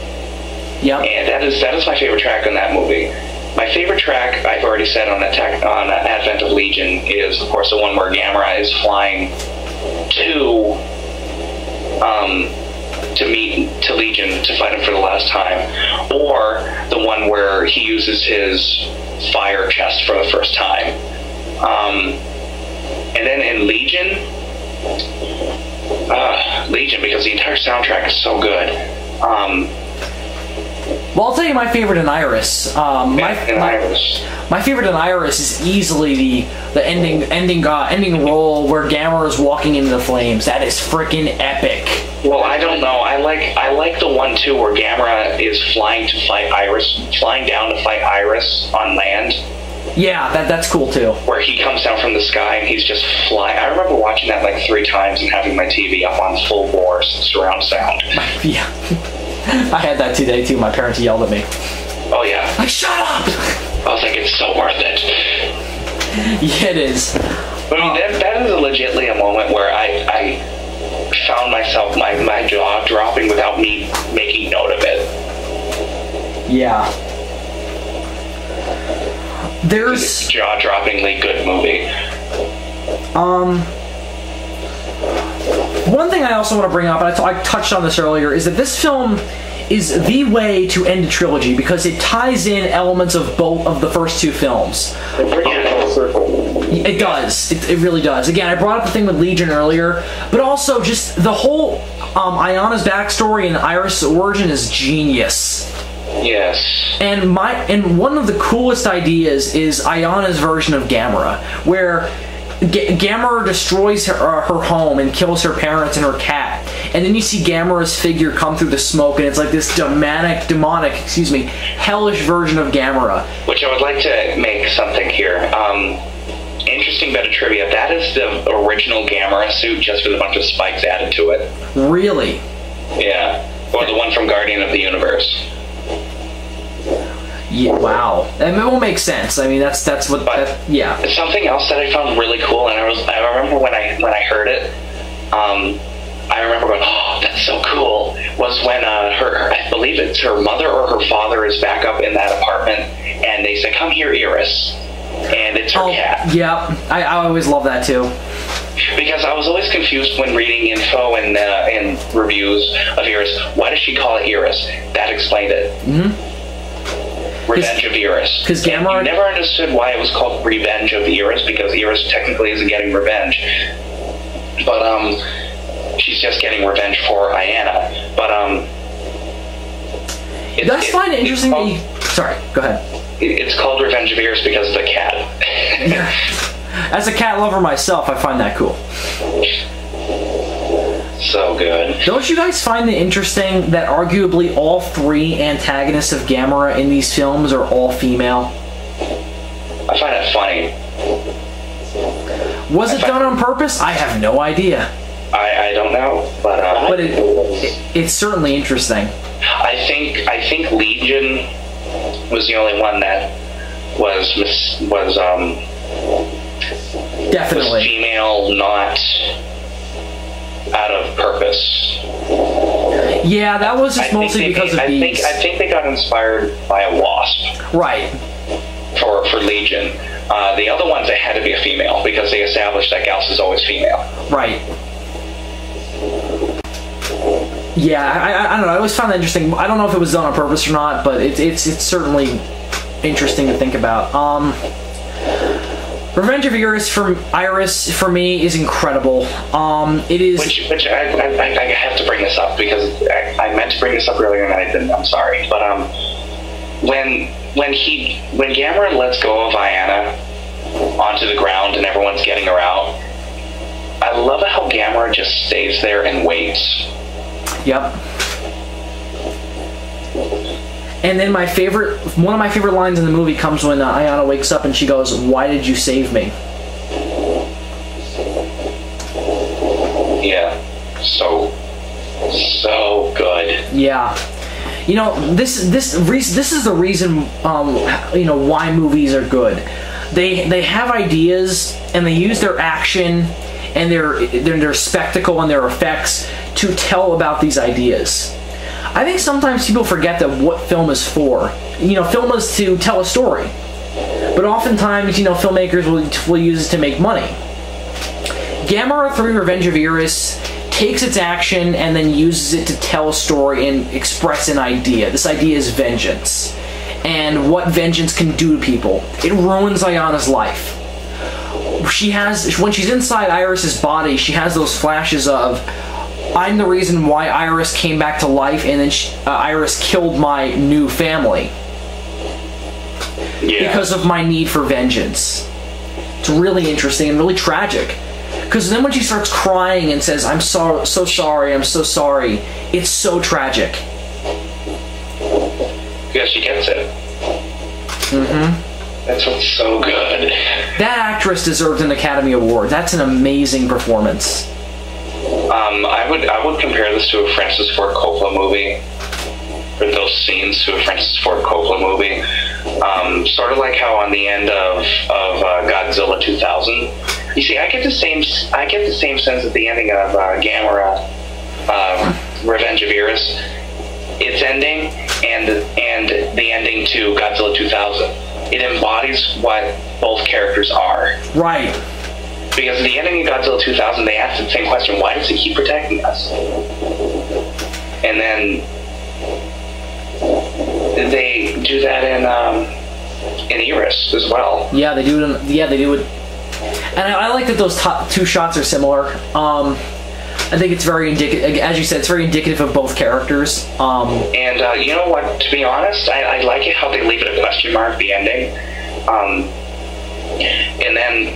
Yep. And that is my favorite track on that movie. My favorite track, I've already said on Advent of Legion, is of course the one where Gamera is flying to meet Legion to fight him for the last time, or the one where he uses his fire chest for the first time. And then in Legion, because the entire soundtrack is so good. Well, I'll tell you my favorite in Iris. My favorite in Iris is easily the ending roll where Gamera is walking into the flames. That is freaking epic. Well, I don't know. I like the one too where Gamera is flying down to fight Iris on land. Yeah, that's cool too. Where he comes down from the sky and he's just flying. I remember watching that like 3 times and having my TV up on full bore surround sound. Yeah. I had that today too. My parents yelled at me. Oh yeah. Like, shut up! I was like, it's so worth it. Yeah, it is. But I mean, that is legitimately a moment where I found myself, my jaw dropping without me making note of it. Yeah. There's jaw-droppingly good movie. One thing I also want to bring up, and I touched on this earlier, is that this film is the way to end a trilogy because it ties in elements of both of the first 2 films. It brings it full circle. It does. It really does. Again, I brought up the thing with Legion earlier, but also just the whole Ayana's backstory and Iris' origin is genius. Yes. And one of the coolest ideas is Ayana's version of Gamera, where Gamera destroys her home and kills her parents and her cat. And then you see Gamera's figure come through the smoke, and it's like this demonic, hellish version of Gamera. Which I would like to make something here. Interesting bit of trivia. That is the original Gamera suit, just with a bunch of spikes added to it. Really? Yeah. Or the one from Guardian of the Universe. Yeah, wow. And it will make sense. I mean, that's what. Yeah. Something else that I found really cool, and I remember when I heard it, I remember going, "Oh, that's so cool." Was when I believe it's her mother or her father is back up in that apartment, and they say, "Come here, Iris," and it's her cat. Yeah, I always love that too. Because I was always confused when reading info and reviews of Iris. Why does she call it Iris? That explained it. Revenge of Iris. Because Gamera... You never understood why it was called Revenge of Iris, because Iris technically isn't getting revenge. But, she's just getting revenge for Ayana. But, That's fine. Interesting that you... Sorry, go ahead. It's called Revenge of Iris because of the cat. As a cat lover myself, I find that cool. So good. Don't you guys find it interesting that arguably all 3 antagonists of Gamera in these films are all female? I find it funny. Was it done on purpose? I have no idea. I don't know, but it's certainly interesting. I think Legion was the only one that was definitely was female, not out of purpose. Yeah, that was just mostly because of these. I think they got inspired by a wasp. Right. For Legion. The other ones, they had to be a female because they established that Gyaos is always female. Right. Yeah, I don't know. I always found that interesting. I don't know if it was done on purpose or not, but it's certainly interesting to think about. Revenge of Iris for me is incredible. It is. Which I have to bring this up because I meant to bring this up earlier and I didn't. I'm sorry, but when Gamera lets go of Ayana onto the ground and everyone's getting her out, I love how Gamera just stays there and waits. Yep. And then one of my favorite lines in the movie comes when Ayana wakes up and she goes, "Why did you save me?" Yeah, so good. Yeah. You know, this is the reason, you know, why movies are good. They have ideas, and they use their action and their spectacle and their effects to tell about these ideas. I think sometimes people forget that what film is for. You know, film is to tell a story, but oftentimes, you know, filmmakers will use it to make money. Gamera 3: Revenge of Iris takes its action and then uses it to tell a story and express an idea. This idea is vengeance, and what vengeance can do to people. It ruins Ayana's life. When she's inside Iris's body, she has those flashes of, I'm the reason why Iris came back to life, and then Iris killed my new family. Yeah. Because of my need for vengeance. It's really interesting and really tragic. Because then when she starts crying and says, I'm so sorry, I'm so sorry, it's so tragic. Yeah, she gets it. Mm-hmm. That's what's so good. That actress deserved an Academy Award. That's an amazing performance. I would compare this to a Francis Ford Coppola movie, or those scenes to a Francis Ford Coppola movie. Sort of like how on the end of Godzilla 2000, you see, I get the same sense at the ending of Gamera, Revenge of Iris. Its ending and the ending to Godzilla 2000. It embodies what both characters are. Right. Because at the ending of Godzilla 2000, they asked the same question: why does he keep protecting us? And then they do that in Iris as well. Yeah, they do it. They do it. And I like that those two shots are similar. I think it's very indicative. As you said, it's very indicative of both characters. And you know what? To be honest, I like it how they leave it a question mark, the ending. And then,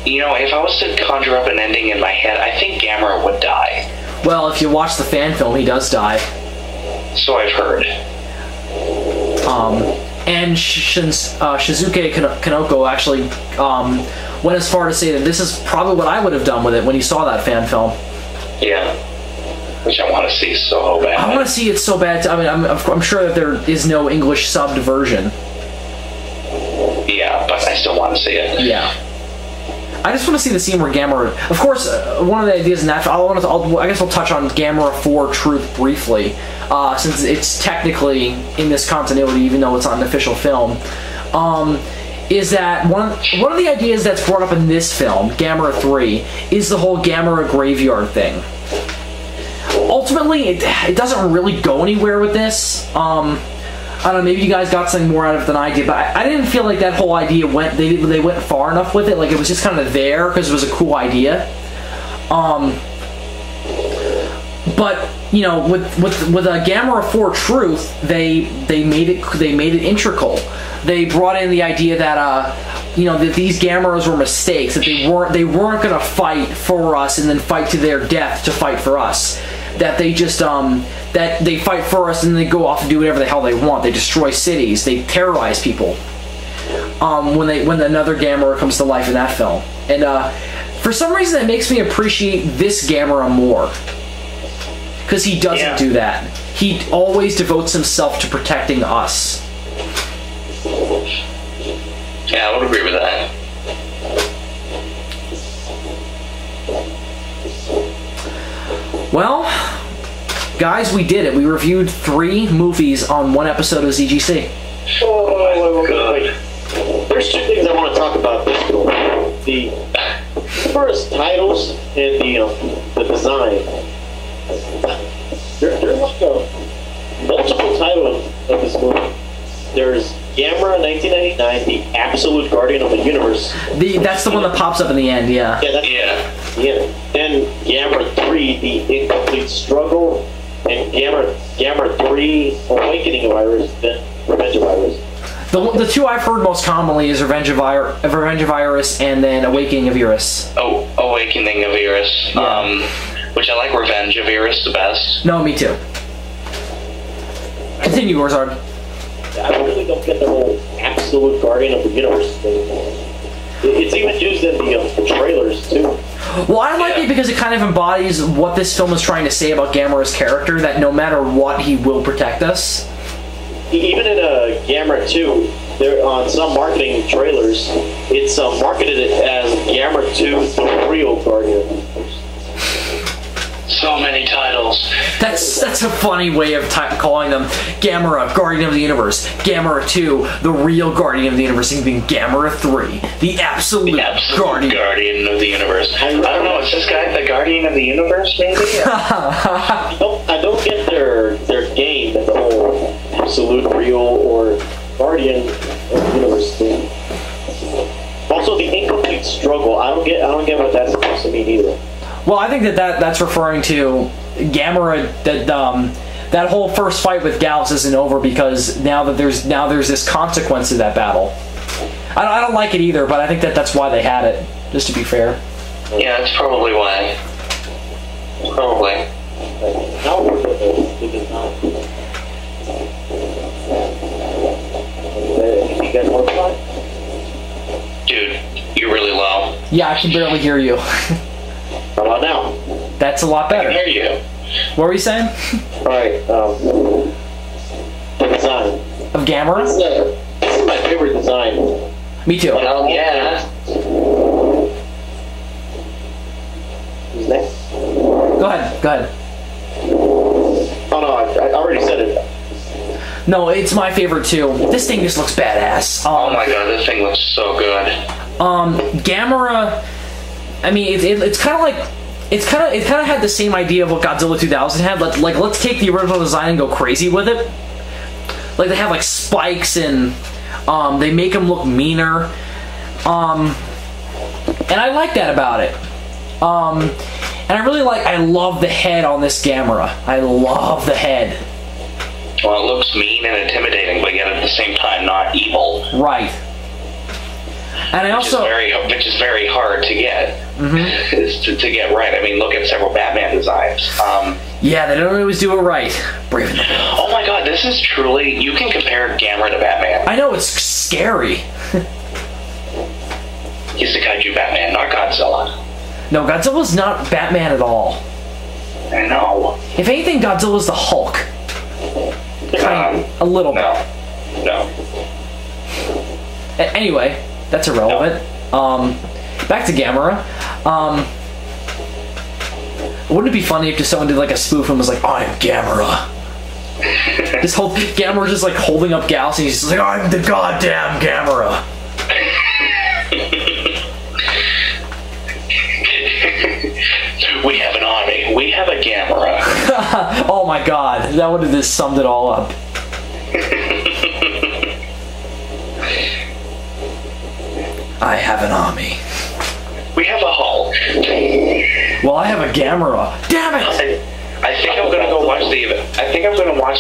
you know, if I was to conjure up an ending in my head, I think Gamera would die. Well, if you watch the fan film, he does die. So I've heard. And Shizuke Kanoko actually went as far to say that this is probably what I would have done with it when he saw that fan film. Yeah. Which I want to see so bad. I want to see it so bad. I mean, I'm sure that there is no English subbed version. Yeah, but I still want to see it. Yeah. I just want to see the scene where Gamera... Of course, one of the ideas in that... I guess I'll touch on Gamera 4 Truth briefly, since it's technically in this continuity, even though it's not an official film. Is that one of the ideas that's brought up in this film, Gamera 3, is the whole Gamera graveyard thing. Ultimately, it doesn't really go anywhere with this. I don't know, maybe you guys got something more out of it than I did, but I didn't feel like that whole idea went, they went far enough with it. Like, it was just kind of there because it was a cool idea. But, you know, with Gamera 4 Truth, they made it integral. They brought in the idea that, you know, that these Gameras were mistakes, that they weren't going to fight for us and then fight to their death to fight for us. That they just, that they fight for us and then they go off and do whatever the hell they want. They destroy cities. They terrorize people. When another Gamera comes to life in that film. And, for some reason it makes me appreciate this Gamera more. Because he doesn't do that. He always devotes himself to protecting us. Yeah, I would agree with that. Well, guys, we did it. We reviewed 3 movies on 1 episode of ZGC. Wait. There's 2 things I want to talk about this film. The first, titles and the design. There's like a multiple titles of this movie. There's Gamera 1999, The Absolute Guardian of the Universe. That's the one that pops up in the end, yeah. Yeah. Then Gamera 3, The Incomplete Struggle, and Gamera 3, Awakening of Iris, then Revenge of Iris. The 2 I've heard most commonly is Revenge of Iris and then Awakening of Iris. Oh, Awakening of Iris. Yeah. Which I like Revenge of Iris the best. No, me too. Continue, GORIZARD. I really don't get the whole absolute guardian of the universe thing. It's even used in the trailers too. Well, I like it because it kind of embodies what this film is trying to say about Gamera's character, that no matter what, he will protect us. Even in Gamera 2, there on some marketing trailers, it's marketed as Gamera 2, the real guardian. So many titles. That's a funny way of calling them. Gamera, Guardian of the Universe. Gamera 2, the real Guardian of the Universe. And being Gamera 3, the absolute Guardian of the Universe. I don't know. Is this guy the Guardian of the Universe? Maybe. I don't get their game and the whole absolute real or Guardian of the Universe thing. Also, the incomplete struggle. I don't get what that's supposed to mean either. Well, I think that's referring to Gamera, that whole first fight with Gyaos isn't over because now there's this consequence to that battle. I don't like it either, but I think that's why they had it, just to be fair. Yeah, that's probably why. Probably. Dude, you're really low. Yeah, I can barely hear you. How about now? That's a lot better. I can hear you. What were you saying? Alright, the design. Of Gamera? This is my favorite design. Me too. Oh, yeah. Who's next? Go ahead. Oh no, I already said it. No, it's my favorite too. This thing just looks badass. Oh my god, this thing looks so good. Gamera, I mean, it's kind of like, it kind of had the same idea of what Godzilla 2000 had. Let's take the original design and go crazy with it. Like, they have like spikes and they make him look meaner. And I like that about it. And I love the head on this Gamera. I love the head. Well, it looks mean and intimidating, but yet at the same time not evil. Right. And which is very hard to get. Mm-hmm. to get right. I mean, look at several Batman designs. Yeah, they don't always do it right. Brave. Oh my god, this is truly, you can compare Gamera to Batman. I know, it's scary. He's the kaiju Batman, not Godzilla. No, Godzilla's not Batman at all. I know. If anything, Godzilla's the Hulk. A little bit. No. Anyway, that's irrelevant. No. Back to Gamera. Wouldn't it be funny if just someone did like a spoof and was like, "I'm Gamera." This whole Gamera just like holding up Gyaos and he's just like, "I'm the goddamn Gamera." We have an army. We have a Gamera. Oh my god, that would have just summed it all up. I have an army. We have a Hulk. Well, I have a Gamera. Damn it! I think I'm gonna go watch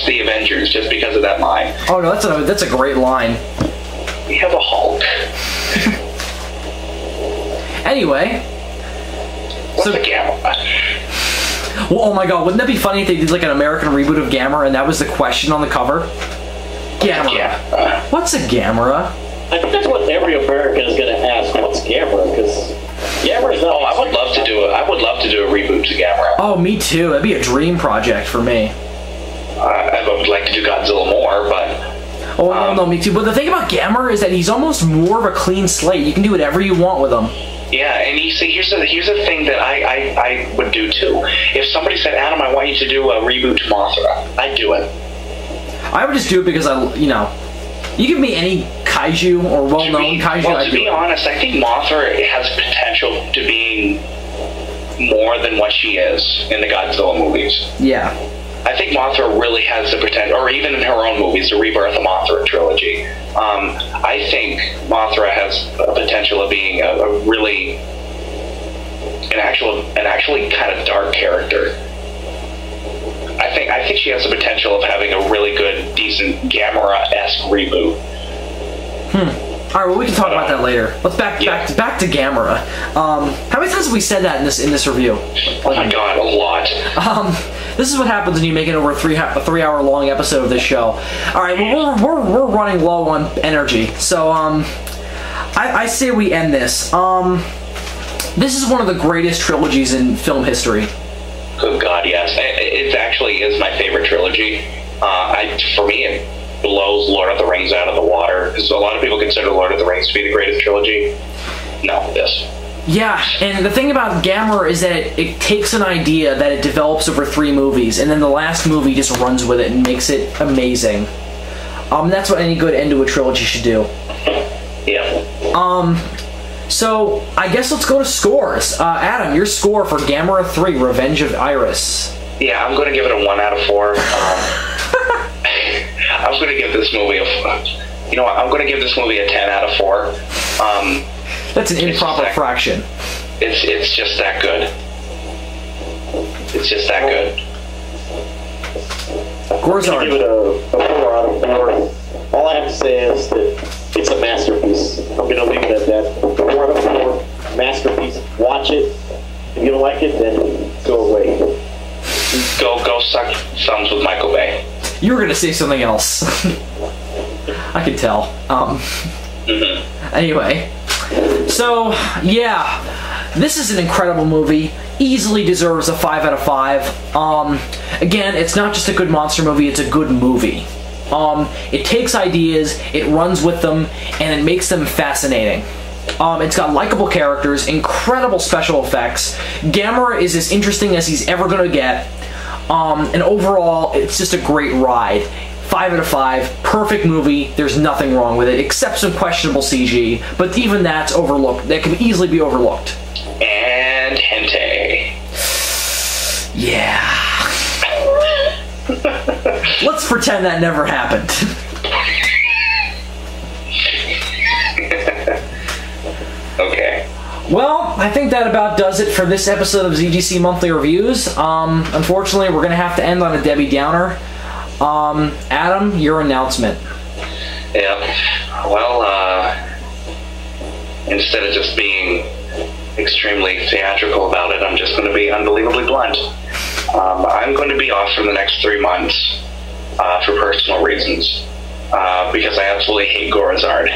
the Avengers just because of that line. Oh no, that's a great line. We have a Hulk. Anyway. What's a Gamera? Well, oh my god, wouldn't that be funny if they did like an American reboot of Gamera and that was the question on the cover? Gamera. What's a Gamera? I think that's what every American is going to ask. What's Gamera? Because Gamera's not. Oh, I would love to do a reboot to Gamera. Oh, me too. That'd be a dream project for me. I would like to do Godzilla more, but. Oh no, me too. But the thing about Gamera is that he's almost more of a clean slate. You can do whatever you want with him. Yeah, and you see, here's the thing that I would do too. If somebody said, "Adam, I want you to do a reboot to Mothra," I'd do it. I would just do it because you give me any kaiju or well-known kaiju. Well, to be honest, I think Mothra has potential to being more than what she is in the Godzilla movies. Yeah. I think Mothra really has the potential, or even in her own movies, the Rebirth of Mothra trilogy. I think Mothra has a potential of being an actually kind of dark character. I think she has the potential of having a really good, decent Gamera-esque reboot. All right, well, we can talk about that later. Let's back to Gamera. How many times have we said that in this review? Oh my god, a lot. This is what happens when you make it over a 3-hour long episode of this show. All right, well, we're running low on energy, so I say we end this. This is one of the greatest trilogies in film history. Good God, yes. It actually is my favorite trilogy. For me, it blows Lord of the Rings out of the water, because a lot of people consider Lord of the Rings to be the greatest trilogy. No, this. Yeah, and the thing about Gamera is that it takes an idea that it develops over 3 movies, and then the last movie just runs with it and makes it amazing. That's what any good end to a trilogy should do. Yeah. So, I guess let's go to scores. Adam, your score for Gamera 3, Revenge of Iris. Yeah, I'm going to give it a 1 out of 4. I was going to give this movie I'm going to give this movie a 10 out of 4. That's an improper fraction. It's just that good. It's just that good. GORIZARD. Give it a 4 out of 4. All I have to say is that it's a masterpiece. I'm going to leave it at that. 4 out of 4, masterpiece. Watch it. If you don't like it, then go away. Go suck thumbs with Michael Bay. You were going to say something else. I could tell. Anyway. So, yeah. This is an incredible movie. Easily deserves a 5 out of 5. Again, it's not just a good monster movie, it's a good movie. It takes ideas, it runs with them, and it makes them fascinating. It's got likable characters, incredible special effects. Gamera is as interesting as he's ever going to get. And overall, it's just a great ride. 5 out of 5, perfect movie, there's nothing wrong with it, except some questionable CG, but even that's overlooked. That can easily be overlooked. And hentai. Yeah. Let's pretend that never happened. Okay. Well, I think that about does it for this episode of ZGC Monthly Reviews. Unfortunately, we're going to have to end on a Debbie Downer. Adam, your announcement. Yeah. Well, instead of just being extremely theatrical about it, I'm just going to be unbelievably blunt. I'm going to be off for the next 3 months for personal reasons, because I absolutely hate GORIZARD.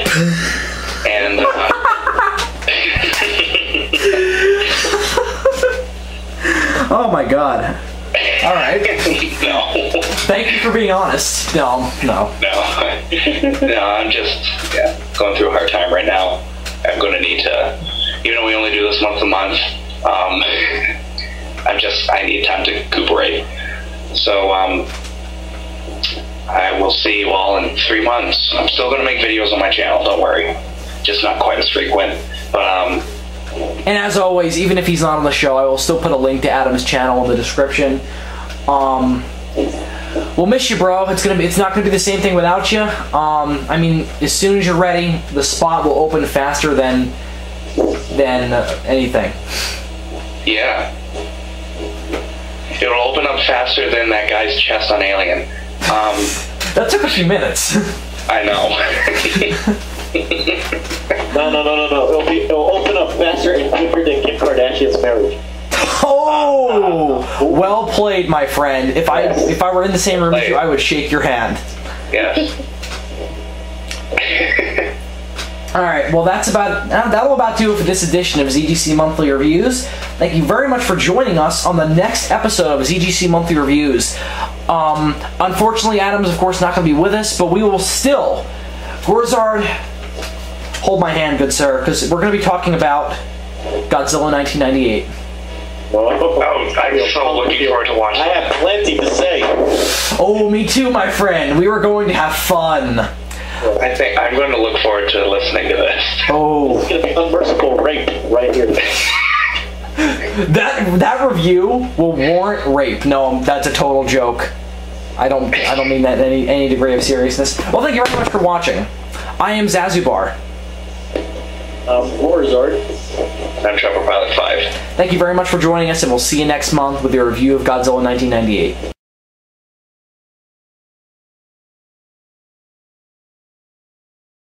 And oh my god. Alright. No. Thank you for being honest. No. No, I'm just going through a hard time right now. I'm going to need to, even though we only do this once a month, I need time to recuperate. So, I will see you all in 3 months. I'm still going to make videos on my channel, don't worry. Just not quite as frequent. But, and as always, even if he's not on the show, I will still put a link to Adam's channel in the description. We'll miss you, bro. It's not gonna be the same thing without you. I mean, as soon as you're ready, the spot will open faster than anything. Yeah. It'll open up faster than that guy's chest on Alien. That took a few minutes. I know. No. It'll open up faster and quicker than Kim Kardashian's marriage. Oh, well played, my friend. If I were in the same room as you, I would shake your hand. Yes. All right. Well, that'll about do it for this edition of ZGC Monthly Reviews. Thank you very much for joining us on the next episode of ZGC Monthly Reviews. Unfortunately, Adam's of course not going to be with us, but we will still. GORIZARD, hold my hand, good sir, because we're going to be talking about Godzilla 1998. Oh, I'm so looking forward to watching. I have plenty to say. Oh, me too, my friend. We were going to have fun. I think I'm going to look forward to listening to this. Oh. It's going to be unmerciful rape right here. That review will warrant rape. No, that's a total joke. I don't mean that in any degree of seriousness. Well, thank you very much for watching. I am Zazubaar. GORIZARD. I'm Trevor Pilot 5. Thank you very much for joining us, and we'll see you next month with your review of Godzilla 1998.